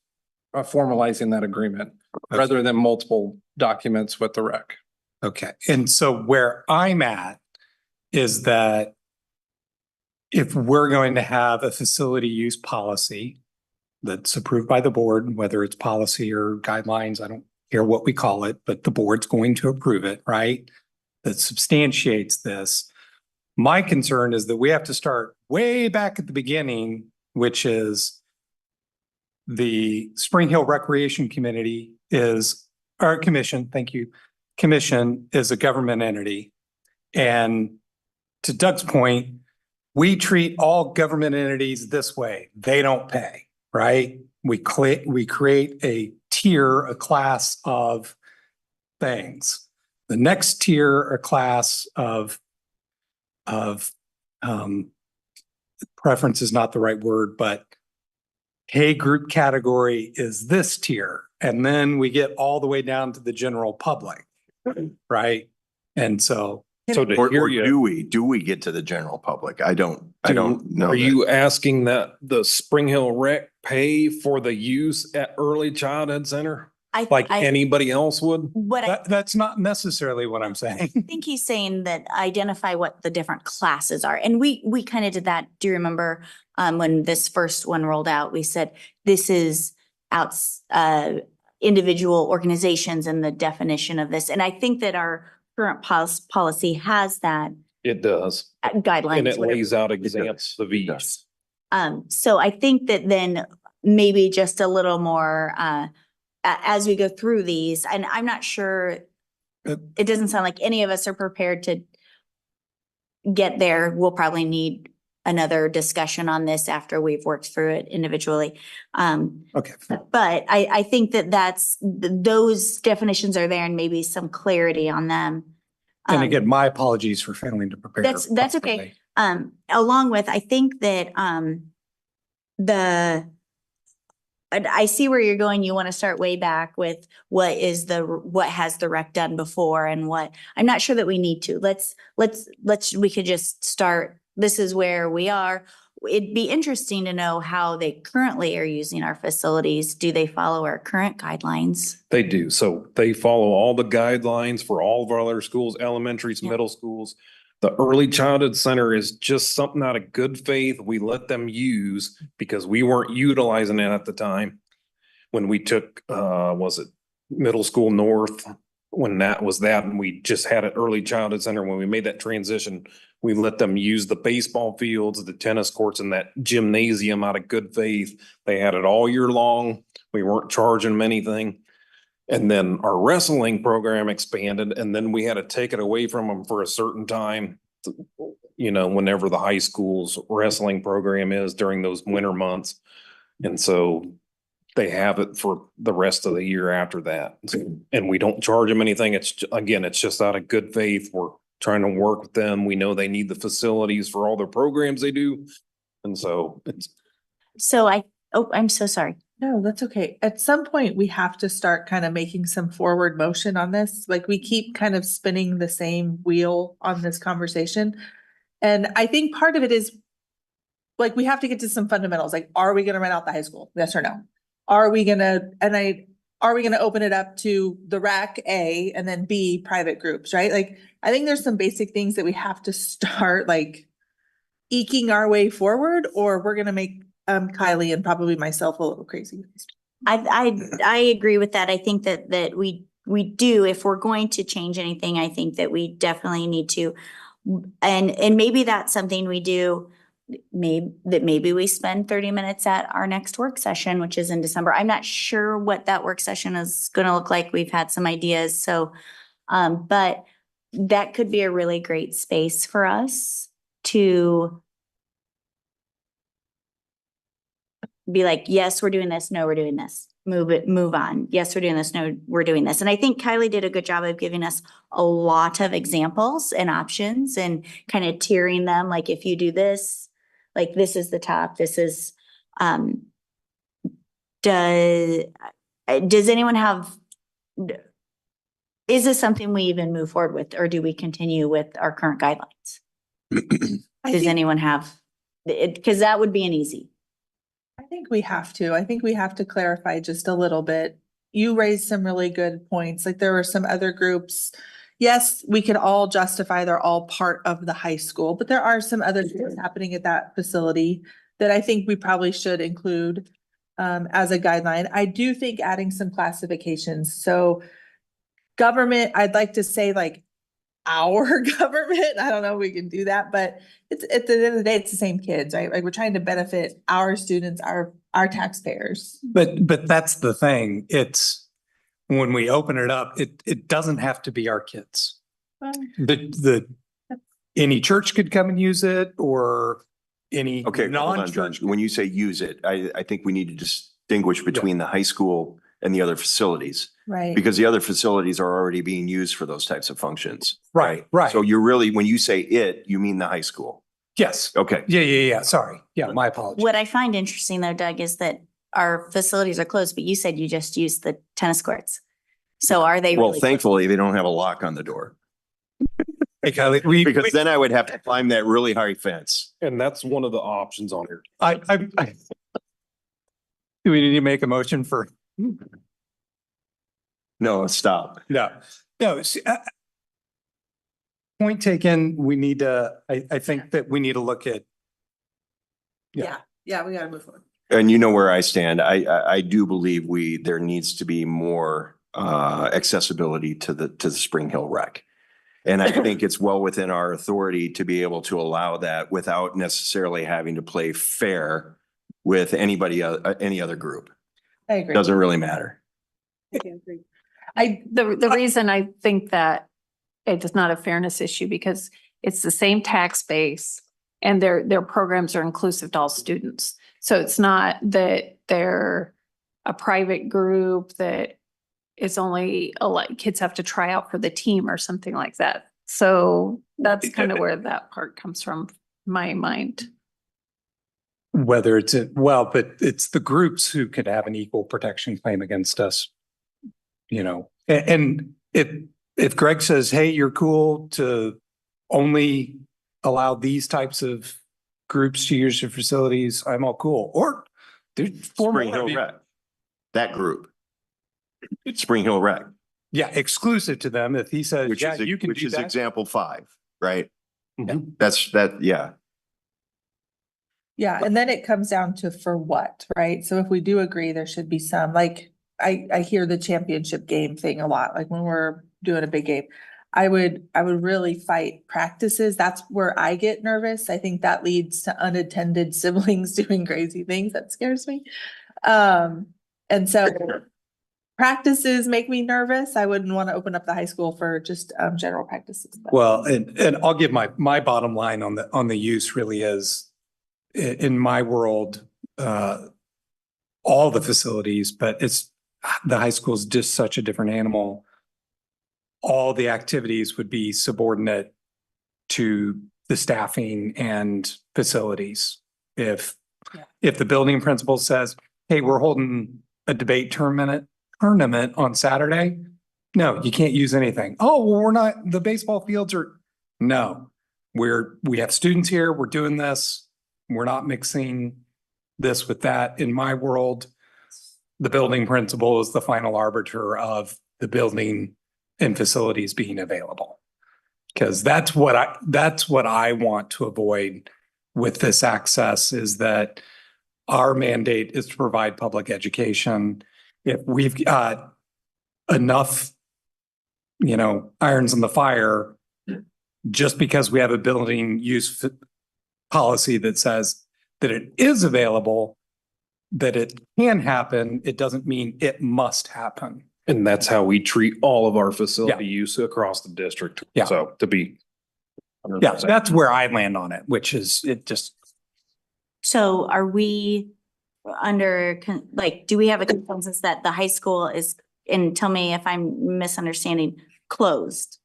formalizing that agreement rather than multiple documents with the rec. Okay, and so where I'm at is that if we're going to have a facility use policy that's approved by the board, whether it's policy or guidelines, I don't care what we call it, but the board's going to approve it, right? That substantiates this. My concern is that we have to start way back at the beginning, which is the Spring Hill Recreation Committee is, or commission, thank you. Commission is a government entity. And to Doug's point, we treat all government entities this way. They don't pay, right? We create a tier, a class of things. The next tier or class of preference is not the right word, but pay group category is this tier. And then we get all the way down to the general public, right? And so Or do we get to the general public? I don't know. Are you asking that the Spring Hill Rec pay for the use at early childhood center? Like anybody else would? That's not necessarily what I'm saying. I think he's saying that identify what the different classes are. And we kind of did that. Do you remember when this first one rolled out, we said, this is individual organizations and the definition of this. And I think that our current policy has that. It does. Guidelines. And it lays out examples of each. So I think that then maybe just a little more, as we go through these, and I'm not sure, it doesn't sound like any of us are prepared to get there. We'll probably need another discussion on this after we've worked through it individually. Okay. But I think that those definitions are there and maybe some clarity on them. And again, my apologies for failing to prepare. That's okay. Along with, I think that I see where you're going. You want to start way back with what has the rec done before and what, I'm not sure that we need to. We could just start, this is where we are. It'd be interesting to know how they currently are using our facilities. Do they follow our current guidelines? They do. So they follow all the guidelines for all of our other schools, elementaries, middle schools. The early childhood center is just something out of good faith we let them use because we weren't utilizing it at the time. When we took, was it Middle School North, when that was that, and we just had an early childhood center. When we made that transition, we let them use the baseball fields, the tennis courts, and that gymnasium out of good faith. They had it all year long. We weren't charging them anything. And then our wrestling program expanded, and then we had to take it away from them for a certain time, whenever the high school's wrestling program is during those winter months. And so they have it for the rest of the year after that. And we don't charge them anything. It's just out of good faith. We're trying to work with them. We know they need the facilities for all their programs they do. And so I'm so sorry. No, that's okay. At some point, we have to start kind of making some forward motion on this. Like we keep kind of spinning the same wheel on this conversation. And I think part of it is like, we have to get to some fundamentals. Like, are we going to rent out the high school? Yes or no? Are we going to open it up to the RAC A and then B private groups, right? Like, I think there's some basic things that we have to start like eking our way forward, or we're going to make Kylie and probably myself a little crazy. I agree with that. I think that we do, if we're going to change anything, I think that we definitely need to, and maybe that's something we do, maybe we spend 30 minutes at our next work session, which is in December. I'm not sure what that work session is going to look like. We've had some ideas. So, but that could be a really great space for us to be like, yes, we're doing this. No, we're doing this. Move on. Yes, we're doing this. No, we're doing this. And I think Kylie did a good job of giving us a lot of examples and options and kind of tiering them. Like, if you do this, like, this is the top, this is, does anyone have, is this something we even move forward with, or do we continue with our current guidelines? Does anyone have, because that would be an easy. I think we have to clarify just a little bit. You raised some really good points. Like, there were some other groups. Yes, we could all justify they're all part of the high school, but there are some other things happening at that facility that I think we probably should include. as a guideline. I do think adding some classifications. So government, I'd like to say like our government. I don't know if we can do that, but it's at the end of the day, it's the same kids, right? Like we're trying to benefit our students, our taxpayers. But that's the thing. It's when we open it up, it doesn't have to be our kids. Any church could come and use it, or any Okay, hold on, non-church. Judge. When you say use it, I think we need to distinguish between the high school and the other facilities. Right. Because the other facilities are already being used for those types of functions. Right. So you're really, when you say it, you mean the high school. Yes. Okay. Yeah. Sorry. Yeah, my apologies. What I find interesting though, Doug, is that our facilities are closed, but you said you just used the tennis courts. So are they Well, really? thankfully, they don't have a lock on the door. Hey, Kylie, Because then I would have to climb that really high fence. And that's one of the options on here. Do we need to make a motion for? No, stop. No. Point taken. We need to, I think that we need to look at. Yeah, we gotta move forward. And you know where I stand. I do believe there needs to be more accessibility to the Spring Hill Rec. And I think it's well within our authority to be able to allow that without necessarily having to play fair with anybody, any other group. I agree. Doesn't really matter. The reason I think that it's not a fairness issue because it's the same tax base and their programs are inclusive to all students. So it's not that they're a private group that is only kids have to try out for the team or something like that. So that's kind of where that part comes from, my mind. Whether it's, but it's the groups who could have an equal protection claim against us. You know, and if Greg says, hey, you're cool to only allow these types of groups to use your facilities, I'm all cool. Or there's Spring Hill Rec, that group. Spring Hill Rec. Yeah, exclusive to them. If he says, Which is, you can which do is that. example 5, right? Mhm. Yeah. Yeah, and then it comes down to for what, right? So if we do agree, there should be some, like, I hear the championship game thing a lot, like when we're doing a big game. I would really fight practices. That's where I get nervous. I think that leads to unattended siblings doing crazy things. That scares me. And so practices make me nervous. I wouldn't want to open up the high school for just general practices. But. Well, and I'll give my bottom line on the use really is in my world, all the facilities, but the high school is just such a different animal. All the activities would be subordinate to the staffing and facilities. If the building principal says, hey, we're holding a debate tournament on Saturday, no, you can't use anything. Oh, well, we're not, the baseball fields are, no, we have students here, we're doing this. We're not mixing this with that. In my world, the building principal is the final arbiter of the building and facilities being available. Because that's what I want to avoid with this access is that our mandate is to provide public education. If we've got enough, irons in the fire, just because we have a building use policy that says that it is available, that it can happen, it doesn't mean it must happen. And that's how we treat all of our facility use across the district. Yeah. So to be. 100%. Yeah, that's where I land on it, which is So are we do we have a consensus that the high school is, and tell me if I'm misunderstanding, closed?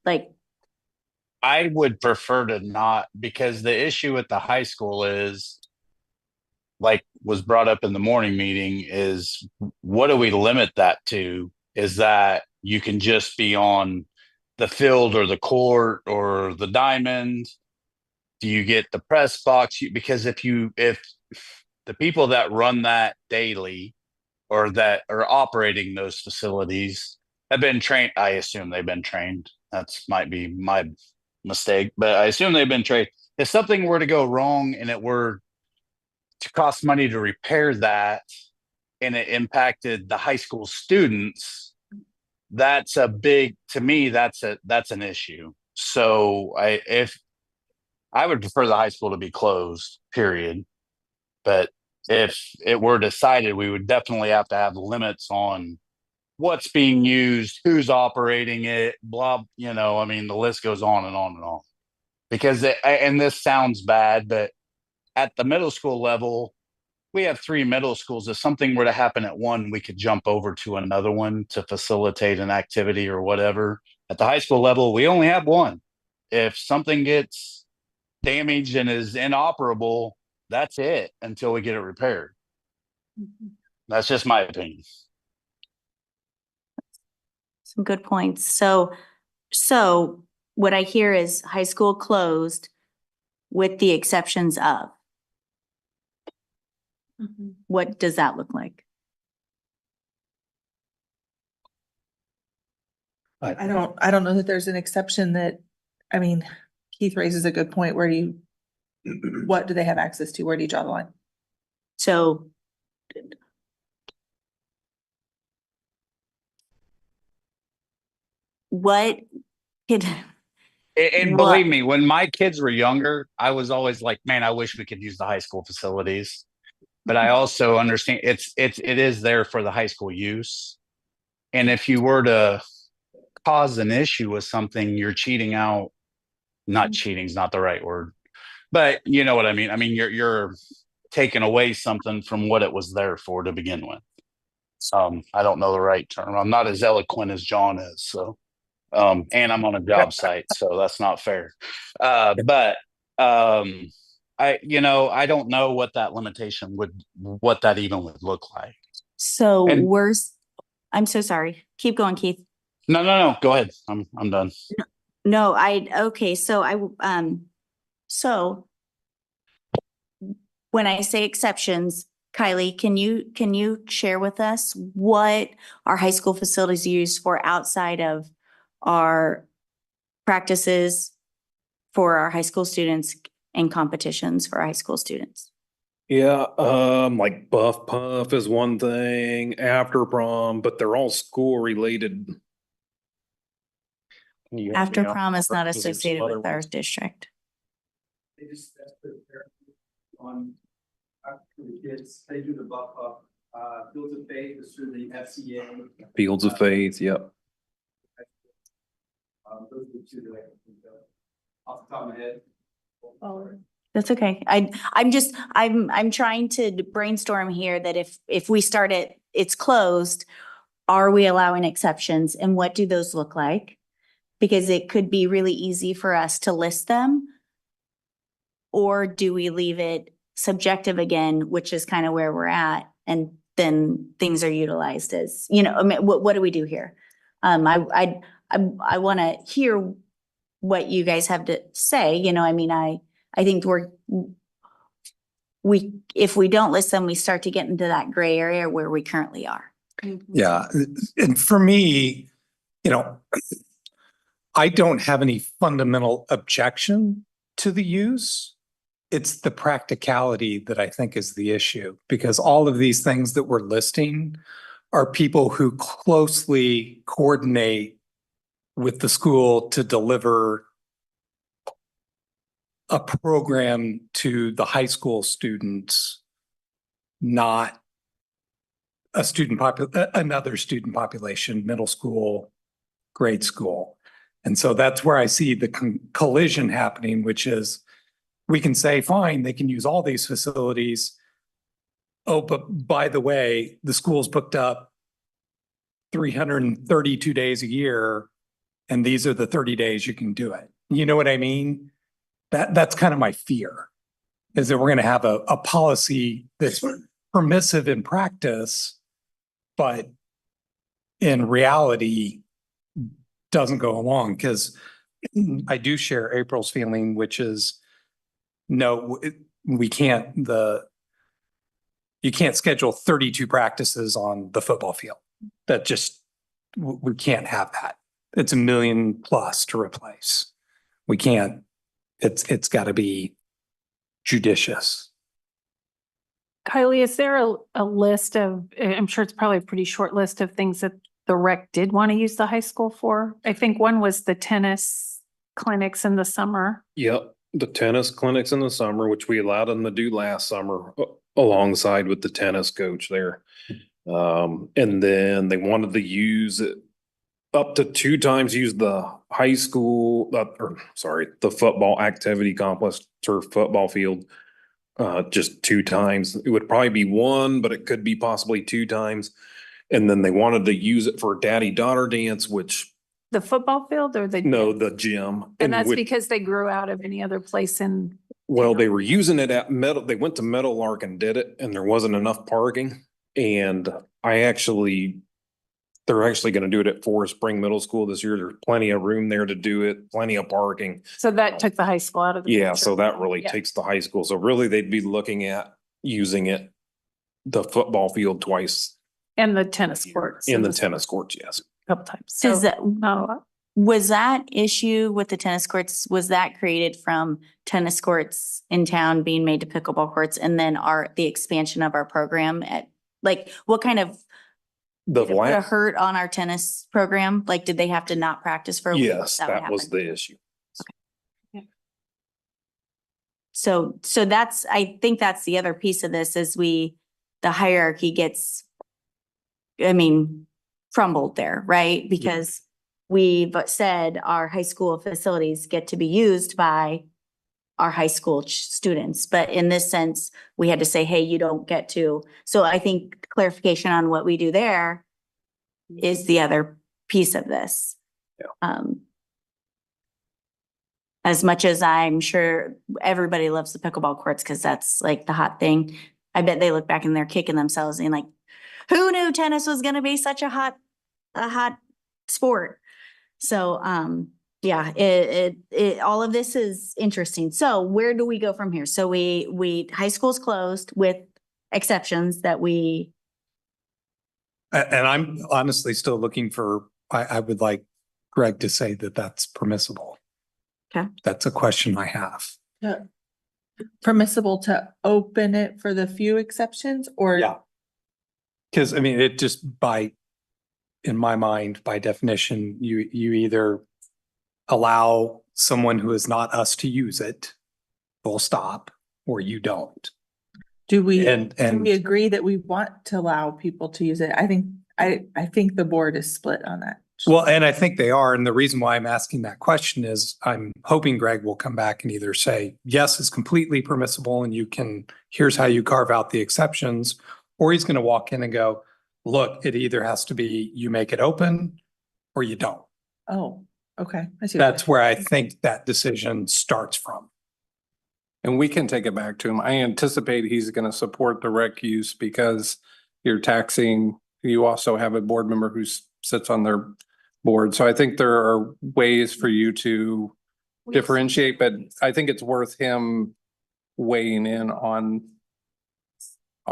I would prefer to not, because the issue with the high school is, like was brought up in the morning meeting, is what do we limit that to? Is that you can just be on the field or the court or the diamond? Do you get the press box? Because if the people that run that daily or that are operating those facilities have been trained, I assume they've been trained. That's might be my mistake, but I assume they've been trained. If something were to go wrong and it were to cost money to repair that, and it impacted the high school students, that's a big, to me, that's an issue. So if I would prefer the high school to be closed, period. But if it were decided, we would definitely have to have limits on what's being used, who's operating it, blah, I mean, the list goes on and on and on. Because and this sounds bad, but at the middle school level, we have 3 middle schools. If something were to happen at one, we could jump over to another one to facilitate an activity or whatever. At the high school level, we only have one. If something gets damaged and is inoperable, that's it until we get it repaired. That's just my opinion. Some good points. So what I hear is high school closed with the exceptions of. What does that look like? I don't know that there's an exception that, I mean, Keith raises a good point. What do they have access to? Where do you draw the line? So what could, And believe me, when my kids were younger, I was always like, man, I wish we could use the high school facilities. But I also understand it is there for the high school use. And if you were to cause an issue with something, you're cheating out. Not cheating is not the right word, but you know what I mean. I mean, you're taking away something from what it was there for to begin with. I don't know the right term. I'm not as eloquent as John is. So, and I'm on a job site, so that's not fair. But I don't know what that limitation what that even would look like. So I'm so sorry. Keep going, Keith. No. Go ahead. I'm done. No, okay. So so when I say exceptions, Kylie, can you share with us what our high school facilities use for outside of our practices for our high school students and competitions for our high school students? Yeah, like Buff Puff is one thing, after prom, but they're all school related. After prom is not associated with our district. They just, on, for the kids, they do the Buff Puff, Fields of Faith is through the FCA. Fields of Faith, yep. Those are the two that I can think of off the top of my head. That's okay. I'm trying to brainstorm here that if we start it's closed, are we allowing exceptions and what do those look like? Because it could be really easy for us to list them. Or do we leave it subjective again, which is kind of where we're at, and then things are utilized as, I mean, what do we do here? I want to hear what you guys have to say. I mean, I think if we don't list them, we start to get into that gray area where we currently are. Yeah, and for me, I don't have any fundamental objection to the use. It's the practicality that I think is the issue, because all of these things that we're listing are people who closely coordinate with the school to deliver a program to the high school students, not another student population, middle school, grade school. And so that's where I see the collision happening, which is we can say, fine, they can use all these facilities. Oh, but by the way, the school's booked up 332 days a year, and these are the 30 days you can do it. You know what I mean? That's kind of my fear, is that we're going to have a policy that's permissive in practice, but in reality doesn't go along. Because I do share April's feeling, which is, no, you can't schedule 32 practices on the football field. That just, we can't have that. It's $1 million plus to replace. We can't, it's got to be judicious. Kylie, is there a list of, I'm sure it's probably a pretty short list of things that the rec did want to use the high school for? I think one was the tennis clinics in the summer. Yep, the tennis clinics in the summer, which we allowed them to do last summer alongside with the tennis coach there. And then they wanted to use it up to 2 times, use the high school, the football activity complex, turf football field. Just 2 times. It would probably be 1, but it could be possibly 2 times. And then they wanted to use it for daddy-daughter dance, which The football field or the? no, the gym. And that's which- because they grew out of any other place in? Well, they were using it at they went to Meadowlark and did it, and there wasn't enough parking. And they're actually gonna do it at Forest Spring Middle School this year. There's plenty of room there to do it, plenty of parking. So that took the high school out of the? Yeah, picture. so that really Yeah. takes the high school. So really, they'd be looking at using it, the football field twice And the tennis courts. in and the tennis courts, yes. Couple times. Does So that, not a lot. was that issue with the tennis courts, was that created from tennis courts in town being made to pickleball courts and then the expansion of our program at, like, what kind of The did it put a last, hurt on our tennis program? Like, did they have to not practice for a week? yes, Is what that was happened? the issue. So that's, I think that's the other piece of this is the hierarchy gets, I mean, crumbled there, right? Because we've said our high school facilities get to be used by our high school students. But in this sense, we had to say, hey, you don't get to. So I think clarification on what we do there is the other piece of this. As much as I'm sure everybody loves the pickleball courts because that's like the hot thing. I bet they look back and they're kicking themselves and like, who knew tennis was gonna be such a hot sport? So, yeah, all of this is interesting. So where do we go from here? So high school's closed with exceptions that we. And I'm honestly still looking for, I would like Greg to say that that's permissible. Okay. That's a question I have. Permissible to open it for the few exceptions or? Yeah. Because I mean, it just in my mind, by definition, you either allow someone who is not us to use it, full stop, or you don't. Do we And agree that we want to allow people to use it? I think the board is split on that. well, and I think they are. And the reason why I'm asking that question is I'm hoping Greg will come back and either say, yes, it's completely permissible and here's how you carve out the exceptions, or he's going to walk in and go, look, it either has to be you make it open or you don't. Oh, okay. I see. That's where I think that decision starts from. And we can take it back to him. I anticipate he's going to support the rec use because you're taxing, you also have a board member who sits on their board. So I think there are ways for you to differentiate, but I think it's worth him weighing in on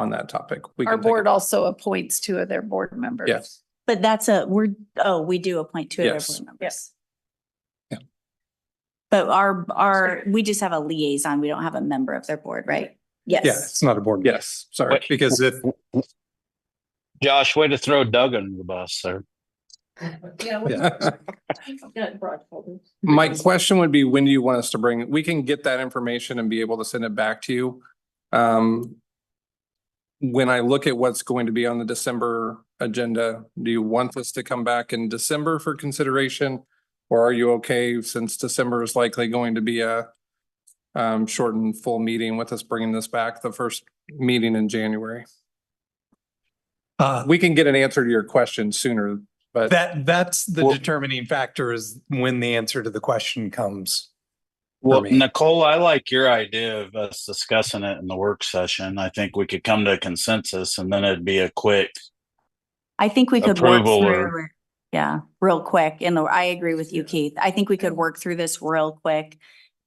that topic. Our board also appoints 2 of their board members. Yes. But that's we do appoint 2 of their Yes. board members. Yes. Yeah. But we just have a liaison. We don't have a member of their board, right? Yes. Yeah, it's not a board. Yes, sorry. Wait. Because if Josh, way to throw Doug under the bus, sir. My question would be, when do you want us to we can get that information and be able to send it back to you. When I look at what's going to be on the December agenda, do you want us to come back in December for consideration? Or are you okay since December is likely going to be a short and full meeting with us bringing this back the first meeting in January? We can get an answer to your question sooner, but that's the determining factor is when the answer to the question comes. Well, Nicole, I like your idea of us discussing it in the work session. I think we could come to a consensus and then it'd be a quick. I think we could work approval through, real quick. I agree with you, Keith. I think we could work through this real quick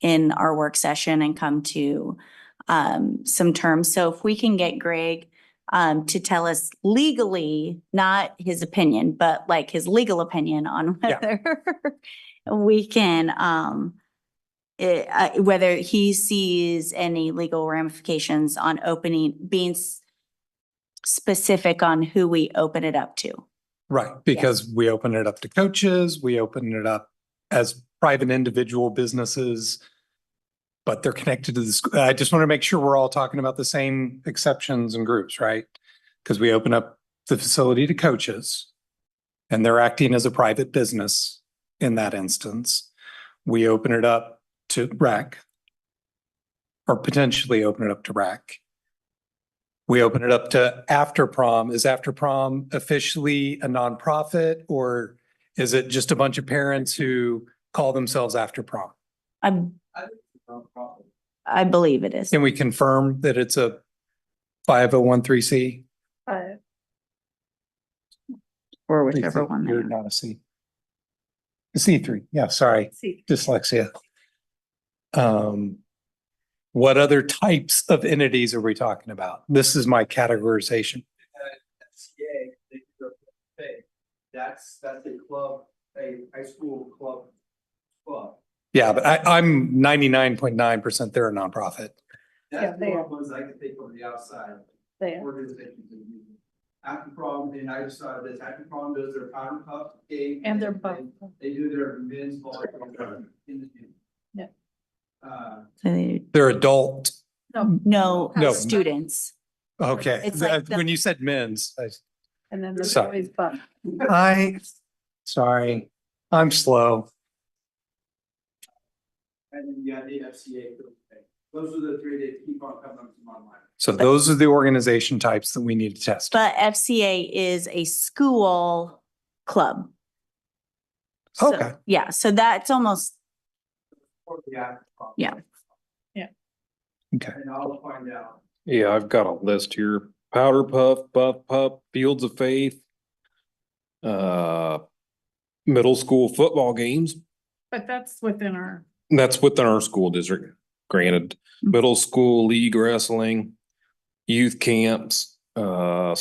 in our work session and come to some terms. So if we can get Greg to tell us legally, not his opinion, but like his legal opinion on whether we can whether he sees any legal ramifications on being specific on who we open it up to. Right, because we open it up to coaches, we open it up as private individual businesses, but they're connected to the school. I just want to make sure we're all talking about the same exceptions and groups, right? Because we open up the facility to coaches and they're acting as a private business in that instance. We open it up to rec or potentially open it up to rec. We open it up to after prom. Is after prom officially a nonprofit or is it just a bunch of parents who call themselves after prom? I believe it is. Can we confirm that it's a 501(c)(3)? Or whichever one. You're not a C. C3, yeah, sorry, dyslexia. What other types of entities are we talking about? This is my categorization. That's a club, a high school club. Yeah, but I'm 99.9% they're a nonprofit. That's the ones I can think from the outside. Organizations. After prom, and I just saw this, after prom does their powder puff game. And their puff. They do their men's volleyball in the gym. Yeah. They're adult. No, No. students. Okay, It's like when you said men's, And then the Sorry. boys buff. sorry, I'm slow. And then you got the FCA. Those are the three that keep on coming up to my mind. So those are the organization types that we need to test. But FCA is a school club. So, Okay. yeah, so that's almost, Yeah. yeah. Okay. And I'll find out. Yeah, I've got a list here. Powder Puff, Buff Puff, Fields of Faith. Middle school football games. But that's within our. That's within our school district, granted. Middle school league wrestling, youth camps, so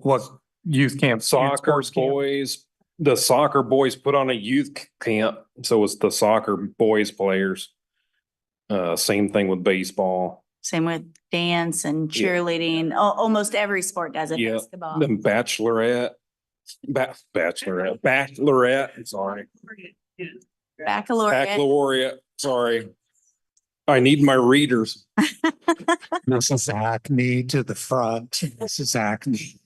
What youth camp? soccer boys. The soccer boys put on a youth camp, so it's the soccer boys players. Same thing with baseball. Same with dance and cheerleading. Almost every sport does it. Yeah, Basketball. then bachelorette, sorry. Baccalaureate, sorry. I need my readers. Mrs. Acne to the front. Mrs. Acne.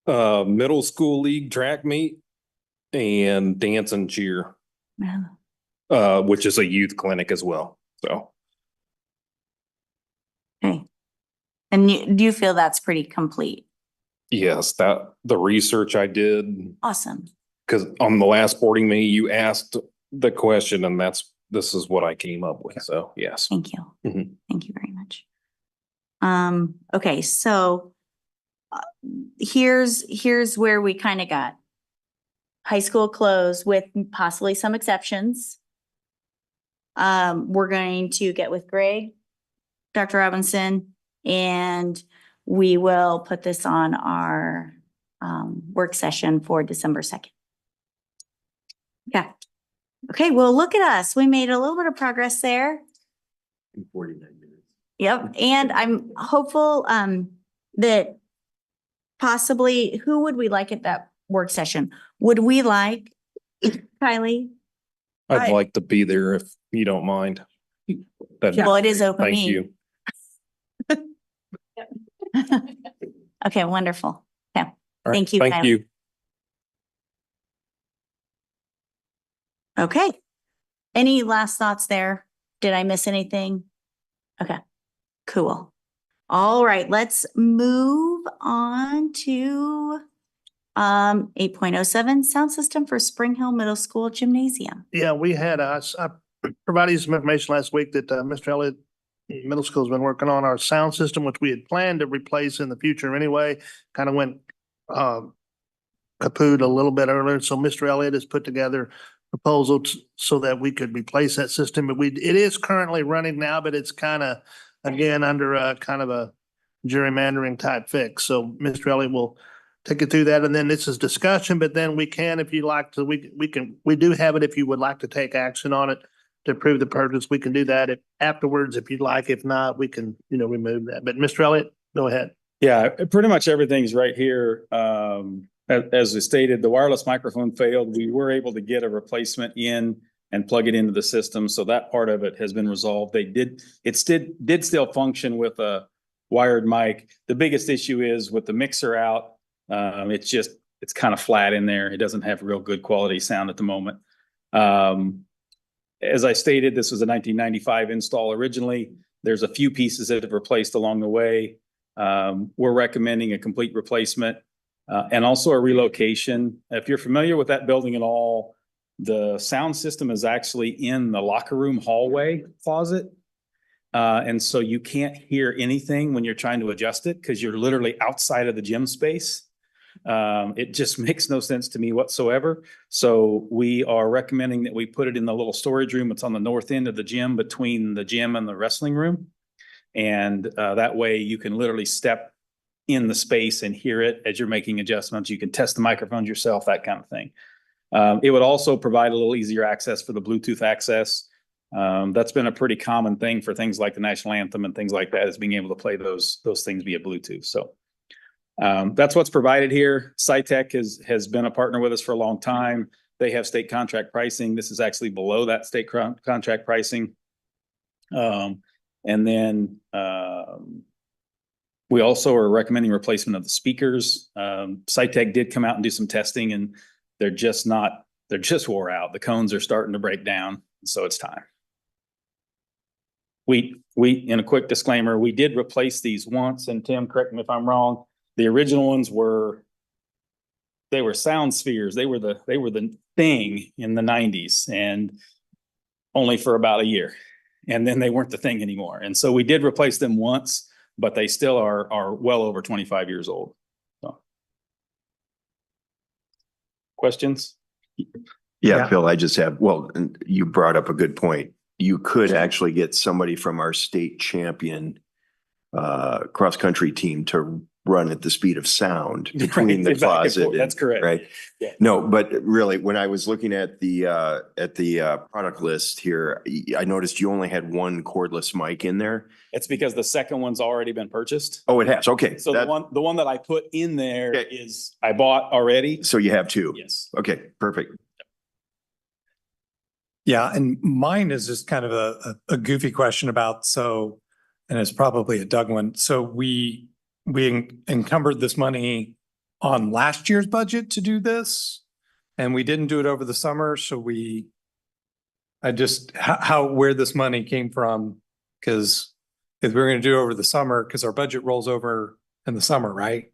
Middle school league track meet and dance and cheer, which is a youth clinic as well. So. Okay. And do you feel that's pretty complete? Yes, the research I did, Awesome. because on the last boarding meeting, you asked the question and this is what I came up with. So, yes. Thank you. Mhm. Thank you very much. Okay, so here's where we kind of got high school closed with possibly some exceptions. We're going to get with Greg, Dr. Robinson, and we will put this on our work session for December 2nd. Yeah. Okay, well, look at us. We made a little bit of progress there. 49 minutes. Yep, and I'm hopeful that possibly, who would we like at that work session? Would we like Kylie? I'd like to be there if you don't mind. Well, it is open Thank meeting. you. Okay, wonderful. Okay, All right, thank you. Thank Kylie. you. Okay. Any last thoughts there? Did I miss anything? Okay, cool. All right, let's move on to 8.07 sound system for Spring Hill Middle School Gymnasium. Yeah, we had, I provided you some information last week that Mr. Elliott Middle School's been working on our sound system, which we had planned to replace in the future anyway. Kind of went kaput a little bit earlier. So Mr. Elliott has put together a proposal so that we could replace that system. But it is currently running now, but it's kind of, again, under kind of a gerrymandering type fix. So Mr. Elliott will take you through that. And then this is discussion, but then we can, if you like to, we do have it. If you would like to take action on it to approve the purchase, we can do that afterwards if you'd like. If not, we can, remove that. But Mr. Elliott, go ahead. Yeah, pretty much everything's right here. As I stated, the wireless microphone failed. We were able to get a replacement in and plug it into the system. So that part of it has been resolved. It did still function with a wired mic. The biggest issue is with the mixer out. It's kind of flat in there. It doesn't have real good quality sound at the moment. As I stated, this was a 1995 install originally. There's a few pieces that have replaced along the way. We're recommending a complete replacement and also a relocation. If you're familiar with that building at all, the sound system is actually in the locker room hallway closet. And so you can't hear anything when you're trying to adjust it because you're literally outside of the gym space. It just makes no sense to me whatsoever. So we are recommending that we put it in the little storage room. It's on the north end of the gym between the gym and the wrestling room. And that way you can literally step in the space and hear it as you're making adjustments. You can test the microphones yourself, that kind of thing. It would also provide a little easier access for the Bluetooth access. That's been a pretty common thing for things like the national anthem and things like that, is being able to play those things via Bluetooth. So that's what's provided here. SciTech has been a partner with us for a long time. They have state contract pricing. This is actually below that state contract pricing. And then we also are recommending replacement of the speakers. SciTech did come out and do some testing, and they're just wore out. The cones are starting to break down, so it's time. We, in a quick disclaimer, we did replace these once, and Tim, correct me if I'm wrong. The original ones were sound spheres. They were the thing in the 90s, and only for about a year. And then they weren't the thing anymore. And so we did replace them once, but they still are well over 25 years old. So. Questions? Yeah, Phil, I just have, you brought up a good point. You could actually get somebody from our state champion cross-country team to run at the speed of sound between the closet. That's correct. Right. Yeah. No, but really, when I was looking at the product list here, I noticed you only had one cordless mic in there. It's because the second one's already been purchased. Oh, it has. Okay. So the one that I put in there is I bought already. So you have two. Yes. Okay, perfect. Yeah, and mine is just kind of a goofy question about, and it's probably a Doug one. So we encumbered this money on last year's budget to do this, and we didn't do it over the summer. So where this money came from, because if we're going to do it over the summer, because our budget rolls over in the summer, right?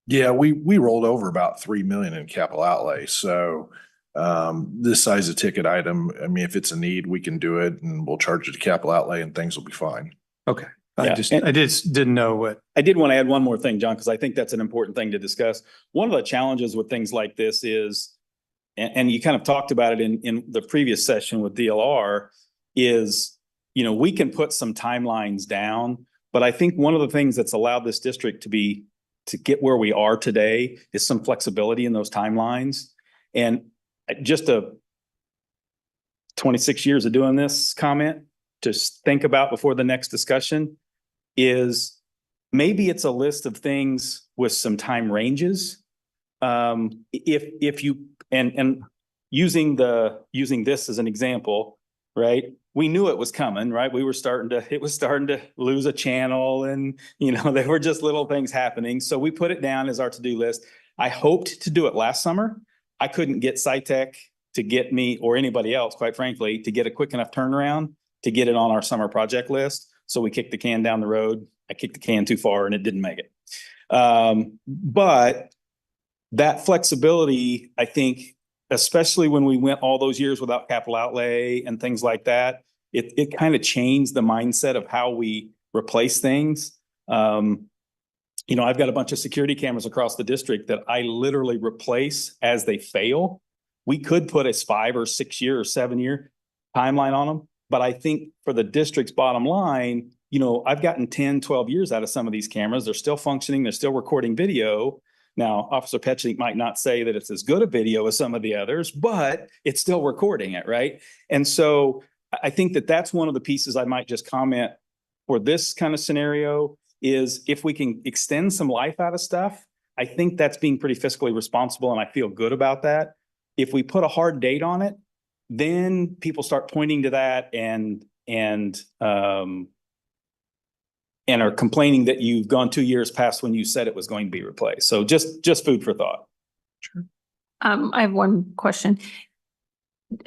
Yeah, we rolled over about 3 million in capital outlay. So this size of ticket item, I mean, if it's a need, we can do it, and we'll charge it to capital outlay and things will be fine. Okay. Yeah, I just didn't know what. I did want to add one more thing, John, because I think that's an important thing to discuss. One of the challenges with things like this is, and you kind of talked about it in the previous session with DLR, is, we can put some timelines down, but I think one of the things that's allowed this district to get where we are today is some flexibility in those timelines. And just 26 years of doing this comment, just think about before the next discussion is maybe it's a list of things with some time ranges. If you, and using this as an example, right? We knew it was coming, right? It was starting to lose a channel, and, there were just little things happening. So we put it down as our to-do list. I hoped to do it last summer. I couldn't get SciTech to get me, or anybody else, quite frankly, to get a quick enough turnaround to get it on our summer project list. So we kicked the can down the road. I kicked the can too far and it didn't make it. But that flexibility, I think, especially when we went all those years without capital outlay and things like that, it kind of changed the mindset of how we replace things. I've got a bunch of security cameras across the district that I literally replace as they fail. We could put a 5 or 6 year or 7 year timeline on them. But I think for the district's bottom line, you know, I've gotten 10, 12 years out of some of these cameras. They're still functioning. They're still recording video. Now, Officer Petchnik might not say that it's as good a video as some of the others, but it's still recording it, right? And so I think that that's one of the pieces I might just comment for this kind of scenario is if we can extend some life out of stuff, I think that's being pretty fiscally responsible and I feel good about that. If we put a hard date on it, then people start pointing to that and are complaining that you've gone 2 years past when you said it was going to be replaced. So just food for thought. I have one question.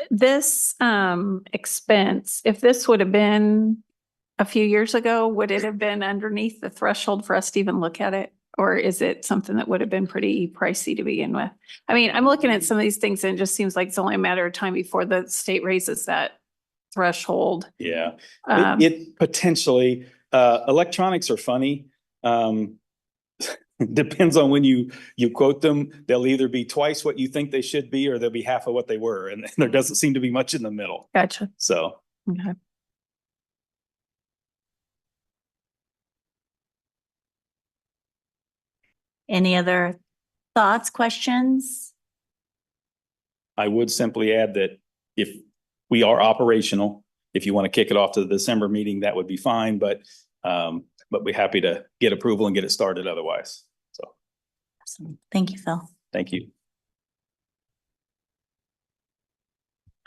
This expense, if this would have been a few years ago, would it have been underneath the threshold for us to even look at it? Or is it something that would have been pretty pricey to begin with? I mean, I'm looking at some of these things and it just seems like it's only a matter of time before the state raises that threshold. Yeah, it potentially, electronics are funny. Depends on when you quote them. They'll either be twice what you think they should be, or they'll be half of what they were. And there doesn't seem to be much in the middle. Gotcha. So. Okay. Any other thoughts, questions? I would simply add that if we are operational, if you want to kick it off to the December meeting, that would be fine, but we're happy to get approval and get it started otherwise. So. Awesome. Thank you, Phil. Thank you.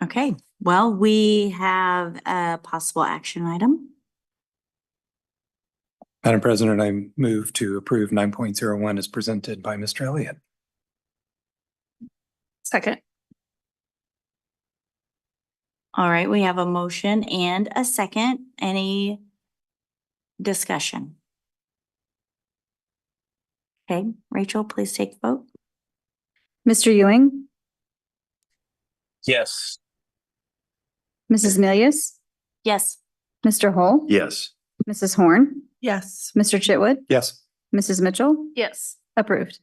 Okay, well, we have a possible action item. Madam President, I move to approve 9.01 as presented by Mr. Elliott. Second. All right, we have a motion and a second. Any discussion? Okay, Rachel, please take the vote. Mr. Ewing, Yes. Mrs. Milius, Yes. Mr. Hull, Yes. Mrs. Horn, Yes. Mr. Chitwood, Yes. Mrs. Mitchell, Yes. approved.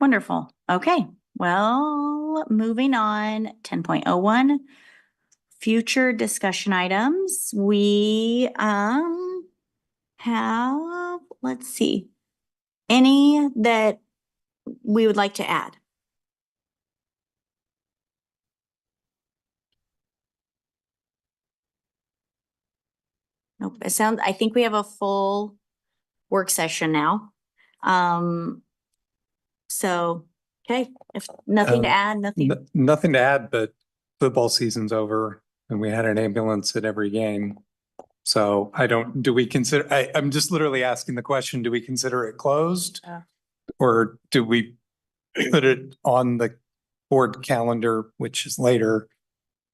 Wonderful. Okay, well, moving on, 10.01. Future discussion items. We have, let's see, any that we would like to add? Nope, I think we have a full work session now. So, okay, if nothing to add, nothing. Nothing to add, but football season's over and we had an ambulance at every game. So I'm just literally asking the question, do we consider it closed? Or do we put it on the board calendar, which is later,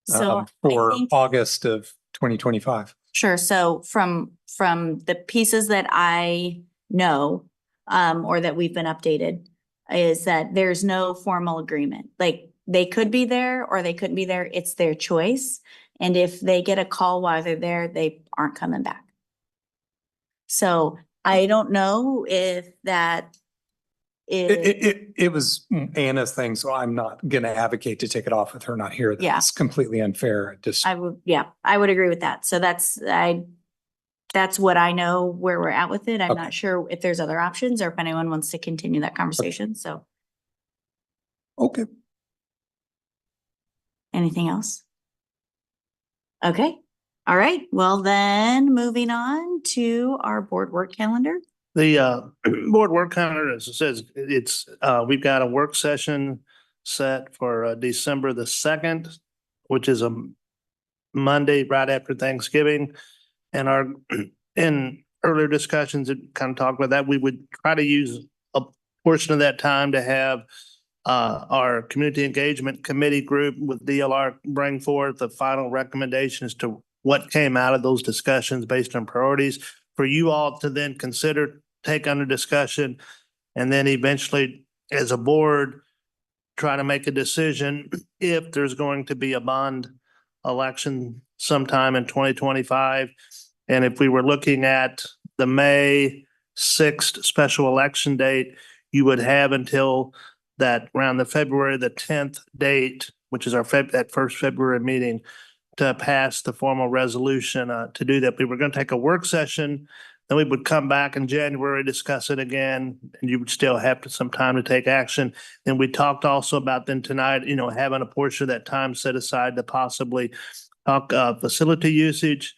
So for I think- August of 2025? Sure. So from the pieces that I know, or that we've been updated, is that there's no formal agreement. Like they could be there or they couldn't be there. It's their choice. And if they get a call while they're there, they aren't coming back. So I don't know if that is. It was Anna's thing, so I'm not gonna advocate to take it off with her not here. Yeah. That's completely unfair. I would agree with that. So that's what I know where we're at with it. I'm not sure if there's other options or if anyone wants to continue that conversation. So. Okay. Anything else? Okay. All right. Well, then moving on to our board work calendar. The board work calendar, as it says, we've got a work session set for December the 2nd, which is a Monday right after Thanksgiving. And in earlier discussions, it kind of talked about that. We would try to use a portion of that time to have our community engagement committee group with DLR bring forth the final recommendations to what came out of those discussions based on priorities for you all to then consider, take under discussion, and then eventually as a board, try to make a decision if there's going to be a bond election sometime in 2025. And if we were looking at the May 6th special election date, you would have until that around the February the 10th date, which is that first February meeting, to pass the formal resolution to do that. We were going to take a work session, then we would come back in January, discuss it again, and you would still have some time to take action. And we talked also about then tonight, having a portion of that time set aside to possibly talk facility usage.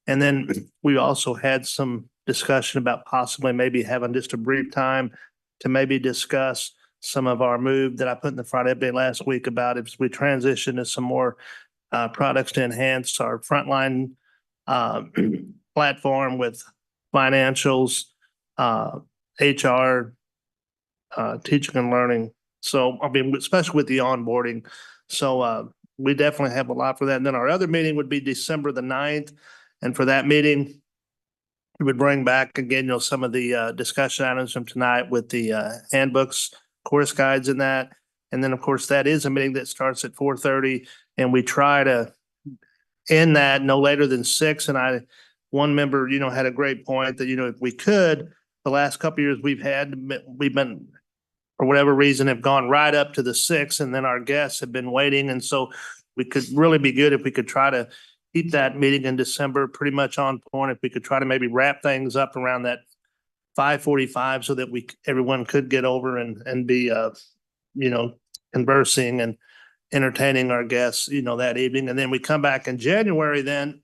And then we also had some discussion about possibly maybe having just a brief time to maybe discuss some of our move that I put in the Friday update last week about if we transition to some more products to enhance our frontline platform with financials, HR, teaching and learning. So, I mean, especially with the onboarding. So we definitely have a lot for that. And then our other meeting would be December the 9th. And for that meeting, we would bring back again, some of the discussion items from tonight with the handbooks, course guides and that. And then, of course, that is a meeting that starts at 4:30, and we try to end that no later than 6. And one member, had a great point that, if we could, the last couple of years we've been, for whatever reason, have gone right up to the 6, and then our guests have been waiting. And so we could really be good if we could try to keep that meeting in December pretty much on point. If we could try to maybe wrap things up around that 5:45 so that everyone could get over and be, conversing and entertaining our guests, that evening. And then we come back in January then,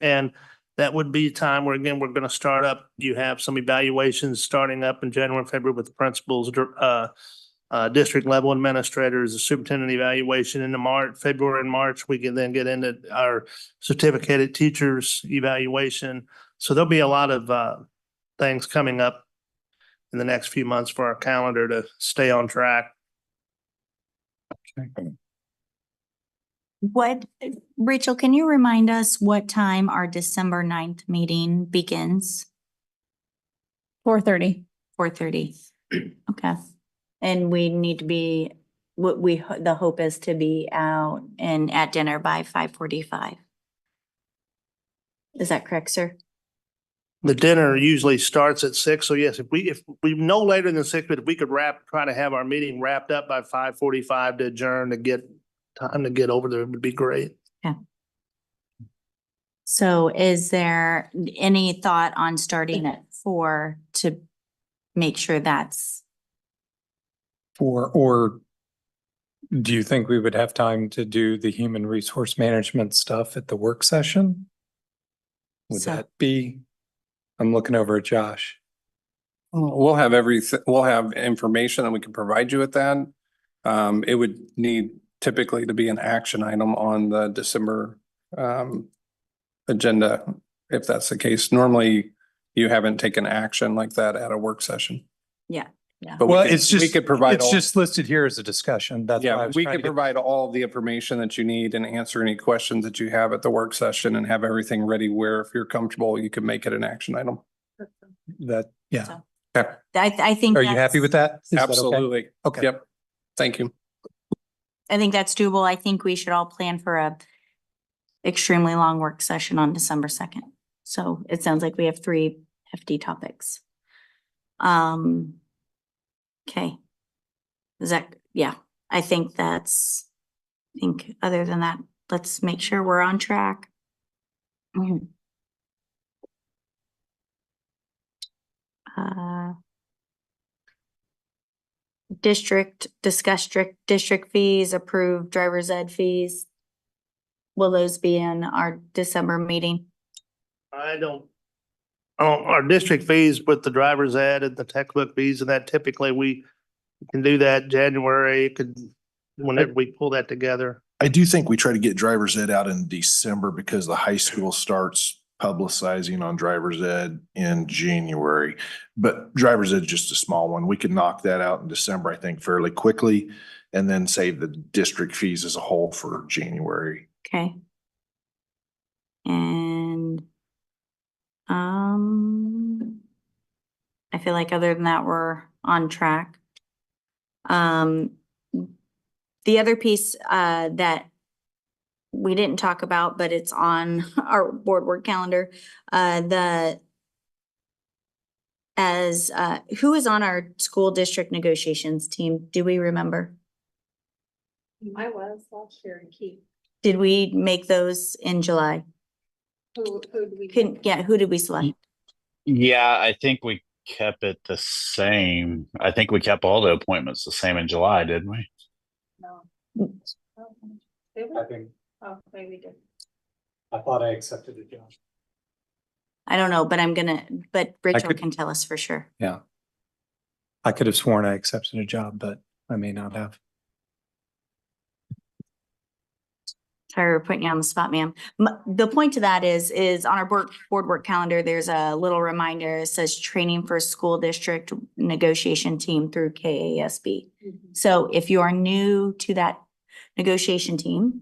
and that would be time where, again, we're going to start up. You have some evaluations starting up in January and February with the principals, district level administrators, the superintendent evaluation in February and March. We can then get into our certificated teachers evaluation. So there'll be a lot of things coming up in the next few months for our calendar to stay on track. Rachel, can you remind us what time our December 9th meeting begins? 4:30. 4:30. Okay. And we need to be, the hope is to be out and at dinner by 5:45. Is that correct, sir? The dinner usually starts at 6. So yes, if we no later than 6, but if we could try to have our meeting wrapped up by 5:45 to adjourn to get time to get over there, it would be great. Yeah. So is there any thought on starting at 4 to make sure that's? Or do you think we would have time to do the human resource management stuff at the work session? Would that be? I'm looking over at Josh. We'll have we'll have information that we can provide you with that. It would need typically to be an action item on the December agenda, if that's the case. Normally, you haven't taken action like that at a work session. Yeah. Yeah. But Well, we could provide it's just listed here as a discussion. That's why I was we trying could to get. provide all the information that you need and answer any questions that you have at the work session and have everything ready where if you're comfortable, you can make it an action item. Yeah. So, Okay. I think. Are you happy with that? Is that okay? Absolutely. Okay. Yep. Thank you. I think that's doable. I think we should all plan for a extremely long work session on December 2nd. So it sounds like we have 3 hefty topics. Okay. Yeah, I think other than that, let's make sure we're on track. District fees, approved driver's ed fees. Will those be in our December meeting? Our district fees with the driver's ed and the textbook fees and that, typically we can do that January, whenever we pull that together. I do think we try to get driver's ed out in December because the high school starts publicizing on driver's ed in January. But driver's ed is just a small one. We could knock that out in December, I think, fairly quickly, and then save the district fees as a whole for January. Okay. And I feel like other than that, we're on track. The other piece that we didn't talk about, but it's on our board work calendar, who is on our school district negotiations team? Do we remember? I was last year and Keith. Did we make those in July? Who do we? Who did we select? Yeah, I think we kept it the same. I think we kept all the appointments the same in July, didn't we? No. I think, Oh, maybe we did. I thought I accepted the job. I don't know, but but Rachel could- can tell us for sure. Yeah. I could have sworn I accepted a job, but I may not have. Sorry, we're putting you on the spot, ma'am. The point to that is on our board work calendar, there's a little reminder. It says training for school district negotiation team through KASB. So if you are new to that negotiation team,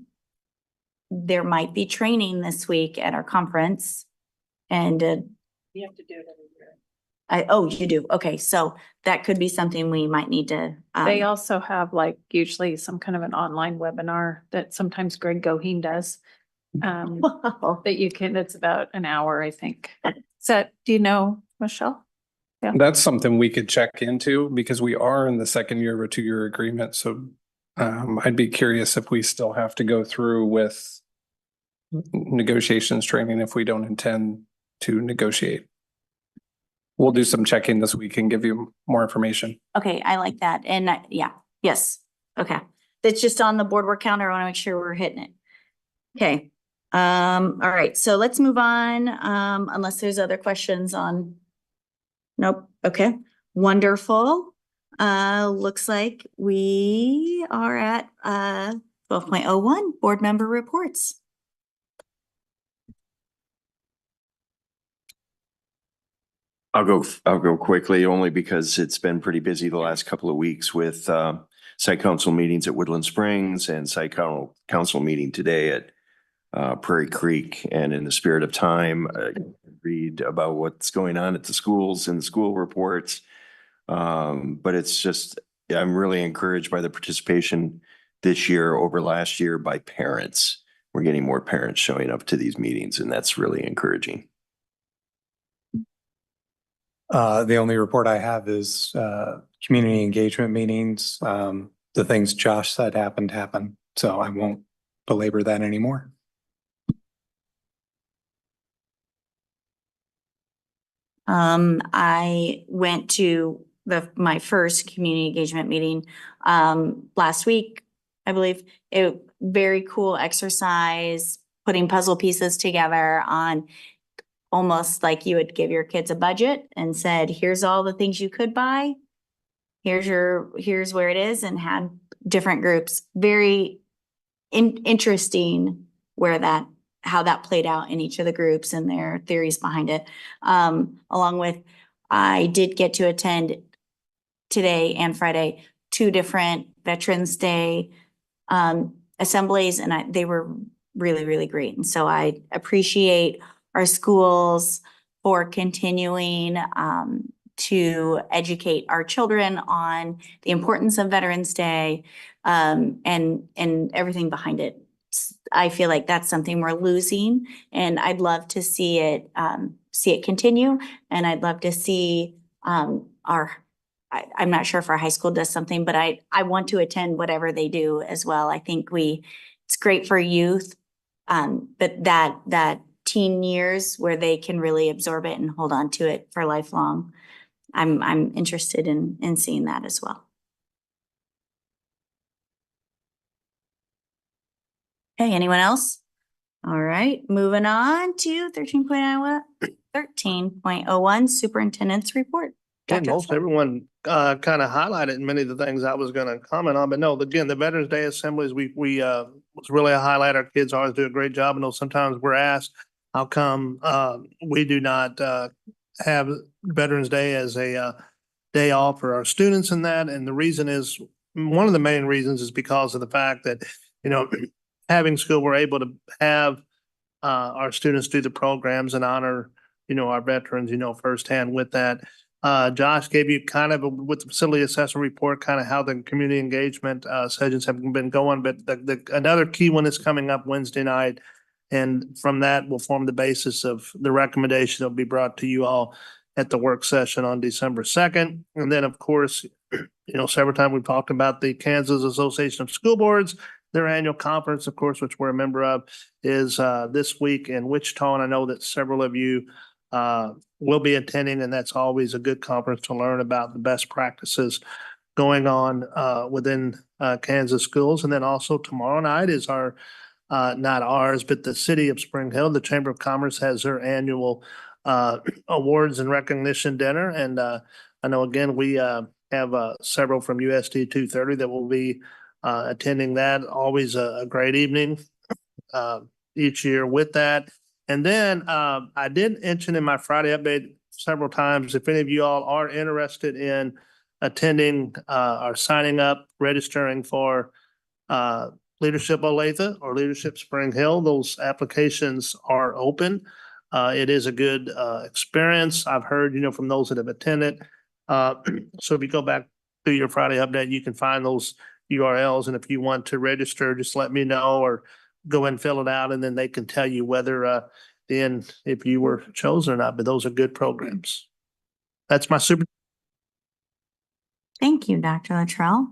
there might be training this week at our conference. And You have to do it every year. oh, you do. Okay. So that could be something we might need to. They also have like usually some kind of an online webinar that sometimes Greg Goheen does. That you can, it's about an hour, I think. So do you know, Michelle? Yeah. That's something we could check into because we are in the second year of a 2-year agreement. So I'd be curious if we still have to go through with negotiations training if we don't intend to negotiate. We'll do some checking this week and give you more information. Okay, I like that. And yeah, yes. Okay. That's just on the board work calendar. I want to make sure we're hitting it. Okay. All right. So let's move on. Unless there's other questions on. Nope. Okay. Wonderful. Looks like we are at 12.01 board member reports. I'll go quickly only because it's been pretty busy the last couple of weeks with site council meetings at Woodland Springs and site council meeting today at Prairie Creek. And in the spirit of time, read about what's going on at the schools and the school reports. But it's just, I'm really encouraged by the participation this year over last year by parents. We're getting more parents showing up to these meetings, and that's really encouraging. The only report I have is community engagement meetings. The things Josh said happened. So I won't belabor that anymore. I went to my first community engagement meeting last week, I believe. Very cool exercise, putting puzzle pieces together on almost like you would give your kids a budget and said, here's all the things you could buy. Here's where it is, and had different groups. Very interesting how that played out in each of the groups and their theories behind it. Along with, I did get to attend today and Friday 2 different Veterans Day assemblies, and they were really, really great. And so I appreciate our schools for continuing to educate our children on the importance of Veterans Day and everything behind it. I feel like that's something we're losing, and I'd love to see it continue. And I'd love to see I'm not sure if our high school does something, but I want to attend whatever they do as well. I think it's great for youth, but that teen years where they can really absorb it and hold on to it for lifelong. I'm interested in seeing that as well. Okay, anyone else? All right, moving on to 13.01 superintendent's report. And most everyone kind of highlighted many of the things I was going to comment on, but no, again, the Veterans Day assemblies, we was really a highlight. Our kids always do a great job. I know sometimes we're asked, how come we do not have Veterans Day as a day off for our students and that? And the reason is, one of the main reasons is because of the fact that, having school, we're able to have our students do the programs and honor, our veterans, firsthand with that. Josh gave you kind of with the facility assessment report, kind of how the community engagement sessions have been going, but another key one is coming up Wednesday night. And from that will form the basis of the recommendation that will be brought to you all at the work session on December 2nd. And then, of course, several times we've talked about the Kansas Association of School Boards their annual conference, of course, which we're a member of, is this week in Wichita. And I know that several of you will be attending, and that's always a good conference to learn about the best practices going on within Kansas schools. And then also tomorrow night is our, not ours, but the city of Spring Hill, the Chamber of Commerce has their annual awards and recognition dinner. And I know, again, we have several from USD230 that will be attending that. Always a great evening each year with that. And then I did mention in my Friday update several times, if any of you all are interested in attending or signing up, registering for Leadership Olathe or Leadership Spring Hill, those applications are open. It is a good experience. I've heard, from those that have attended. So if you go back to your Friday update, you can find those URLs. And if you want to register, just let me know or go and fill it out, and then they can tell you whether then if you were chosen or not. But those are good programs. That's my super. Thank you, Dr. Luttrell.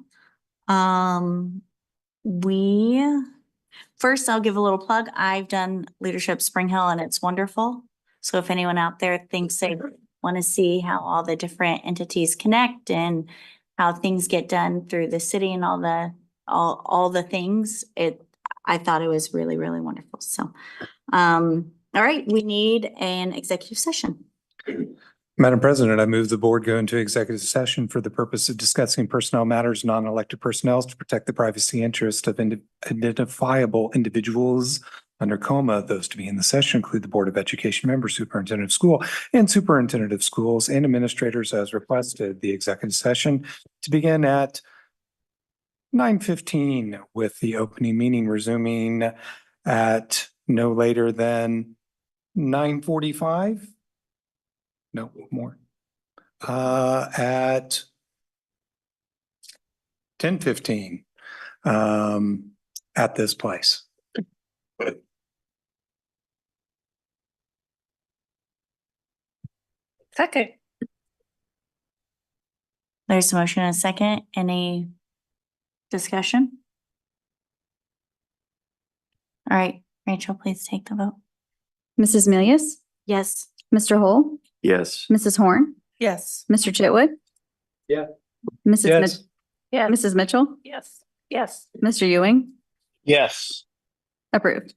First, I'll give a little plug. I've done Leadership Spring Hill and it's wonderful. So if anyone out there thinks they want to see how all the different entities connect and how things get done through the city and all the things, I thought it was really, really wonderful. So, all right, we need an executive session. Madam President, I move the board go into executive session for the purpose of discussing personnel matters, non-elected personnel to protect the privacy interest of identifiable individuals under COMA. Those to be in the session include the Board of Education member, superintendent of school, and superintendent of schools and administrators as requested. The executive session to begin at 9:15 with the opening meeting resuming at no later than 9:45. No more. At 10:15 at this place. Second. There's a motion and a second. Any discussion? All right, Rachel, please take the vote. Mrs. Milius, Yes. Mr. Hole, Yes. Mrs. Horn, Yes. Mr. Chitwood. Yeah. Mrs. Yes. Yes. Mrs. Mitchell, Yes. Yes. Mr. Ewing, Yes. approved.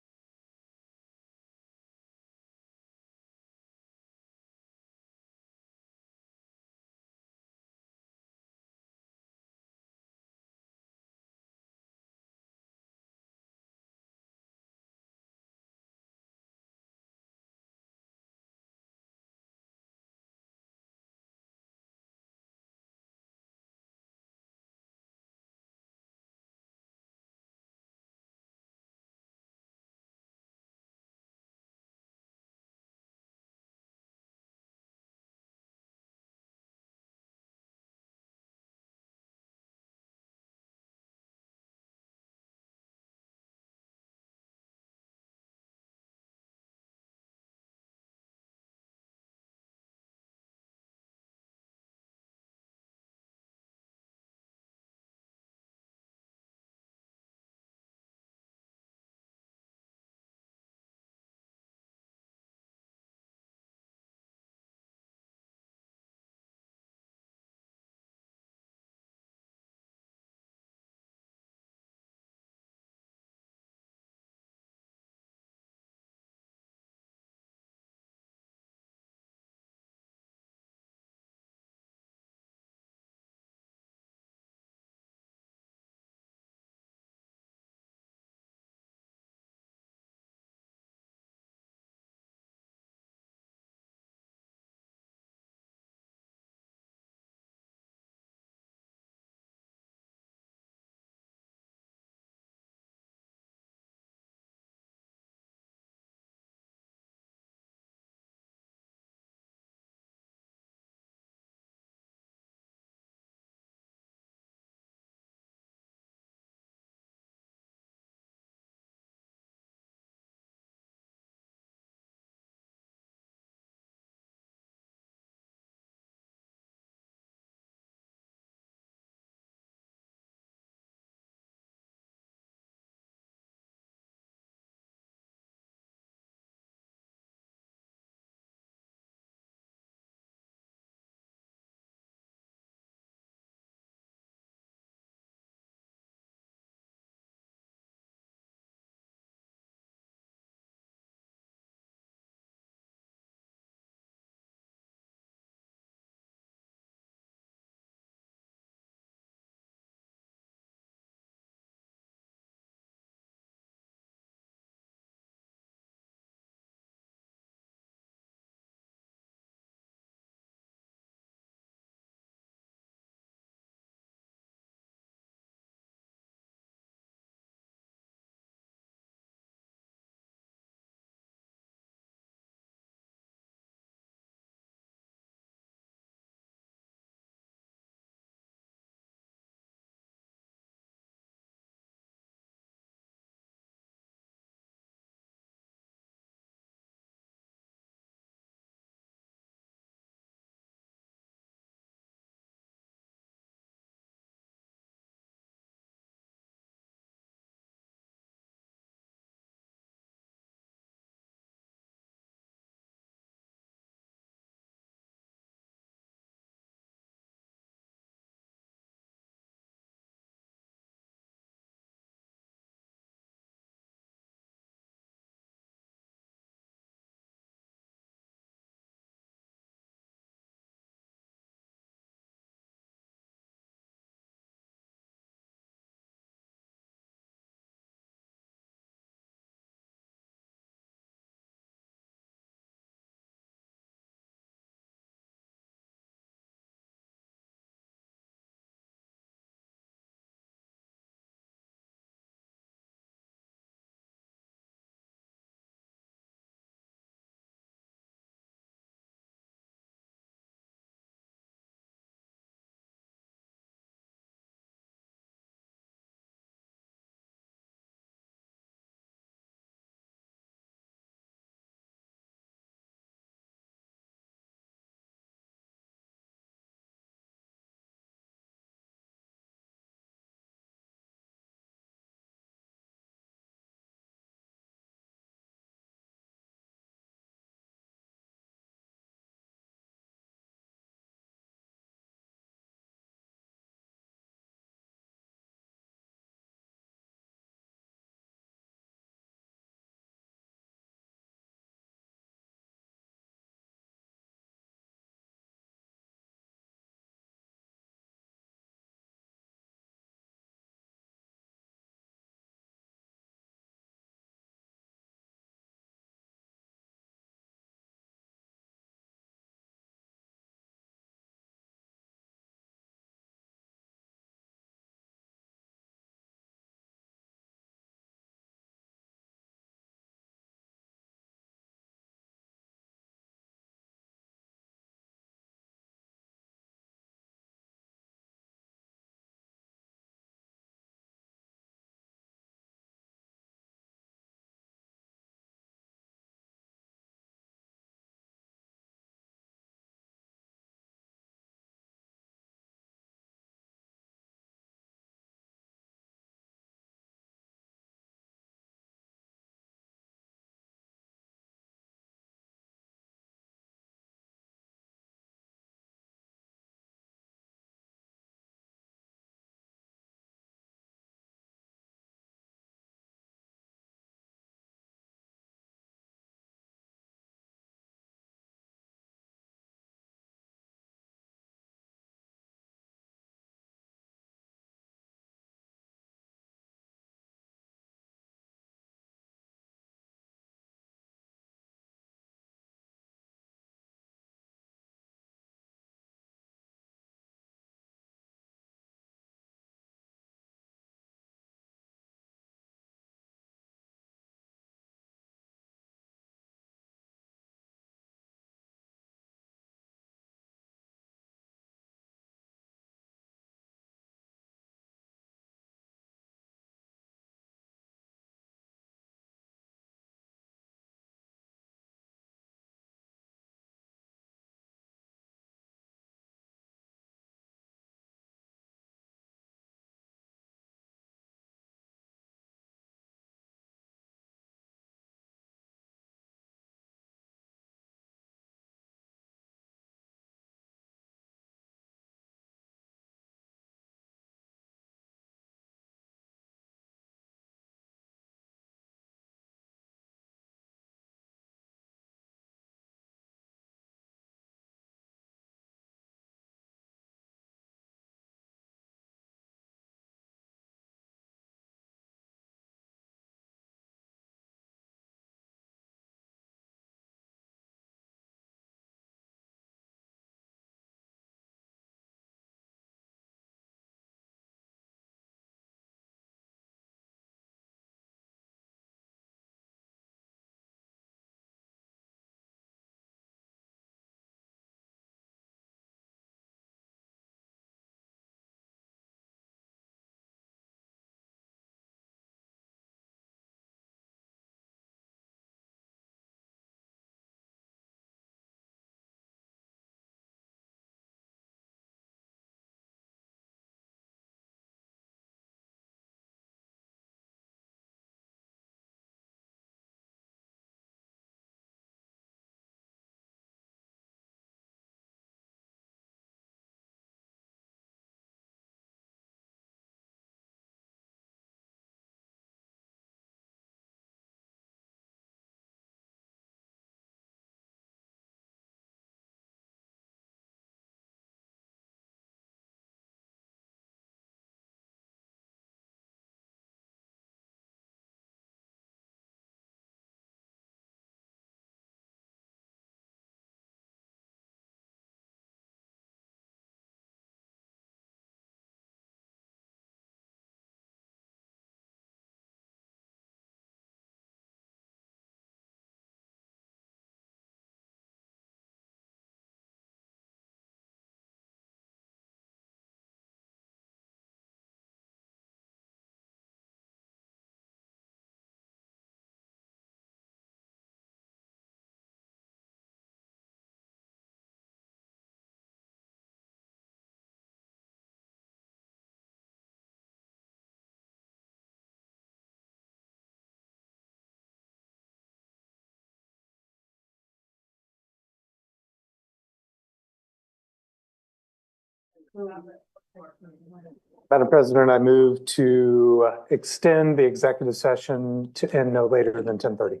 Madam President, I move to extend the executive session to end no later than 10:30.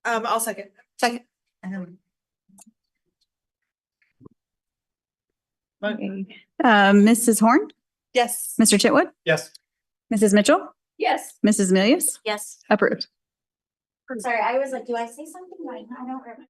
I'll second. Second. Mrs. Horn, Yes. Mr. Chitwood, Yes. Mrs. Mitchell, Yes. Mrs. Milius, Yes. approved. Sorry, I was like, do I say something? I don't remember.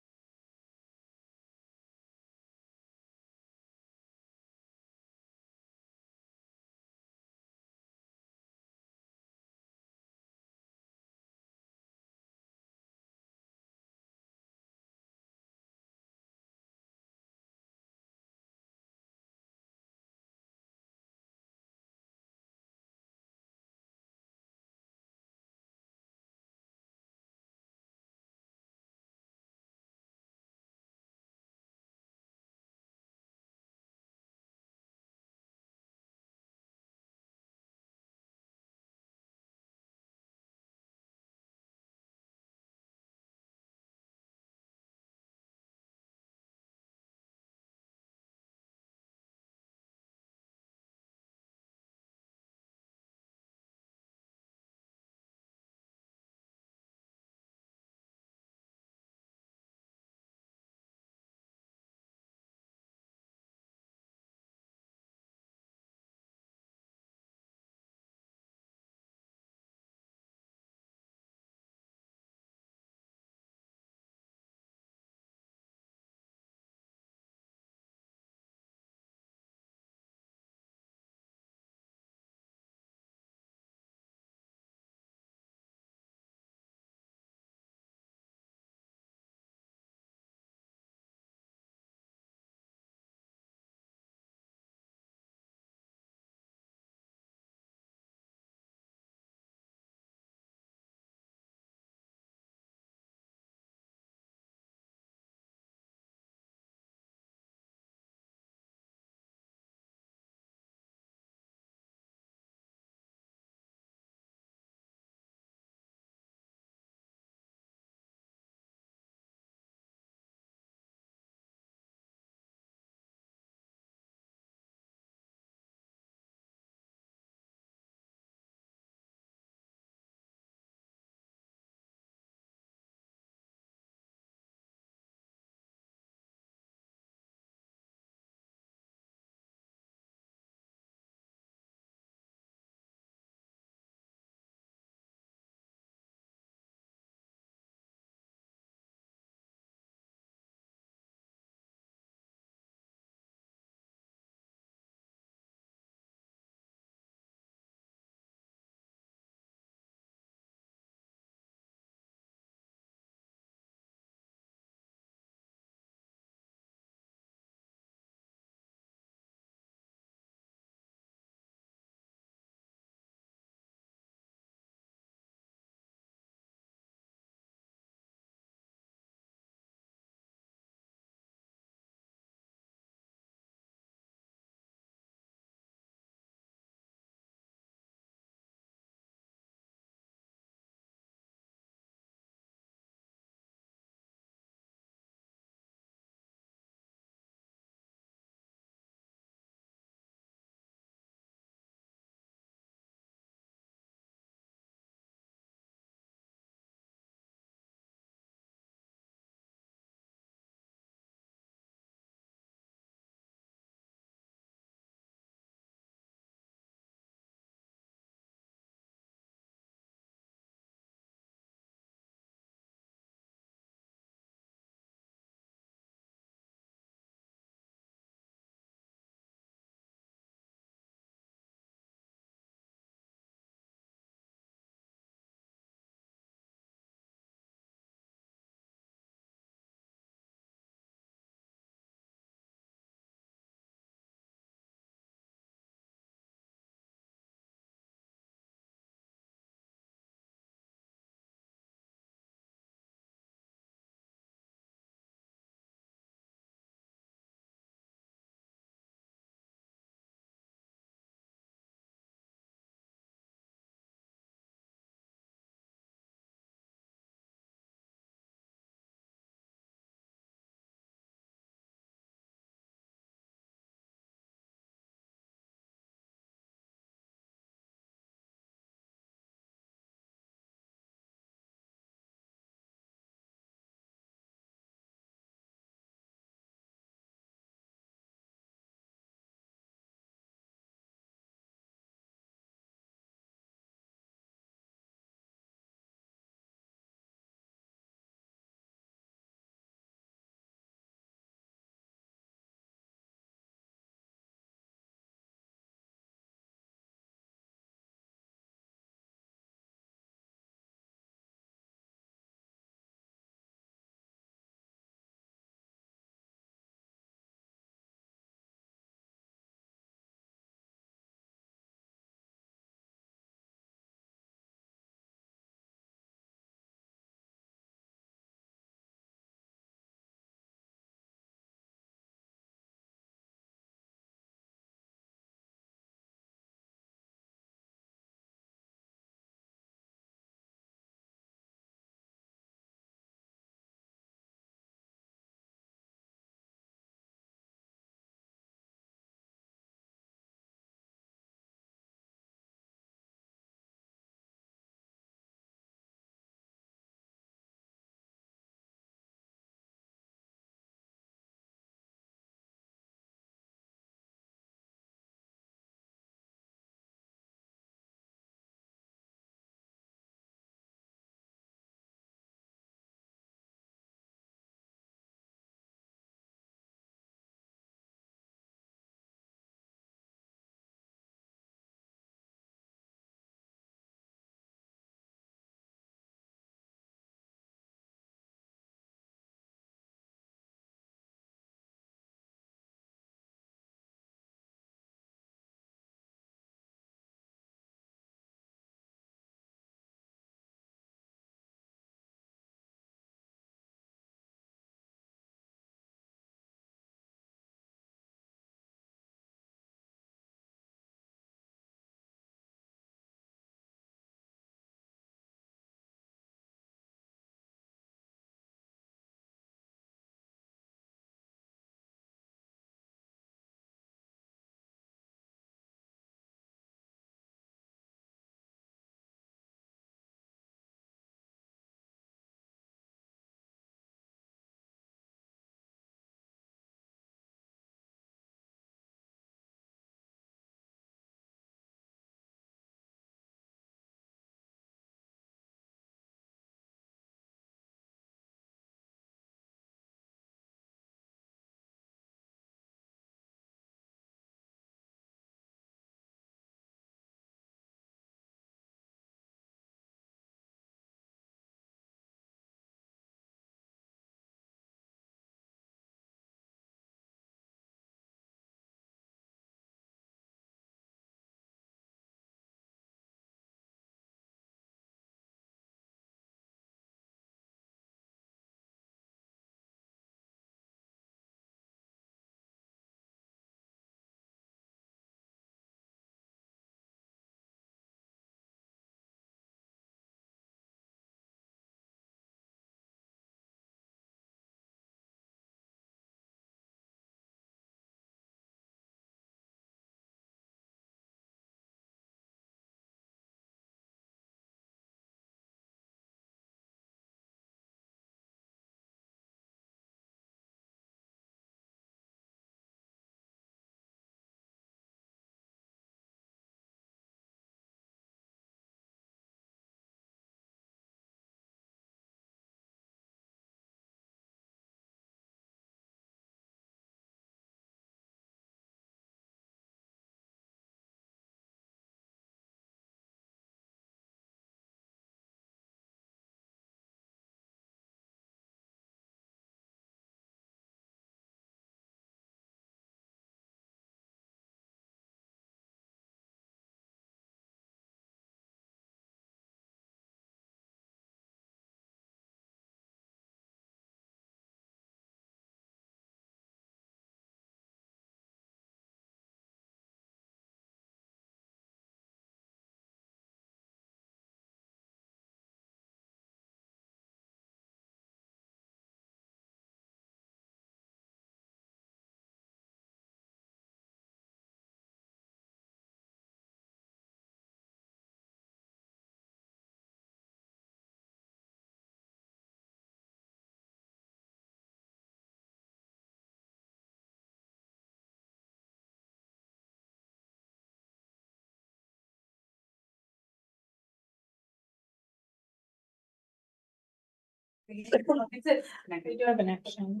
We do have an action.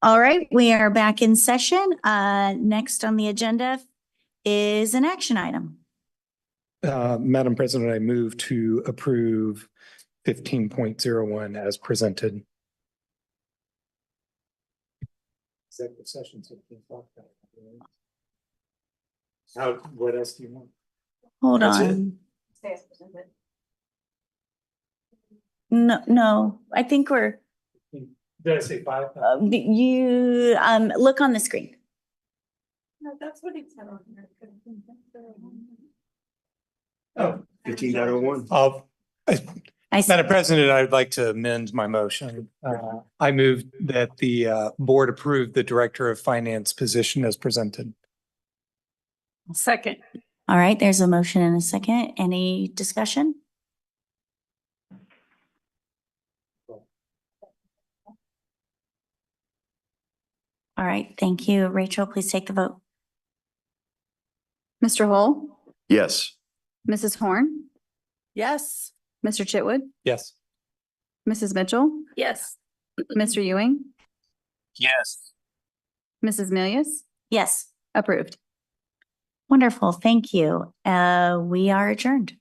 All right, we are back in session. Next on the agenda is an action item. Madam President, I move to approve 15.01 as presented. Executive session. What else do you want? Hold That's it. on. No, I think we're, Did I say 5? you, look on the screen. No, that's what it said on here. Oh, 15.01. Madam President, I'd like to amend my motion. I move that the board approve the Director of Finance position as presented. Second. All right, there's a motion and a second. Any discussion? All right, thank you. Rachel, please take the vote. Mr. Hole, Yes. Mrs. Horn, Yes. Mr. Chitwood, Yes. Mrs. Mitchell, Yes. Mr. Ewing, Yes. Mrs. Milius, Yes, approved. wonderful. Thank you. We are adjourned.